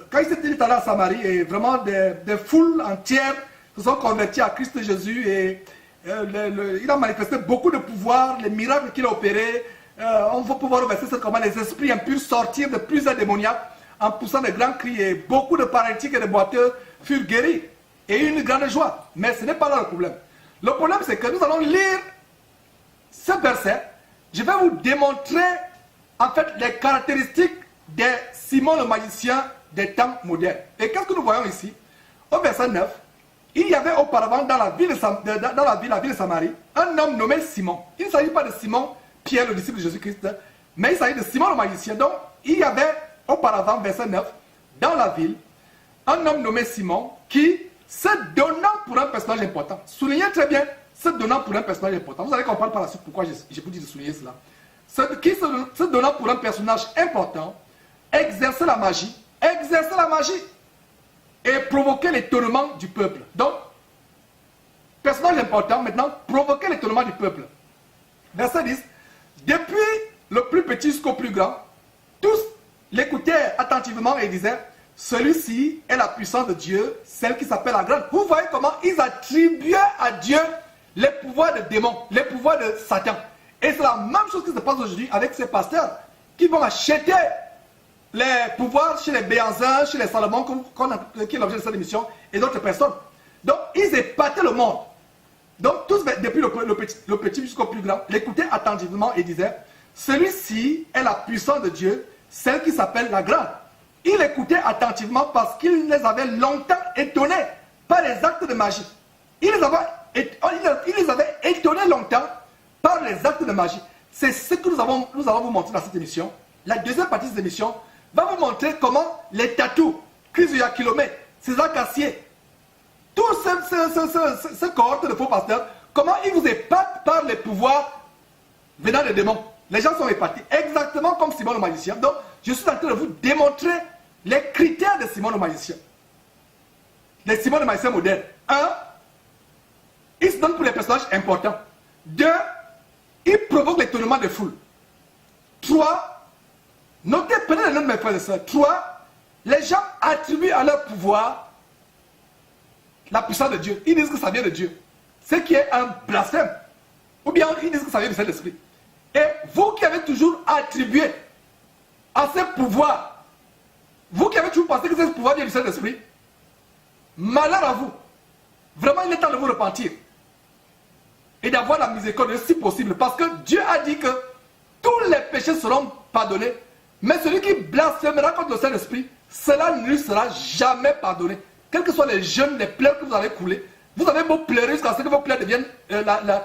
Quand il s'est allé à Samarie, et vraiment des foules entières se sont converties à Christ Jésus. Et il a manifesté beaucoup de pouvoir, les miracles qu'il a opérés. On va pouvoir verser comment les esprits impurs sortir de plusieurs démoniaques en poussant de grands cris. Et beaucoup de paralytiques et de boiteux furent guéris. Et une grande joie. Mais ce n'est pas là le problème. Le problème, c'est que nous allons lire ce verset. Je vais vous démontrer en fait les caractéristiques de Simon le magicien des temps modernes. Et qu'est-ce que nous voyons ici? Au verset 9, il y avait auparavant dans la ville de Samarie, un homme nommé Simon. Il ne s'agit pas de Simon, Pierre, le disciple de Jésus-Christ, mais il s'agit de Simon le magicien. Donc, il y avait auparavant, verset 9, dans la ville, un homme nommé Simon qui, se donnant pour un personnage important, soulignez très bien, se donnant pour un personnage important. Vous allez comprendre par la suite pourquoi je vous dis de souligner cela. Qui se donnant pour un personnage important, exercer la magie et provoquer l'étonnement du peuple. Donc, personnage important, maintenant, provoquer l'étonnement du peuple. Verset 10. Depuis le plus petit jusqu'au plus grand, tous l'écoutaient attentivement et disaient, celui-ci est la puissance de Dieu, celle qui s'appelle la grande. Vous voyez comment ils attribuaient à Dieu les pouvoirs de démons, les pouvoirs de Satan. Et c'est la même chose qui se passe aujourd'hui avec ces pasteurs qui vont acheter les pouvoirs chez les Béanzins, chez les Salomon, qui est l'objet de cette émission, et d'autres personnes. Donc, ils épataient le monde. Donc, tous, depuis le petit jusqu'au plus grand, l'écoutaient attentivement et disaient, celui-ci est la puissance de Dieu, celle qui s'appelle la grande. Il écoutait attentivement parce qu'il les avait longtemps étonnés par les actes de magie. Il les avait étonnés longtemps par les actes de magie. C'est ce que nous allons vous montrer dans cette émission. La deuxième partie de cette émission va vous montrer comment les tatous, Chris Kilomé, César Cassier, tout ce cohorte de faux pasteurs, comment ils vous épatent par les pouvoirs venant des démons. Les gens sont épatés, exactement comme Simon le magicien. Donc, je suis en train de vous démontrer les critères de Simon le magicien. Les Simon le magicien moderne. 1. Il se donne pour les personnages importants. 2. Il provoque l'étonnement des foules. 3. Notez, prenez les noms de mes frères et sœurs. 3. Les gens attribuent à leur pouvoir la puissance de Dieu. Ils disent que ça vient de Dieu. Ce qui est un blasphème. Ou bien ils disent que ça vient du Saint-Esprit. Et vous qui avez toujours attribué à ce pouvoir, vous qui avez toujours pensé que ce pouvoir vient du Saint-Esprit, malheur à vous. Vraiment, il est temps de vous repentir. Et d'avoir la miséricorde si possible. Parce que Dieu a dit que tous les péchés seront pardonnés. Mais celui qui blasphémera contre le Saint-Esprit, cela ne lui sera jamais pardonné. Quels que soient les jeûnes, les pleurs que vous avez coulés, vous avez beau pleurer jusqu'à ce que vos pleurs deviennent la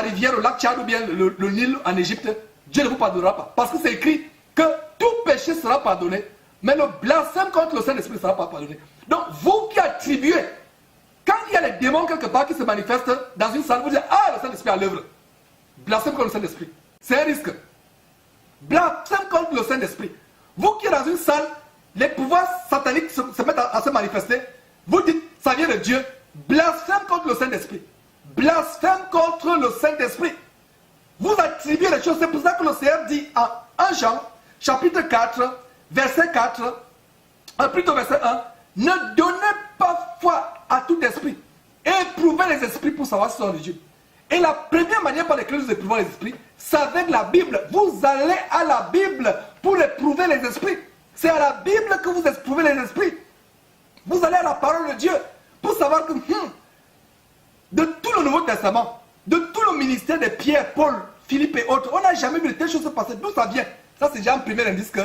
rivière, le lac Tchad ou bien le Nil en Égypte, Dieu ne vous pardonnera pas. Parce que c'est écrit que tout péché sera pardonné, mais le blasphème contre le Saint-Esprit ne sera pas pardonné. Donc vous qui attribuez, quand il y a les démons quelque part qui se manifestent dans une salle, vous dites, ah, le Saint-Esprit est à l'œuvre. Blasphème contre le Saint-Esprit. C'est un risque. Blasphème contre le Saint-Esprit. Vous qui êtes dans une salle, les pouvoirs sataniques se mettent à se manifester, vous dites, ça vient de Dieu. Blasphème contre le Saint-Esprit. Blasphème contre le Saint-Esprit. Vous attribuez les choses. C'est pour ça que le Seigneur dit en 1 Jean, chapitre 4, verset 4, plutôt verset 1, ne donnez pas foi à tout esprit. Éprouvez les esprits pour savoir si sont de Dieu. Et la première manière par laquelle nous éprouvons les esprits, c'est avec la Bible. Vous allez à la Bible pour éprouver les esprits. C'est à la Bible que vous éprouvez les esprits. Vous allez à la parole de Dieu pour savoir que de tout le Nouveau Testament, de tout le ministère de Pierre, Paul, Philippe et autres, on n'a jamais vu de telles choses se passer. D'où ça vient? Ça, c'est déjà un premier indice que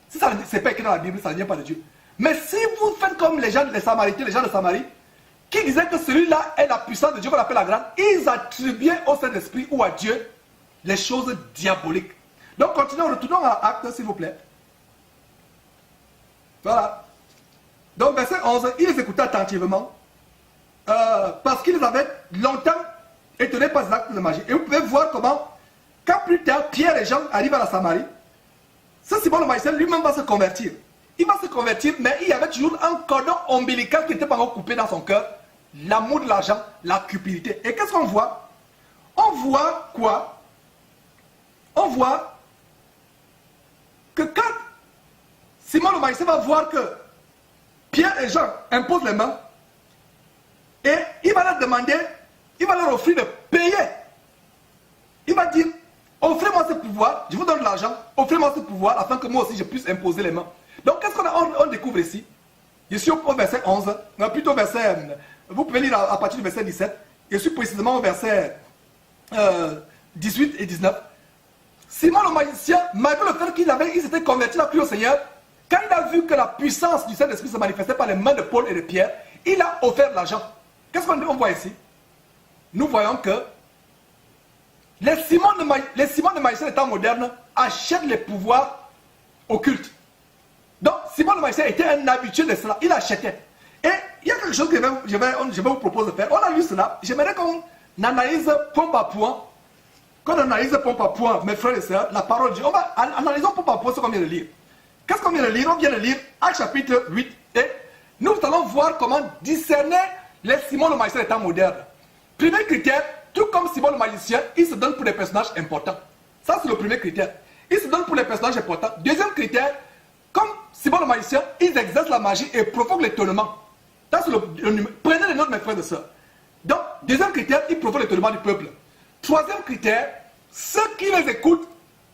si ça n'est pas écrit dans la Bible, ça ne vient pas de Dieu. Mais si vous faites comme les gens, les Samaritains, les gens de Samarie, qui disaient que celui-là est la puissance de Dieu qu'on appelle la grande, ils attribuaient au Saint-Esprit ou à Dieu les choses diaboliques. Donc continuons, retournons à Actes, s'il vous plaît. Voilà. Donc verset 11, ils les écoutaient attentivement parce qu'ils avaient longtemps étonnés par les actes de magie. Et vous pouvez voir comment, quand plus tard, Pierre et Jean arrivent à la Samarie, ce Simon le magicien lui-même va se convertir. Il va se convertir, mais il y avait toujours un cordon ombilical qui n'était pas encore coupé dans son cœur. L'amour de l'argent, la cupidité. Et qu'est-ce qu'on voit? On voit quoi? On voit que quand Simon le magicien va voir que Pierre et Jean imposent les mains, et il va leur demander, il va leur offrir de payer. Il va dire, offrez-moi ce pouvoir, je vous donne de l'argent, offrez-moi ce pouvoir afin que moi aussi je puisse imposer les mains. Donc qu'est-ce qu'on découvre ici? Je suis au verset 11, plutôt verset, vous pouvez lire à partir du verset 17, je suis précisément au verset 18 et 19. Simon le magicien, malgré le fait qu'il s'était converti là plus au Seigneur, quand il a vu que la puissance du Saint-Esprit se manifestait par les mains de Paul et de Pierre, il a offert de l'argent. Qu'est-ce qu'on voit ici? Nous voyons que les Simon de magicien des temps modernes achètent les pouvoirs occultes. Donc, Simon le magicien était un habitué de cela. Il achetait. Et il y a quelque chose que je vais vous proposer de faire. On a lu cela. J'aimerais qu'on analyse point par point. Qu'on analyse point par point, mes frères et sœurs, la parole de Dieu. On va analyser point par point ce qu'on vient de lire. Qu'est-ce qu'on vient de lire? On vient de lire Actes chapitre 8. Et nous allons voir comment discerner les Simon le magicien des temps modernes. Premier critère, tout comme Simon le magicien, il se donne pour des personnages importants. Ça, c'est le premier critère. Il se donne pour les personnages importants. Deuxième critère, comme Simon le magicien, ils exercent la magie et provoquent l'étonnement. Prenez les notes, mes frères et sœurs. Donc, deuxième critère, ils provoquent l'étonnement du peuple. Troisième critère, ceux qui les écoutent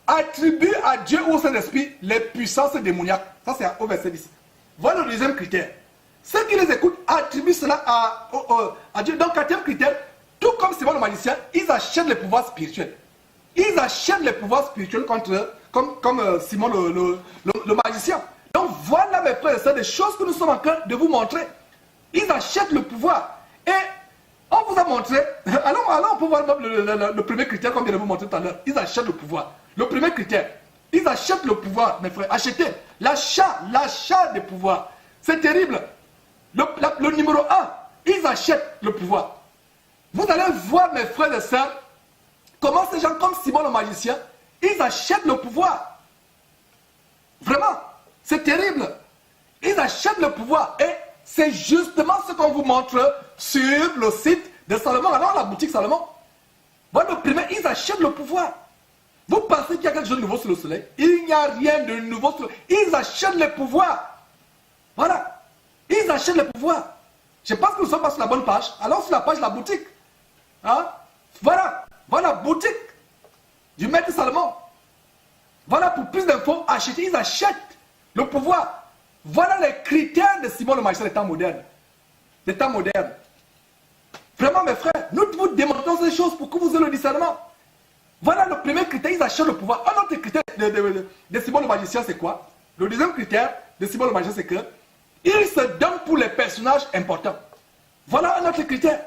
attribuent à Dieu ou au Saint-Esprit les puissances démoniaques. Ça, c'est au verset 10. Voilà le deuxième critère. ceux qui les écoutent attribuent cela à Dieu. Donc, quatrième critère, tout comme Simon le magicien, ils achètent les pouvoirs spirituels. Ils achètent les pouvoirs spirituels comme Simon le magicien. Donc voilà mes frères et sœurs, des choses que nous sommes en train de vous montrer. Ils achètent le pouvoir. Et on vous a montré, alors on peut voir le premier critère comme je viens de vous montrer tout à l'heure. Ils achètent le pouvoir. Le premier critère, ils achètent le pouvoir, mes frères. Acheter. L'achat des pouvoirs. C'est terrible. Le numéro 1, ils achètent le pouvoir. Vous allez voir mes frères et sœurs, comment ces gens comme Simon le magicien, ils achètent le pouvoir. Vraiment, c'est terrible. Ils achètent le pouvoir. Et c'est justement ce qu'on vous montre sur le site de Salomon. Alors la boutique Salomon. Voilà le premier, ils achètent le pouvoir. Vous pensez qu'il y a quelque chose de nouveau sur le soleil? Il n'y a rien de nouveau sur le soleil. Ils achètent le pouvoir. Voilà. Ils achètent le pouvoir. Je pense que nous ne sommes pas sur la bonne page. Alors sur la page de la boutique. Hein? Voilà. Voilà, boutique du maître Salomon. Voilà, pour plus d'infos, acheter, ils achètent le pouvoir. Voilà les critères de Simon le magicien des temps modernes. Des temps modernes. Vraiment, mes frères, nous vous démontrons ces choses pour que vous ayez le discernement. Voilà le premier critère, ils achètent le pouvoir. Un autre critère de Simon le magicien, c'est quoi? Le deuxième critère de Simon le magicien, c'est que il se donne pour les personnages importants. Voilà un autre critère.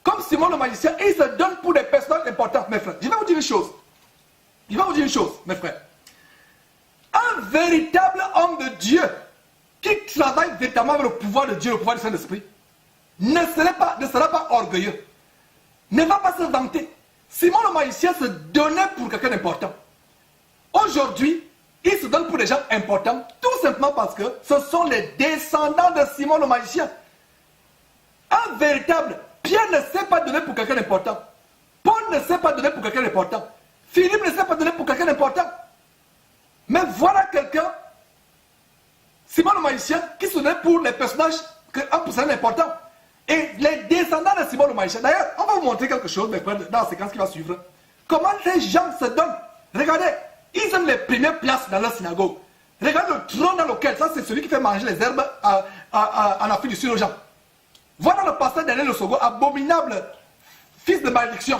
Comme Simon le magicien, il se donne pour des personnages importants, mes frères. Je vais vous dire une chose. Je vais vous dire une chose, mes frères. Un véritable homme de Dieu qui travaille véritablement avec le pouvoir de Dieu, le pouvoir du Saint-Esprit, ne sera pas orgueilleux. Ne va pas se vanter. Simon le magicien se donnait pour quelqu'un d'important. Aujourd'hui, il se donne pour des gens importants, tout simplement parce que ce sont les descendants de Simon le magicien. Un véritable, Pierre ne s'est pas donné pour quelqu'un d'important. Paul ne s'est pas donné pour quelqu'un d'important. Philippe ne s'est pas donné pour quelqu'un d'important. Mais voilà quelqu'un, Simon le magicien, qui se donnait pour les personnages, un personnage important. Et les descendants de Simon le magicien. D'ailleurs, on va vous montrer quelque chose, mes frères, dans la séquence qui va suivre. Comment les gens se donnent. Regardez, ils ont les premières places dans leur synagogue. Regardez le trône dans lequel, ça c'est celui qui fait manger les herbes en Afrique du Sud aux gens. Voilà le pasteur Daniel Le Sogo, abominable fils de malédiction.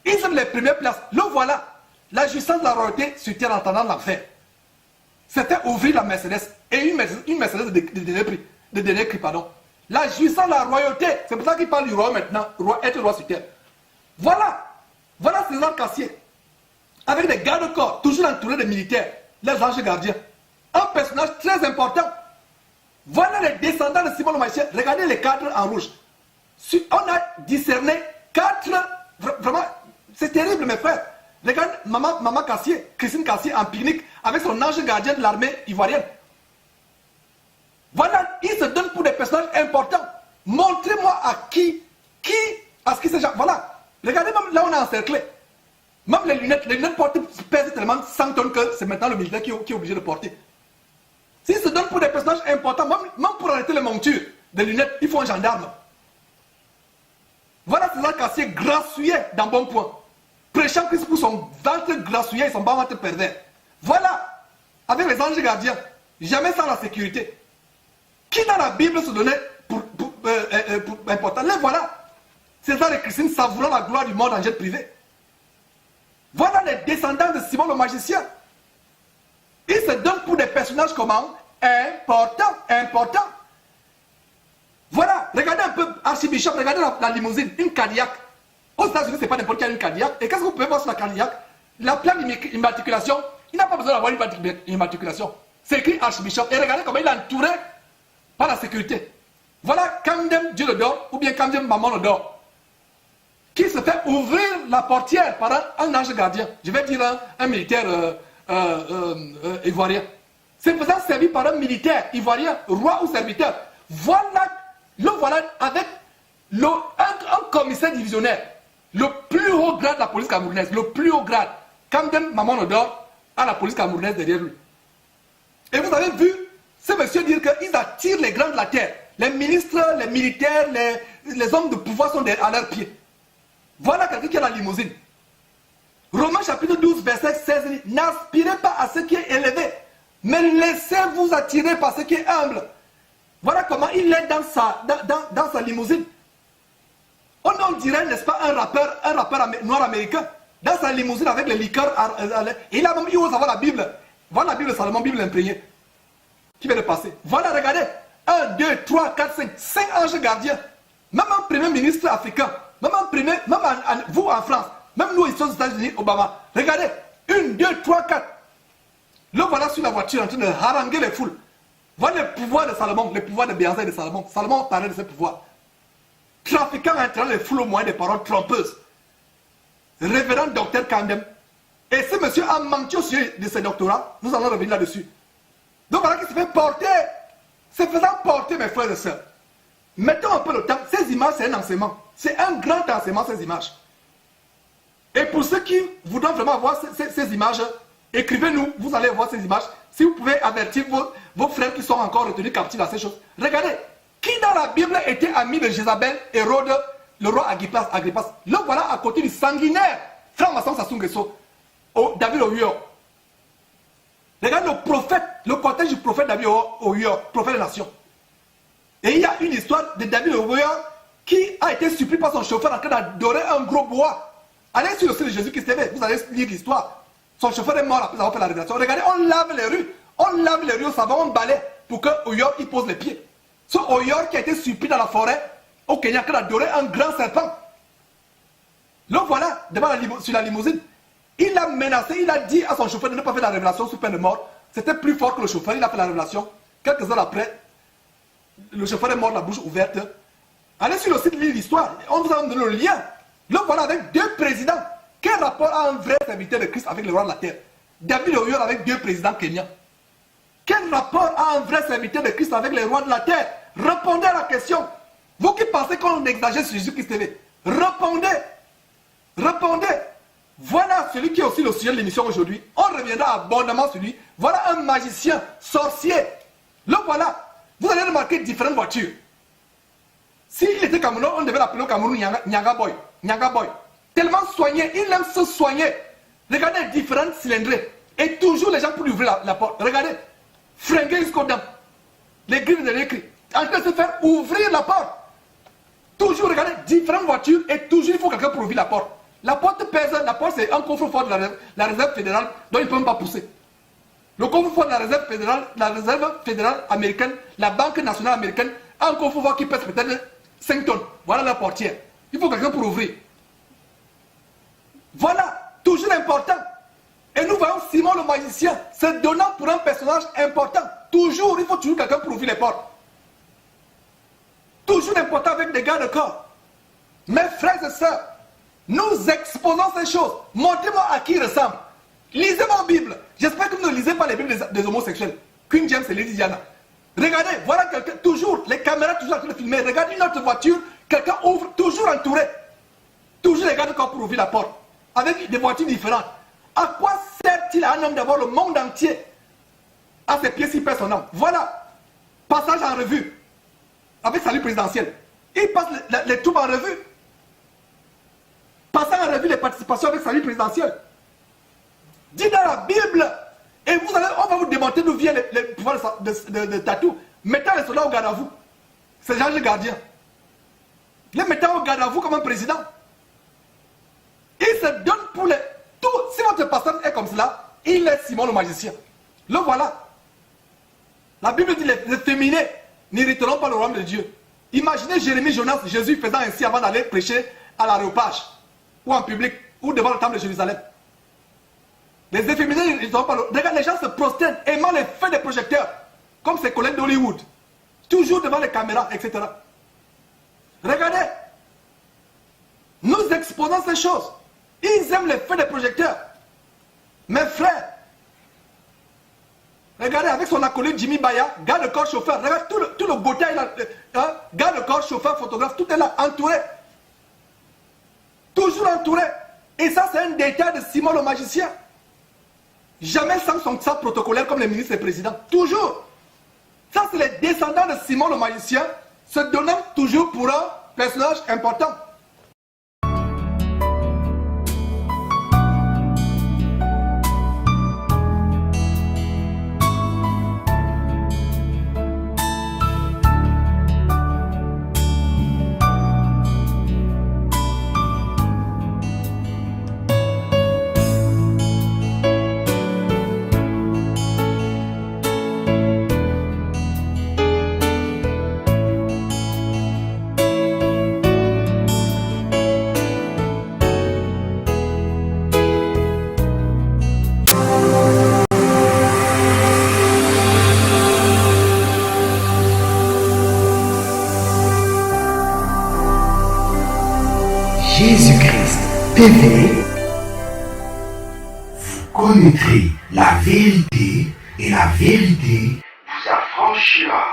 Ils ont les premières places. Le voilà. La jouissance de la royauté sur terre en attendant l'enfer. C'était ouvrir la Mercedes. Et une Mercedes de dernier cri, pardon. La jouissance de la royauté. C'est pour ça qu'il parle du roi maintenant. Être roi sur terre. Voilà. Voilà César Cassier. Avec des gardes-corps, toujours entourés de militaires. Les anges gardiens. Un personnage très important. Voilà les descendants de Simon le magicien. Regardez les cadres en rouge. On a discerné 4. Vraiment, c'est terrible, mes frères. Regarde maman Cassier, Christine Cassier en pique-nique avec son ange gardien de l'armée ivoirienne. Voilà, il se donne pour des personnages importants. Montrez-moi à qui ces gens. Voilà, regardez même là on est encerclé. Même les lunettes portées pèsent tellement 100 tonnes que c'est maintenant le militaire qui est obligé de porter. S'il se donne pour des personnages importants, même pour arrêter les montures des lunettes, il faut un gendarme. Voilà César Cassier grassouillé dans bon point. Prêchant Christ pour son ventre grassouillé et son bas ventre pervers. Voilà, avec les anges gardiens, jamais sans la sécurité. Qui dans la Bible se donnait pour important? Les voilà. César et Christine savourant la gloire du monde en jet privé. Voilà les descendants de Simon le magicien. Ils se donnent pour des personnages comment? Importants. Voilà, regardez un peu Archibishop, regardez la limousine, une Cadillac. Aux États-Unis, ce n'est pas n'importe quelle Cadillac. Et qu'est-ce que vous pouvez voir sur la Cadillac? La plaque d'immatriculation, il n'a pas besoin d'avoir une immatriculation. C'est écrit Archibishop. Et regardez comment il est entouré par la sécurité. Voilà Camden Dieu le dort, ou bien Camden Maman le dort. Qui se fait ouvrir la portière par un ange gardien. Je vais dire un militaire ivoirien. C'est faisant servi par un militaire ivoirien, roi ou serviteur. Voilà, avec un commissaire divisionnaire. Le plus haut grade de la police camerounaise, le plus haut grade, Camden Maman Odor, à la police camerounaise derrière lui. Et vous avez vu ce monsieur dire qu'ils attirent les grands de la terre. Les ministres, les militaires, les hommes de pouvoir sont à leurs pieds. Voilà quelqu'un qui a la limousine. Romains chapitre 12, verset 16, n'aspirez pas à ce qui est élevé, mais laissez-vous attirer par ce qui est humble. Voilà comment il est dans sa limousine. On dirait, n'est-ce pas, un rappeur noir américain, dans sa limousine avec les liqueurs. Et il a même eu avoir la Bible. Voilà la Bible de Salomon, Bible imprégnée, qui vient de passer. Voilà, regardez. 1, 2, 3, 4, 5. 5 anges gardiens. Même un premier ministre africain. Même vous en France. Même nous ici aux États-Unis, Obama. Regardez. 1, 2, 3, 4. Le voilà sur la voiture en train de haranguer les foules. Voilà le pouvoir de Salomon, le pouvoir de Béanzé de Salomon. Salomon parlait de ce pouvoir. Trafiquant entraînant les foules au moyen des paroles trompeuses. Révérend docteur Kandem. Et ce monsieur a menti au sujet de ses doctorats. Nous allons revenir là-dessus. Donc voilà qui se fait porter. Se faisant porter, mes frères et sœurs. Mettons un peu le temps. Ces images, c'est un enseignement. C'est un grand enseignement, ces images. Et pour ceux qui voudront vraiment voir ces images, écrivez-nous, vous allez voir ces images. Si vous pouvez avertir vos frères qui sont encore retenus captifs à ces choses. Regardez, qui dans la Bible était ami de Jézabel, Hérode, le roi Agrippas. Le voilà à côté du sanguinaire franc-maçon Sassou Nguesso, David Oyo. Regarde le prophète, le cortège du prophète David Oyo, prophète de la nation. Et il y a une histoire de David Oyo qui a été surpris par son chauffeur en train d'adorer un gros bois. Allez sur le site de Jésus-Christ TV, vous allez lire l'histoire. Son chauffeur est mort après avoir fait la révélation. Regardez, on lave les rues au savon, on balaie pour que Oyor il pose les pieds. Ce Oyor qui a été surpris dans la forêt au Kenya, qui a adoré un grand serpent. Le voilà, sur la limousine. Il a menacé, il a dit à son chauffeur de ne pas faire la révélation sous peine de mort. C'était plus fort que le chauffeur, il a fait la révélation. Quelques heures après, le chauffeur est mort, la bouche ouverte. Allez sur le site, lire l'histoire. On vous a donné le lien. Le voilà avec 2 présidents. Quel rapport a un vrai serviteur de Christ avec le roi de la terre? David Oyor avec 2 présidents kenyans. Quel rapport a un vrai serviteur de Christ avec les rois de la terre? Répondez à la question. Vous qui pensez qu'on exagère sur Jésus-Christ TV, répondez. Voilà celui qui est aussi le sujet de l'émission aujourd'hui. On reviendra abondamment sur lui. Voilà un magicien, sorcier. Le voilà. Vous allez remarquer différentes voitures. S'il était Cameroun, on devait l'appeler au Cameroun Nyanga Boy. Tellement soigné, il aime se soigner. Regardez différentes cylindrées. Et toujours les gens pour lui ouvrir la porte. Regardez, fringuer jusqu'aux dents. Les griffes de l'écrit. En train de se faire ouvrir la porte. Toujours, regardez, différentes voitures. Et toujours, il faut quelqu'un pour ouvrir la porte. La porte pèse, la porte c'est un coffre-fort de la réserve fédérale dont ils ne peuvent pas pousser. Le coffre-fort de la réserve fédérale américaine, la banque nationale américaine, a un coffre-fort qui pèse peut-être 5 tonnes. Voilà la portière. Il faut quelqu'un pour ouvrir. Voilà, toujours important. Et nous voyons Simon le magicien se donnant pour un personnage important. Toujours, il faut toujours quelqu'un pour ouvrir les portes. Toujours important avec des gardes de corps. Mes frères et sœurs, nous exposons ces choses. Montrez-moi à qui il ressemble. Lisez mon Bible. J'espère que vous ne lisez pas les Bibles des homosexuels. Queen James et Lady Diana. Regardez, voilà quelqu'un, toujours, les caméras toujours en train de filmer. Regardez une autre voiture, quelqu'un ouvre, toujours entouré. Toujours les gardes de corps pour ouvrir la porte. Avec des voitures différentes. À quoi sert-il à un homme d'avoir le monde entier à ses pieds s'il perd son âme? Voilà. Passage en revue. Avec salut présidentiel. Il passe les troupes en revue. Passant en revue les participations avec salut présidentiel. Dit dans la Bible. Et on va vous démontrer d'où vient les pouvoirs de Tatou. Mettant les soldats au garde à vous. C'est Jean le gardien. Les mettant au garde à vous comme un président. Il se donne pour les... Tout, si votre pasteur est comme cela, il est Simon le magicien. Le voilà. La Bible dit les féminés n'hériteront pas le royaume de Dieu. Imaginez Jérémie, Jonas, Jésus faisant ainsi avant d'aller prêcher à l'aréopage, ou en public, ou devant le temple de Jérusalem. Les efféminés n'hériteront pas le... Regarde, les gens se prosternent, aimant les feux des projecteurs, comme ses collègues d'Hollywood. Toujours devant les caméras, etc. Regardez. Nous exposons ces choses. Ils aiment les feux des projecteurs. Mes frères, regardez avec son acolyte Jimmy Baya, garde le corps chauffeur, regarde tout le beauté, garde le corps chauffeur, photographe, tout est là, entouré. Toujours entouré. Et ça, c'est un détail de Simon le magicien. Jamais sans son sang protocolaire comme les ministres et les présidents. Toujours. Ça, c'est les descendants de Simon le magicien, se donnant toujours pour un personnage important. Jésus-Christ TV. Vous connaîtrez la vérité et la vérité vous affranchira.